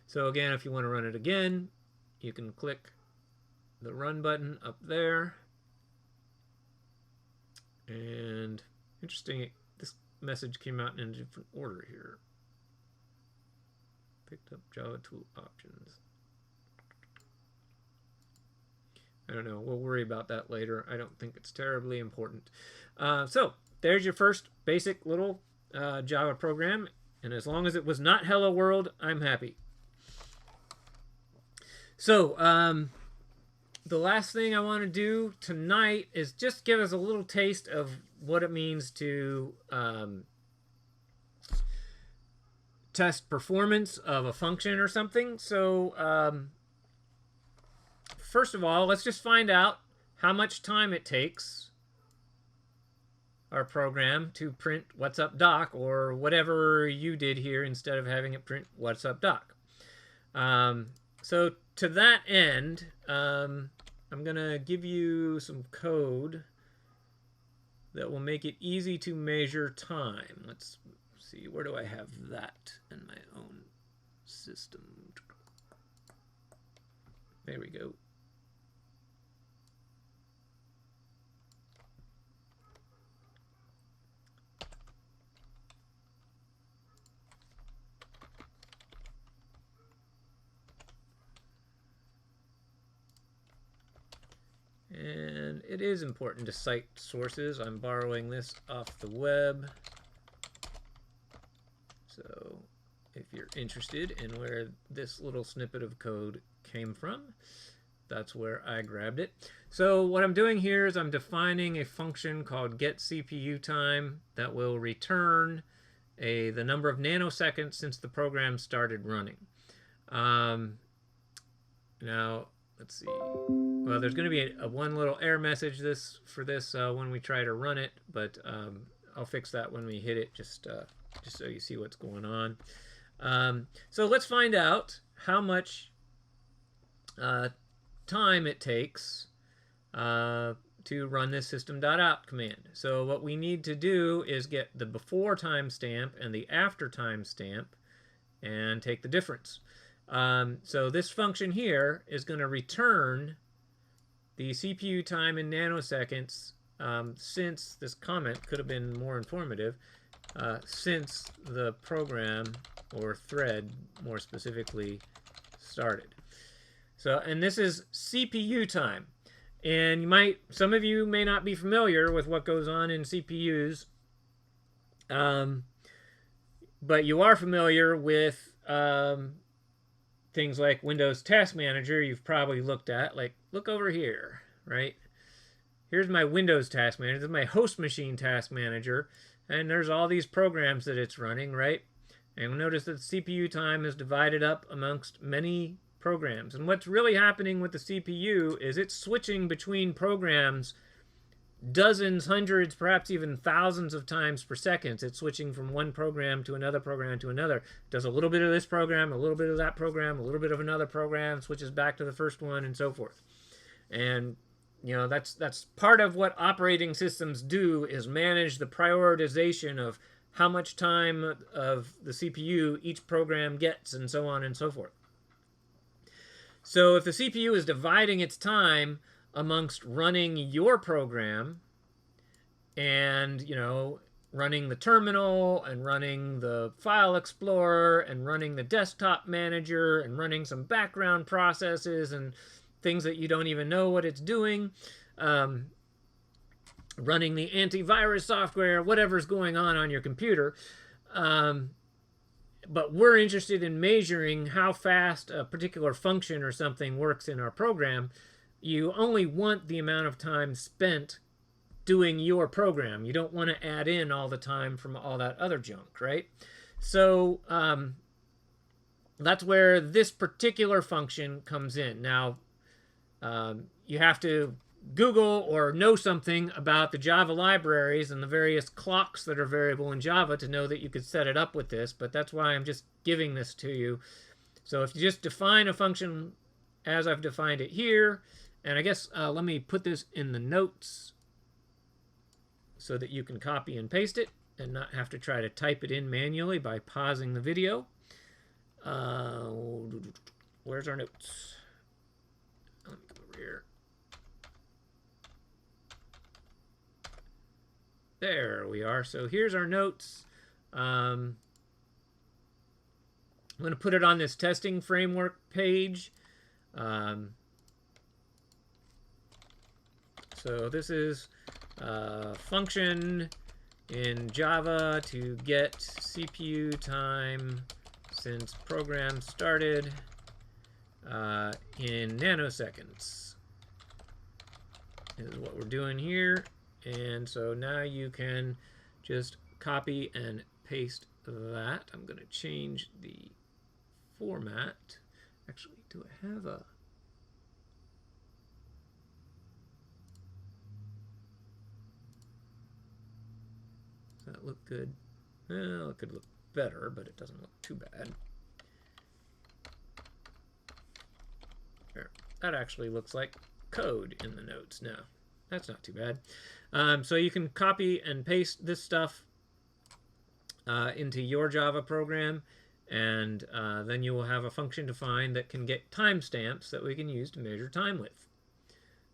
So again, if you want to run it again, you can click the run button up there. And interesting, this message came out in a different order here. picked up Java tool options. I don't know. We'll worry about that later. I don't think it's terribly important. So there's your first basic little Java program. And as long as it was not Hello World, I'm happy. So the last thing I want to do tonight is just give us a little taste of what it means to test performance of a function or something. So first of all, let's just find out how much time it takes our program to print what's up doc, or whatever you did here instead of having it print what's up doc. So to that end, I'm going to give you some code that will make it easy to measure time. Let's see, where do I have that in my own system? There we go. And it is important to cite sources. I'm borrowing this off the web. So if you're interested in where this little snippet of code came from, that's where I grabbed it. So what I'm doing here is I'm defining a function called getCPUTime that will return the number of nanoseconds since the program started running. Now, let's see. Well, there's going to be a one little error message for this when we try to run it, but I'll fix that when we hit it, just so you see what's going on. So let's find out how much time it takes to run this system.out command. So what we need to do is get the before timestamp and the after timestamp and take the difference. So this function here is going to return the CPU time in nanoseconds, since this comment could have been more informative, since the program, or thread more specifically, started. So, and this is CPU time. And some of you may not be familiar with what goes on in CPUs, but you are familiar with things like Windows Task Manager. You've probably looked at, like, look over here, right? Here's my Windows Task Manager. This is my host machine Task Manager, and there's all these programs that it's running, right? And you'll notice that the CPU time is divided up amongst many programs. And what's really happening with the CPU is it's switching between programs dozens, hundreds, perhaps even thousands of times per second. It's switching from one program to another program to another. Does a little bit of this program, a little bit of that program, a little bit of another program, switches back to the first one, and so forth. And you know, that's part of what operating systems do, is manage the prioritization of how much time of the CPU each program gets, and so on and so forth. So if the CPU is dividing its time amongst running your program and, you know, running the terminal and running the file explorer and running the desktop manager and running some background processes and things that you don't even know what it's doing, running the antivirus software, whatever's going on your computer. But we're interested in measuring how fast a particular function or something works in our program. You only want the amount of time spent doing your program. You don't want to add in all the time from all that other junk, right? So that's where this particular function comes in. Now, you have to Google or know something about the Java libraries and the various clocks that are variable in Java to know that you could set it up with this, but that's why I'm just giving this to you. So if you just define a function as I've defined it here, and I guess let me put this in the notes so that you can copy and paste it and not have to try to type it in manually by pausing the video. Where's our notes? Let me come over here. There we are. So here's our notes. I'm going to put it on this testing framework page. So this is a function in Java to get CPU time since program started in nanoseconds. This is what we're doing here. And so now you can just copy and paste that. I'm going to change the format. Actually, do I have a... Does that look good? Well, it could look better, but it doesn't look too bad. There. That actually looks like code in the notes now. That's not too bad. So you can copy and paste this stuff into your Java program, and then you will have a function defined that can get timestamps that we can use to measure time with.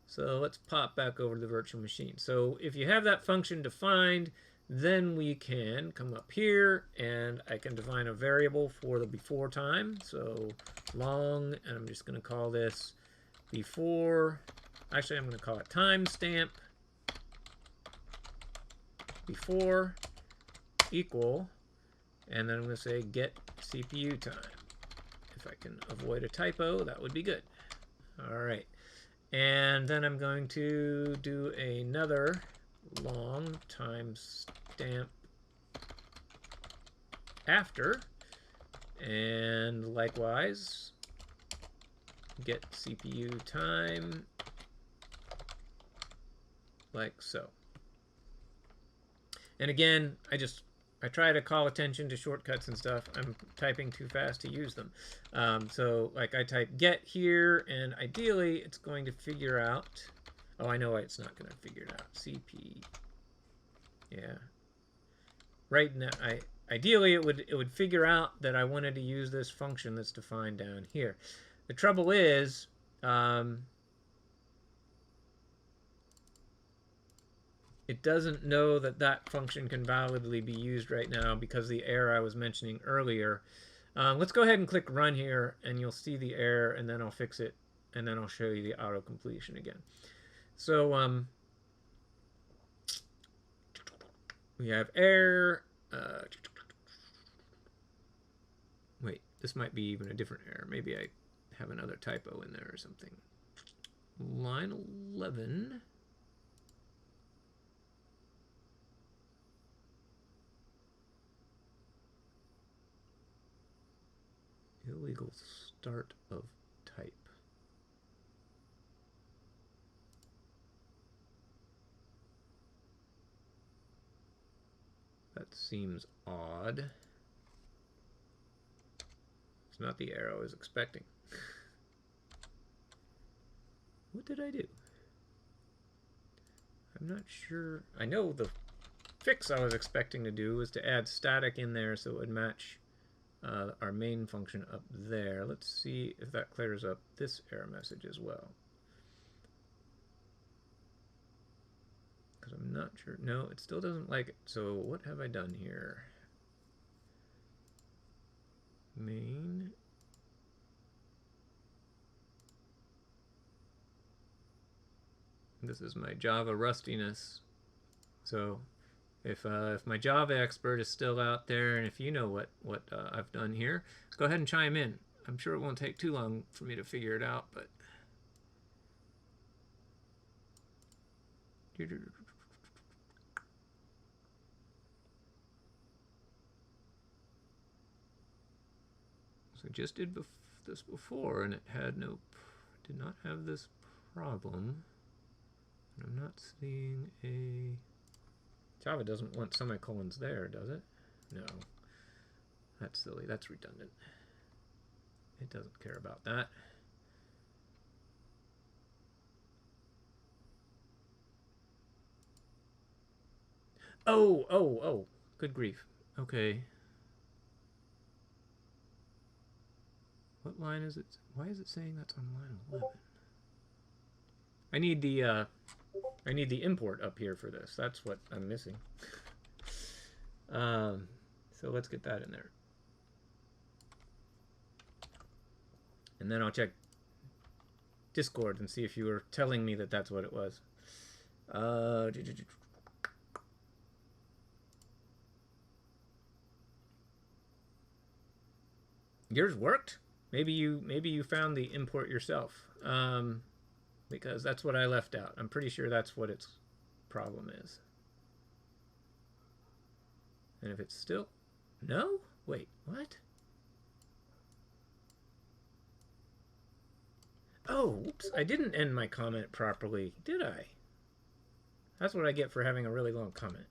So let's pop back over to the virtual machine. So if you have that function defined, then we can come up here and I can define a variable for the before time. So long, and I'm just going to call this before. Actually, I'm going to call it timestamp before equal, and then I'm going to say get CPU time. If I can avoid a typo, that would be good. All right. And then I'm going to do another long timestamp after, and likewise get CPU time like so. And again, I try to call attention to shortcuts and stuff. I'm typing too fast to use them. So like I type get here, and ideally it's going to figure out, oh, I know why it's not going to figure it out. CP. Yeah. Right now, ideally it would figure out that I wanted to use this function that's defined down here. The trouble is, it doesn't know that that function can validly be used right now because of the error I was mentioning earlier. Let's go ahead and click run here, and you'll see the error, and then I'll fix it, and then I'll show you the auto-completion again. So we have error. Wait, this might be even a different error. Maybe I have another typo in there or something. Line 11. Illegal start of type. That seems odd. It's not the error I was expecting. What did I do? I'm not sure. I know the fix I was expecting to do was to add static in there so it would match our main function up there. Let's see if that clears up this error message as well. Because I'm not sure. No, it still doesn't like it. So what have I done here? Main. This is my Java rustiness. So if my Java expert is still out there, and if you know what I've done here, go ahead and chime in. I'm sure it won't take too long for me to figure it out, but so I just did this before, and it had did not have this problem. And I'm not seeing a... Java doesn't want semicolons there, does it? No. That's silly. That's redundant. It doesn't care about that. Oh. Good grief. Okay. What line is it? Why is it saying that's on line 11? I need the import up here for this. That's what I'm missing. So let's get that in there. And then I'll check Discord and see if you were telling me that that's what it was. Yours worked? Maybe you found the import yourself, because that's what I left out. I'm pretty sure that's what its problem is. And if it's still... No? Wait, what? Oh, oops, I didn't end my comment properly, did I? That's what I get for having a really long comment.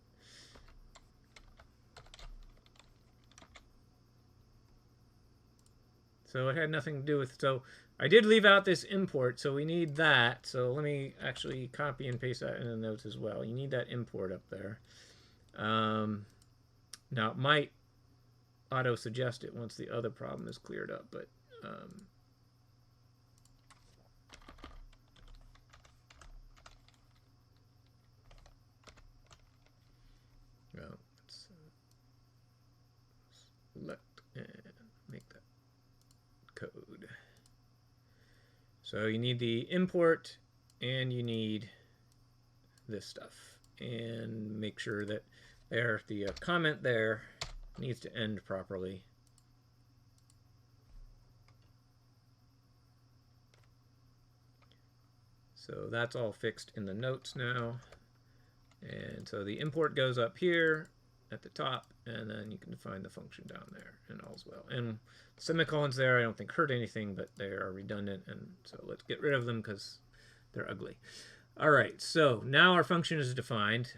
So it had nothing to do with... So I did leave out this import, so we need that. So let me actually copy and paste that in the notes as well. You need that import up there. Now, it might auto-suggest it once the other problem is cleared up, but... well, let's select and make that code. So you need the import and you need this stuff, and make sure that there the comment there needs to end properly. So that's all fixed in the notes now. And so the import goes up here at the top, and then you can define the function down there, and all's well. And semicolons there I don't think hurt anything, but they are redundant, and so let's get rid of them because they're ugly. All right, so now our function is defined.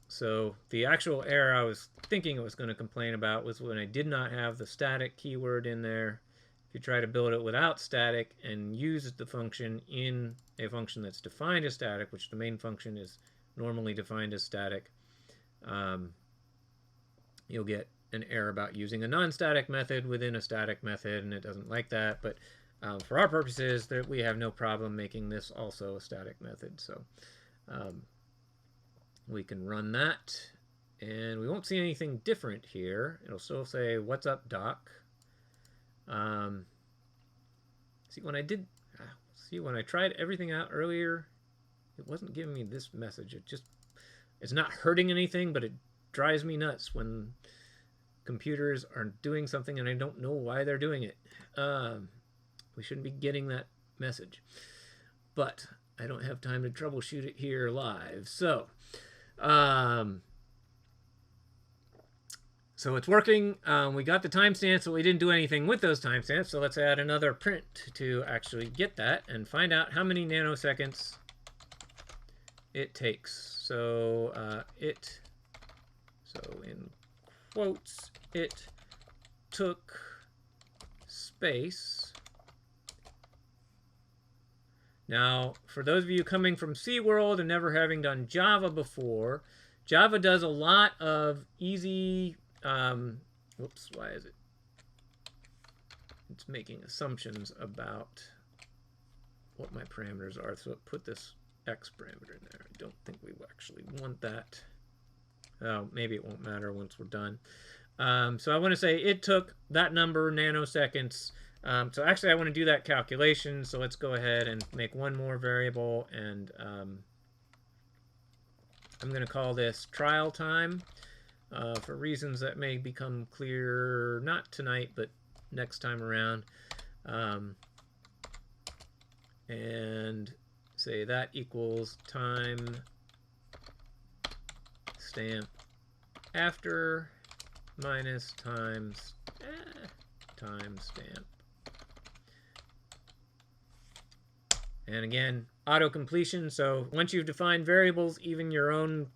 So the actual error I was thinking it was going to complain about was when I did not have the static keyword in there. If you try to build it without static and use the function in a function that's defined as static, which the main function is normally defined as static, you'll get an error about using a non-static method within a static method, and it doesn't like that. But for our purposes, we have no problem making this also a static method. So we can run that, and we won't see anything different here. It'll still say, "What's up, doc?" See, when I tried everything out earlier, it wasn't giving me this message. It's not hurting anything, but it drives me nuts when computers are doing something and I don't know why they're doing it. We shouldn't be getting that message, but I don't have time to troubleshoot it here live. So it's working. We got the timestamps, but we didn't do anything with those timestamps. So let's add another print to actually get that and find out how many nanoseconds it takes. So in quotes, it took space. Now, for those of you coming from C World and never having done Java before, Java does a lot of easy... whoops, why is it? It's making assumptions about what my parameters are. So put this X parameter in there. I don't think we actually want that. Oh, maybe it won't matter once we're done. So I want to say it took that number nanoseconds. So actually I want to do that calculation. So let's go ahead and make one more variable, and I'm going to call this trial time. For reasons that may become clear, not tonight, but next time around. And say that equals time stamp after minus time stamp. And again, auto completion. So once you've defined variables, even your own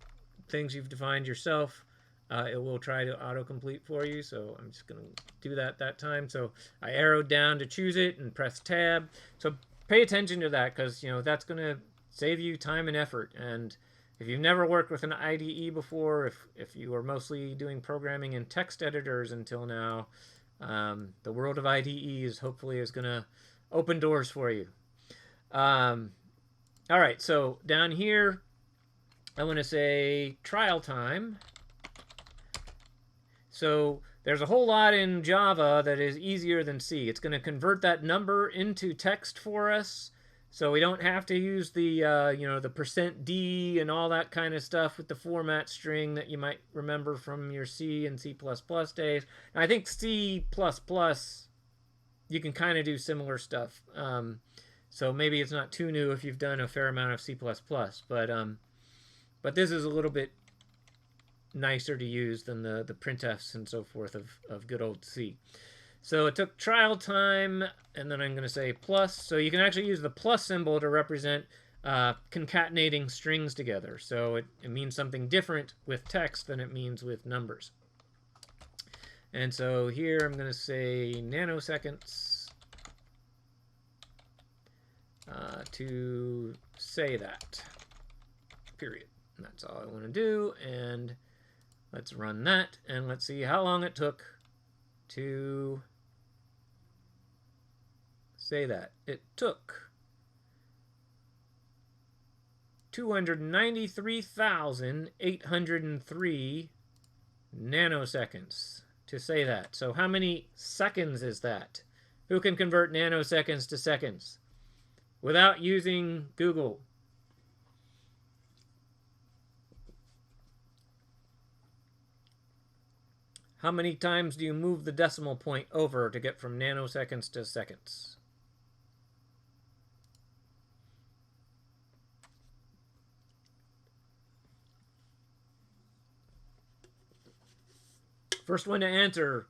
things you've defined yourself, it will try to autocomplete for you. So I'm just going to do that time. So I arrowed down to choose it and press tab. So pay attention to that, because that's going to save you time and effort. And if you've never worked with an IDE before, if you are mostly doing programming in text editors until now, the world of IDEs hopefully is going to open doors for you. All right, so down here, I want to say trial time. So there's a whole lot in Java that is easier than C. It's going to convert that number into text for us, so we don't have to use the the %d and all that kind of stuff with the format string that you might remember from your C and C++ days. And I think C++ you can kind of do similar stuff. So maybe it's not too new if you've done a fair amount of C++, but this is a little bit nicer to use than the printfs and so forth of good old C. So it took trial time, and then I'm going to say plus. So you can actually use the plus symbol to represent concatenating strings together. So it means something different with text than it means with numbers. And so here I'm going to say nanoseconds to say that, period. And that's all I want to do, and let's run that, and let's see how long it took to say that. It took 293,803 nanoseconds to say that. So how many seconds is that? Who can convert nanoseconds to seconds without using Google? How many times do you move the decimal point over to get from nanoseconds to seconds? First one to answer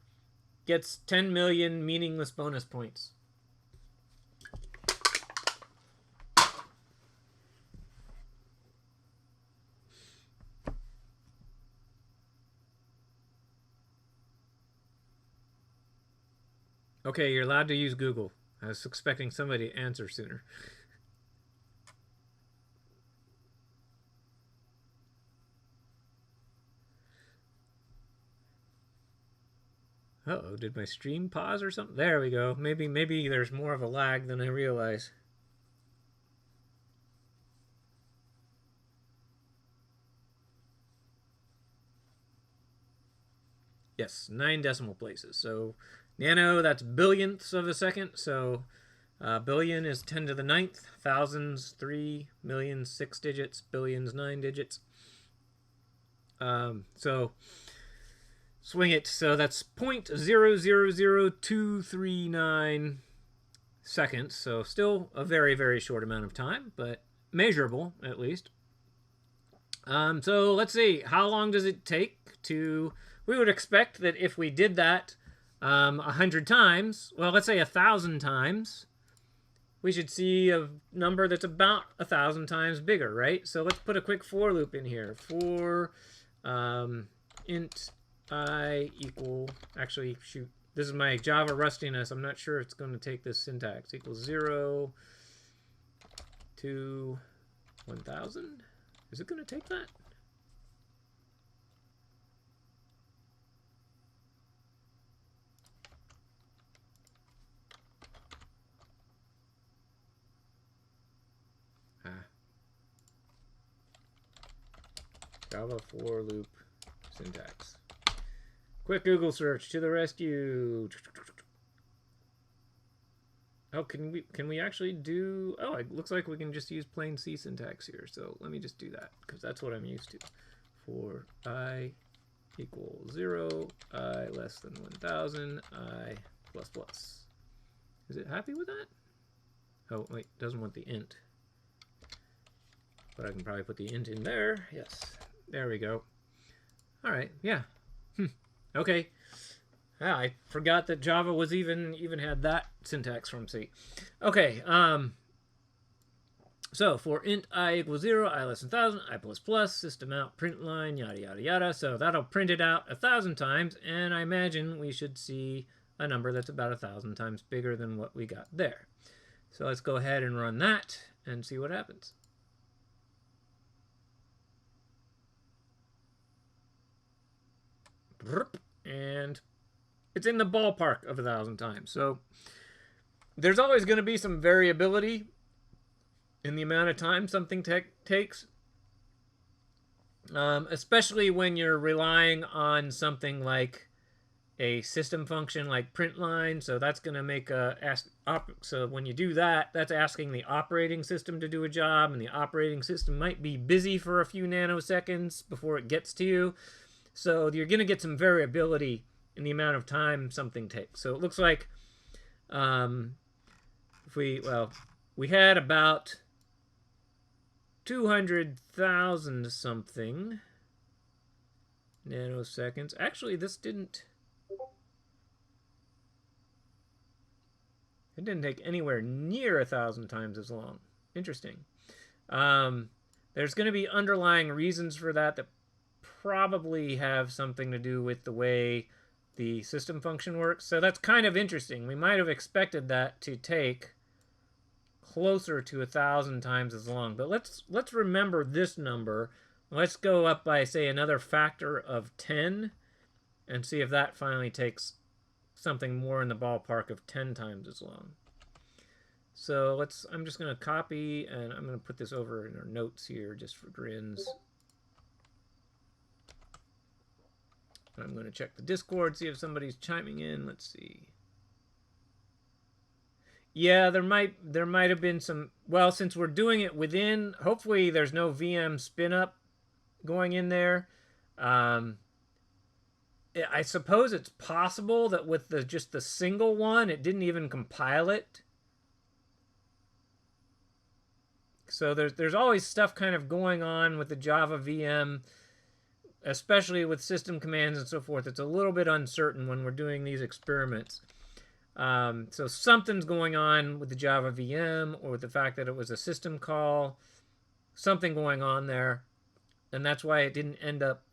gets 10 million meaningless bonus points. Okay, you're allowed to use Google. I was expecting somebody to answer sooner. Uh-oh, did my stream pause or something? There we go. Maybe there's more of a lag than I realize. Yes, 9 decimal places. So nano, that's billionths of a second. So billion is 10 to the 9th. Thousands, 3. Millions, 6 digits. Billions, 9 digits. So swing it. So that's 0.000239 seconds. So still a very, very short amount of time, but measurable at least. So let's see. How long does it take to... We would expect that if we did that 100 times, well, let's say 1,000 times, we should see a number that's about 1,000 times bigger, right? So let's put a quick for loop in here. For int I equal, actually, shoot, this is my Java rustiness. I'm not sure it's going to take this syntax. Equals 0 to 1,000. Is it going to take that? Java for loop syntax. Quick Google search to the rescue. Oh, can we actually do... Oh, it looks like we can just use plain C syntax here. So let me just do that, because that's what I'm used to. For I equals 0, I less than 1,000, I plus plus. Is it happy with that? Oh, wait, doesn't want the int. But I can probably put the int in there. Yes. There we go. All right. Yeah. Okay. Yeah, I forgot that Java was even had that syntax from C. Okay. So for int I equals 0, I less than 1,000, I plus plus, system out, print line, yada yada yada. So that'll print it out 1,000 times, and I imagine we should see a number that's about 1,000 times bigger than what we got there. So let's go ahead and run that and see what happens. And it's in the ballpark of 1,000 times. So there's always going to be some variability in the amount of time something takes, especially when you're relying on something like a system function like print line. So that's going to make so when you do that, that's asking the operating system to do a job, and the operating system might be busy for a few nanoseconds before it gets to you. So you're going to get some variability in the amount of time something takes. So it looks like we had about 200,000 something nanoseconds. Actually, it didn't take anywhere near 1,000 times as long. Interesting. There's going to be underlying reasons for that probably have something to do with the way the system function works. So that's kind of interesting. We might have expected that to take closer to 1,000 times as long. But let's remember this number. Let's go up by, say, another factor of 10 and see if that finally takes something more in the ballpark of 10 times as long. So I'm just going to copy, and I'm going to put this over in our notes here just for grins. I'm going to check the Discord, see if somebody's chiming in. Let's see. Yeah, there might have been some. Well, since we're doing it within, hopefully there's no VM spin up going in there. I suppose it's possible that with just the single one, it didn't even compile it. So there's always stuff kind of going on with the Java VM, especially with system commands and so forth. It's a little bit uncertain when we're doing these experiments. So something's going on with the Java VM, or with the fact that it was a system call. Something going on there. And that's why it didn't end up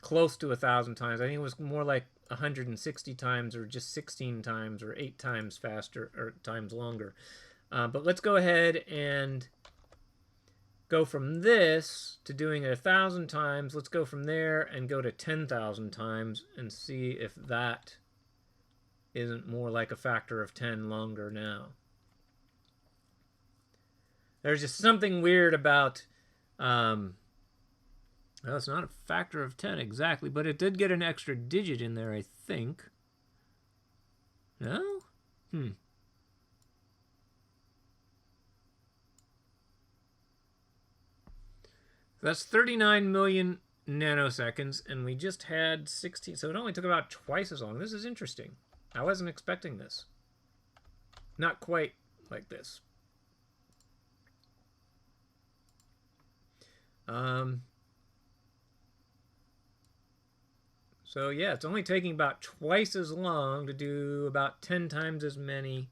close to 1,000 times. I think it was more like 160 times, or just 16 times, or 8 times faster, or times longer. But let's go ahead and go from this to doing it 1,000 times. Let's go from there and go to 10,000 times and see if that isn't more like a factor of 10 longer now. There's just something weird about, well, it's not a factor of 10 exactly, but it did get an extra digit in there, I think. No? That's 39 million nanoseconds, and we just had 16, so it only took about twice as long. This is interesting. I wasn't expecting this. Not quite like this. So yeah, it's only taking about twice as long to do about 10 times as many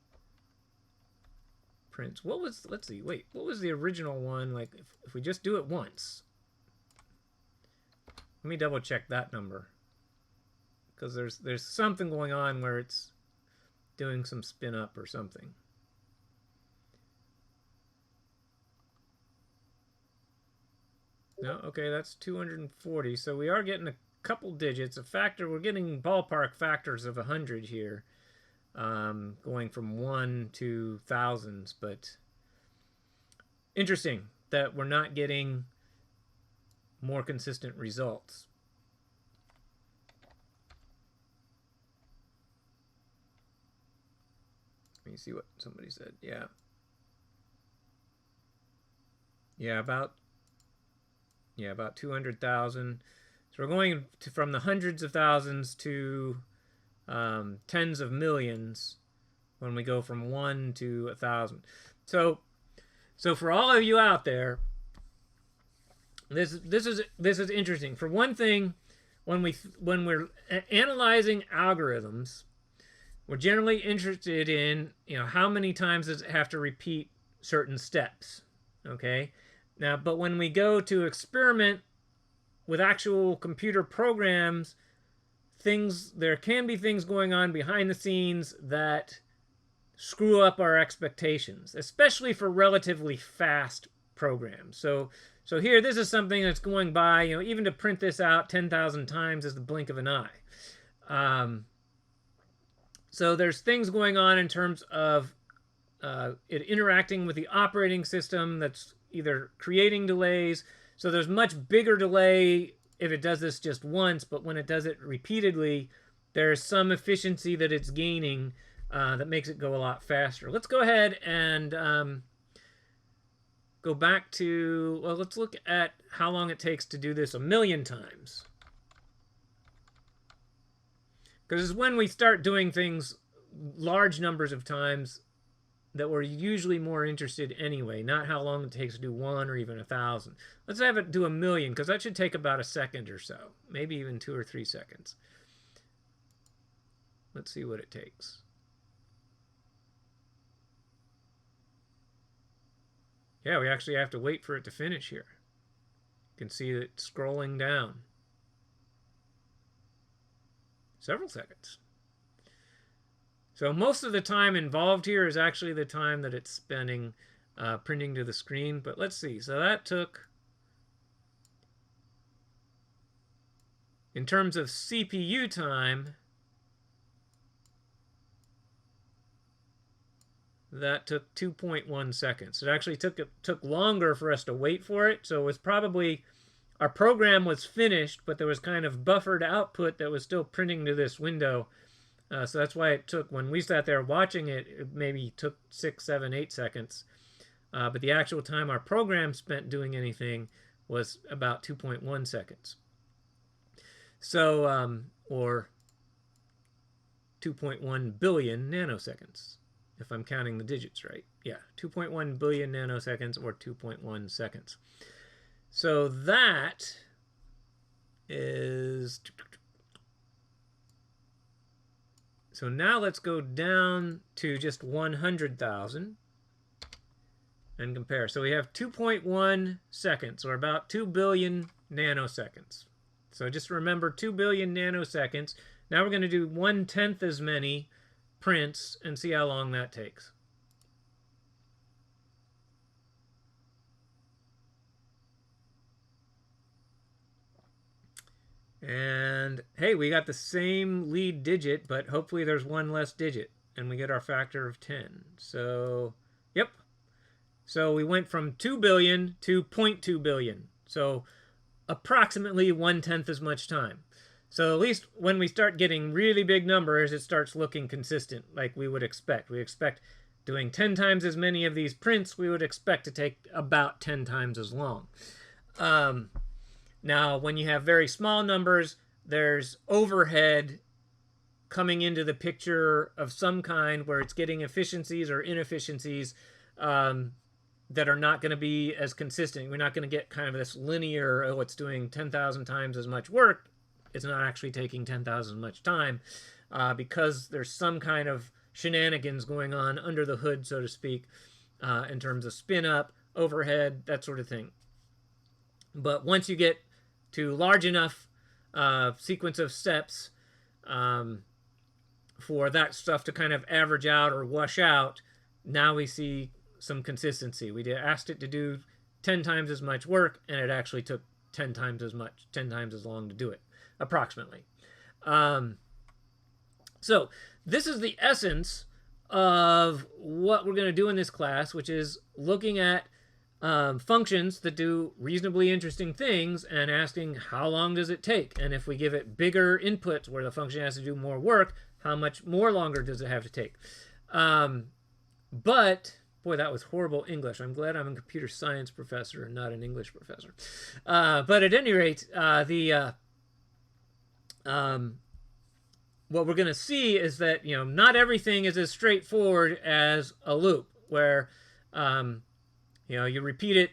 prints. What was, let's see, wait, what was the original one? Like, if we just do it once. Let me double check that number, because there's something going on where it's doing some spin up or something. No, okay, that's 240. So we are getting a couple digits, a factor. We're getting ballpark factors of 100 here, going from 1 to thousands. But interesting that we're not getting more consistent results. Let me see what somebody said. Yeah. Yeah, about 200,000. So we're going from the hundreds of thousands to tens of millions when we go from 1 to 1,000. So for all of you out there, this is interesting. For one thing, when we're analyzing algorithms, we're generally interested in, how many times does it have to repeat certain steps, okay? Now, but when we go to experiment with actual computer programs, there can be things going on behind the scenes that screw up our expectations, especially for relatively fast programs. So here, this is something that's going by, even to print this out 10,000 times is the blink of an eye. So there's things going on in terms of it interacting with the operating system that's either creating delays. So there's much bigger delay if it does this just once, but when it does it repeatedly, there's some efficiency that it's gaining that makes it go a lot faster. Let's go ahead and go back to, well, let's look at how long it takes to do this 1,000,000 times. Because when we start doing things large numbers of times that we're usually more interested anyway, not how long it takes to do 1 or even 1,000. Let's have it do 1,000,000, because that should take about a second or so, maybe even 2 or 3 seconds. Let's see what it takes. Yeah, we actually have to wait for it to finish here. You can see it scrolling down. Several seconds. So most of the time involved here is actually the time that it's spending printing to the screen. But let's see. So that took, in terms of CPU time, that took 2.1 seconds. It actually took longer for us to wait for it. So it was probably, our program was finished, but there was kind of buffered output that was still printing to this window. So that's why it took, when we sat there watching it, it maybe took 6, 7, 8 seconds. But the actual time our program spent doing anything was about 2.1 seconds. So, or 2.1 billion nanoseconds, if I'm counting the digits right. Yeah, 2.1 billion nanoseconds, or 2.1 seconds. So that is... So now let's go down to just 100,000 and compare. So we have 2.1 seconds, or about 2 billion nanoseconds. So just remember 2 billion nanoseconds. Now we're going to do 1/10 as many prints and see how long that takes. And hey, we got the same lead digit, but hopefully there's one less digit, and we get our factor of 10. So, yep. So we went from 2 billion to 0.2 billion. So approximately 1/10 as much time. So at least when we start getting really big numbers, it starts looking consistent, like we would expect. We expect doing 10 times as many of these prints, we would expect to take about 10 times as long. Now, when you have very small numbers, there's overhead coming into the picture of some kind where it's getting efficiencies or inefficiencies that are not going to be as consistent. We're not going to get kind of this linear, oh, it's doing 10,000 times as much work. It's not actually taking 10,000 as much time because there's some kind of shenanigans going on under the hood, so to speak, in terms of spin up, overhead, that sort of thing. But once you get to large enough sequence of steps for that stuff to kind of average out or wash out, now we see some consistency. We asked it to do 10 times as much work, and it actually took 10 times as much, 10 times as long to do it, approximately. So this is the essence of what we're going to do in this class, which is looking at functions that do reasonably interesting things and asking how long does it take, and if we give it bigger inputs where the function has to do more work, how much more longer does it have to take. But boy, that was horrible English. I'm glad I'm a computer science professor and not an English professor. But at any rate, what we're going to see is that, you know, not everything is as straightforward as a loop where you know, you repeat it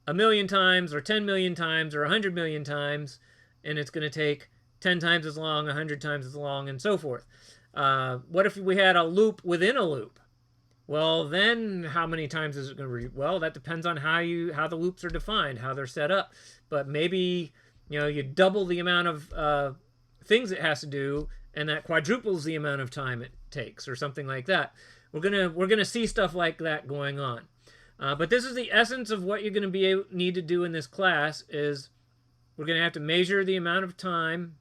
1,000,000 times or 10 million times or 100 million times, and it's going to take 10 times as long, 100 times as long, and so forth. What if we had a loop within a loop? Well, then how many times is it going to repeat? Well, that depends on how the loops are defined, how they're set up. But maybe, you know, you double the amount of things it has to do, and that quadruples the amount of time it takes, or something like that. We're gonna see stuff like that going on. But this is the essence of what you're going to need to do in this class. Is we're going to have to measure the amount of time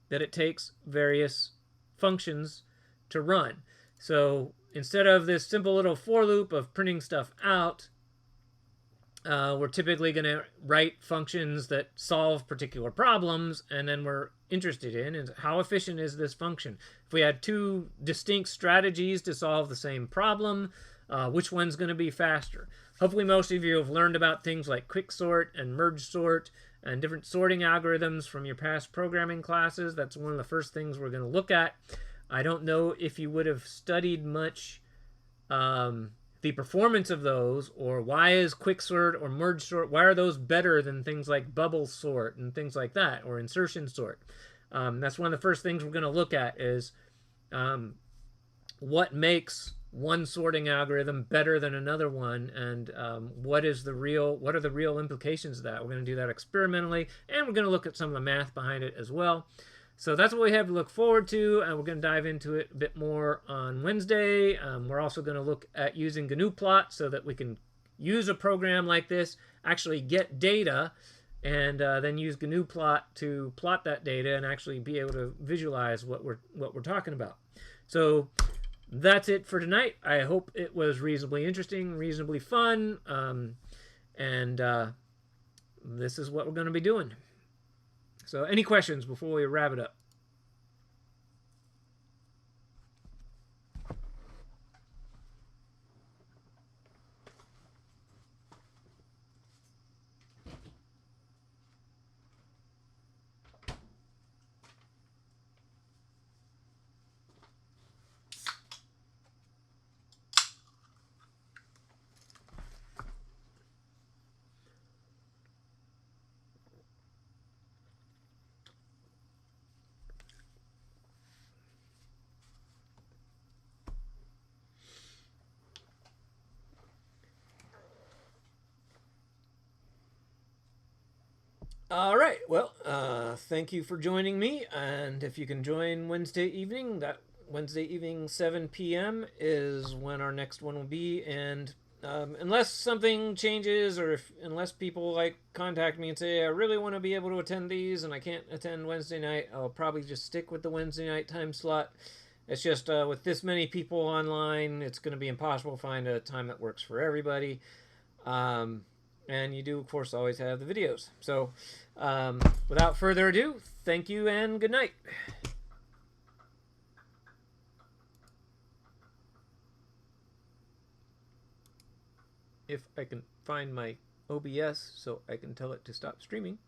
that it takes various functions to run. So instead of this simple little for loop of printing stuff out, we're typically going to write functions that solve particular problems, and then we're interested in is how efficient is this function. If we had two distinct strategies to solve the same problem, which one's going to be faster? Hopefully most of you have learned about things like quicksort and merge sort and different sorting algorithms from your past programming classes. That's one of the first things we're going to look at. I don't know if you would have studied much the performance of those, or why is quicksort or merge sort, why are those better than things like bubble sort and things like that, or insertion sort. That's one of the first things we're going to look at is what makes one sorting algorithm better than another one, and what are the real implications of that. We're going to do that experimentally, and we're going to look at some of the math behind it as well. So that's what we have to look forward to, and we're going to dive into it a bit more on Wednesday. We're also going to look at using GNU plot so that we can use a program like this, actually get data, and then use GNU plot to plot that data and actually be able to visualize what we're talking about. So that's it for tonight. I hope it was reasonably interesting, reasonably fun, and this is what we're going to be doing. So any questions before we wrap it up? All right. Well, thank you for joining me. And if you can join Wednesday evening, that Wednesday evening 7 p.m. is when our next one will be. And unless something changes, or unless people like contact me and say I really want to be able to attend these and I can't attend Wednesday night, I'll probably just stick with the Wednesday night time slot. It's just with this many people online, it's going to be impossible to find a time that works for everybody. And you do, of course, always have the videos. So without further ado, thank you and good night. If I can find my OBS so I can tell it to stop streaming.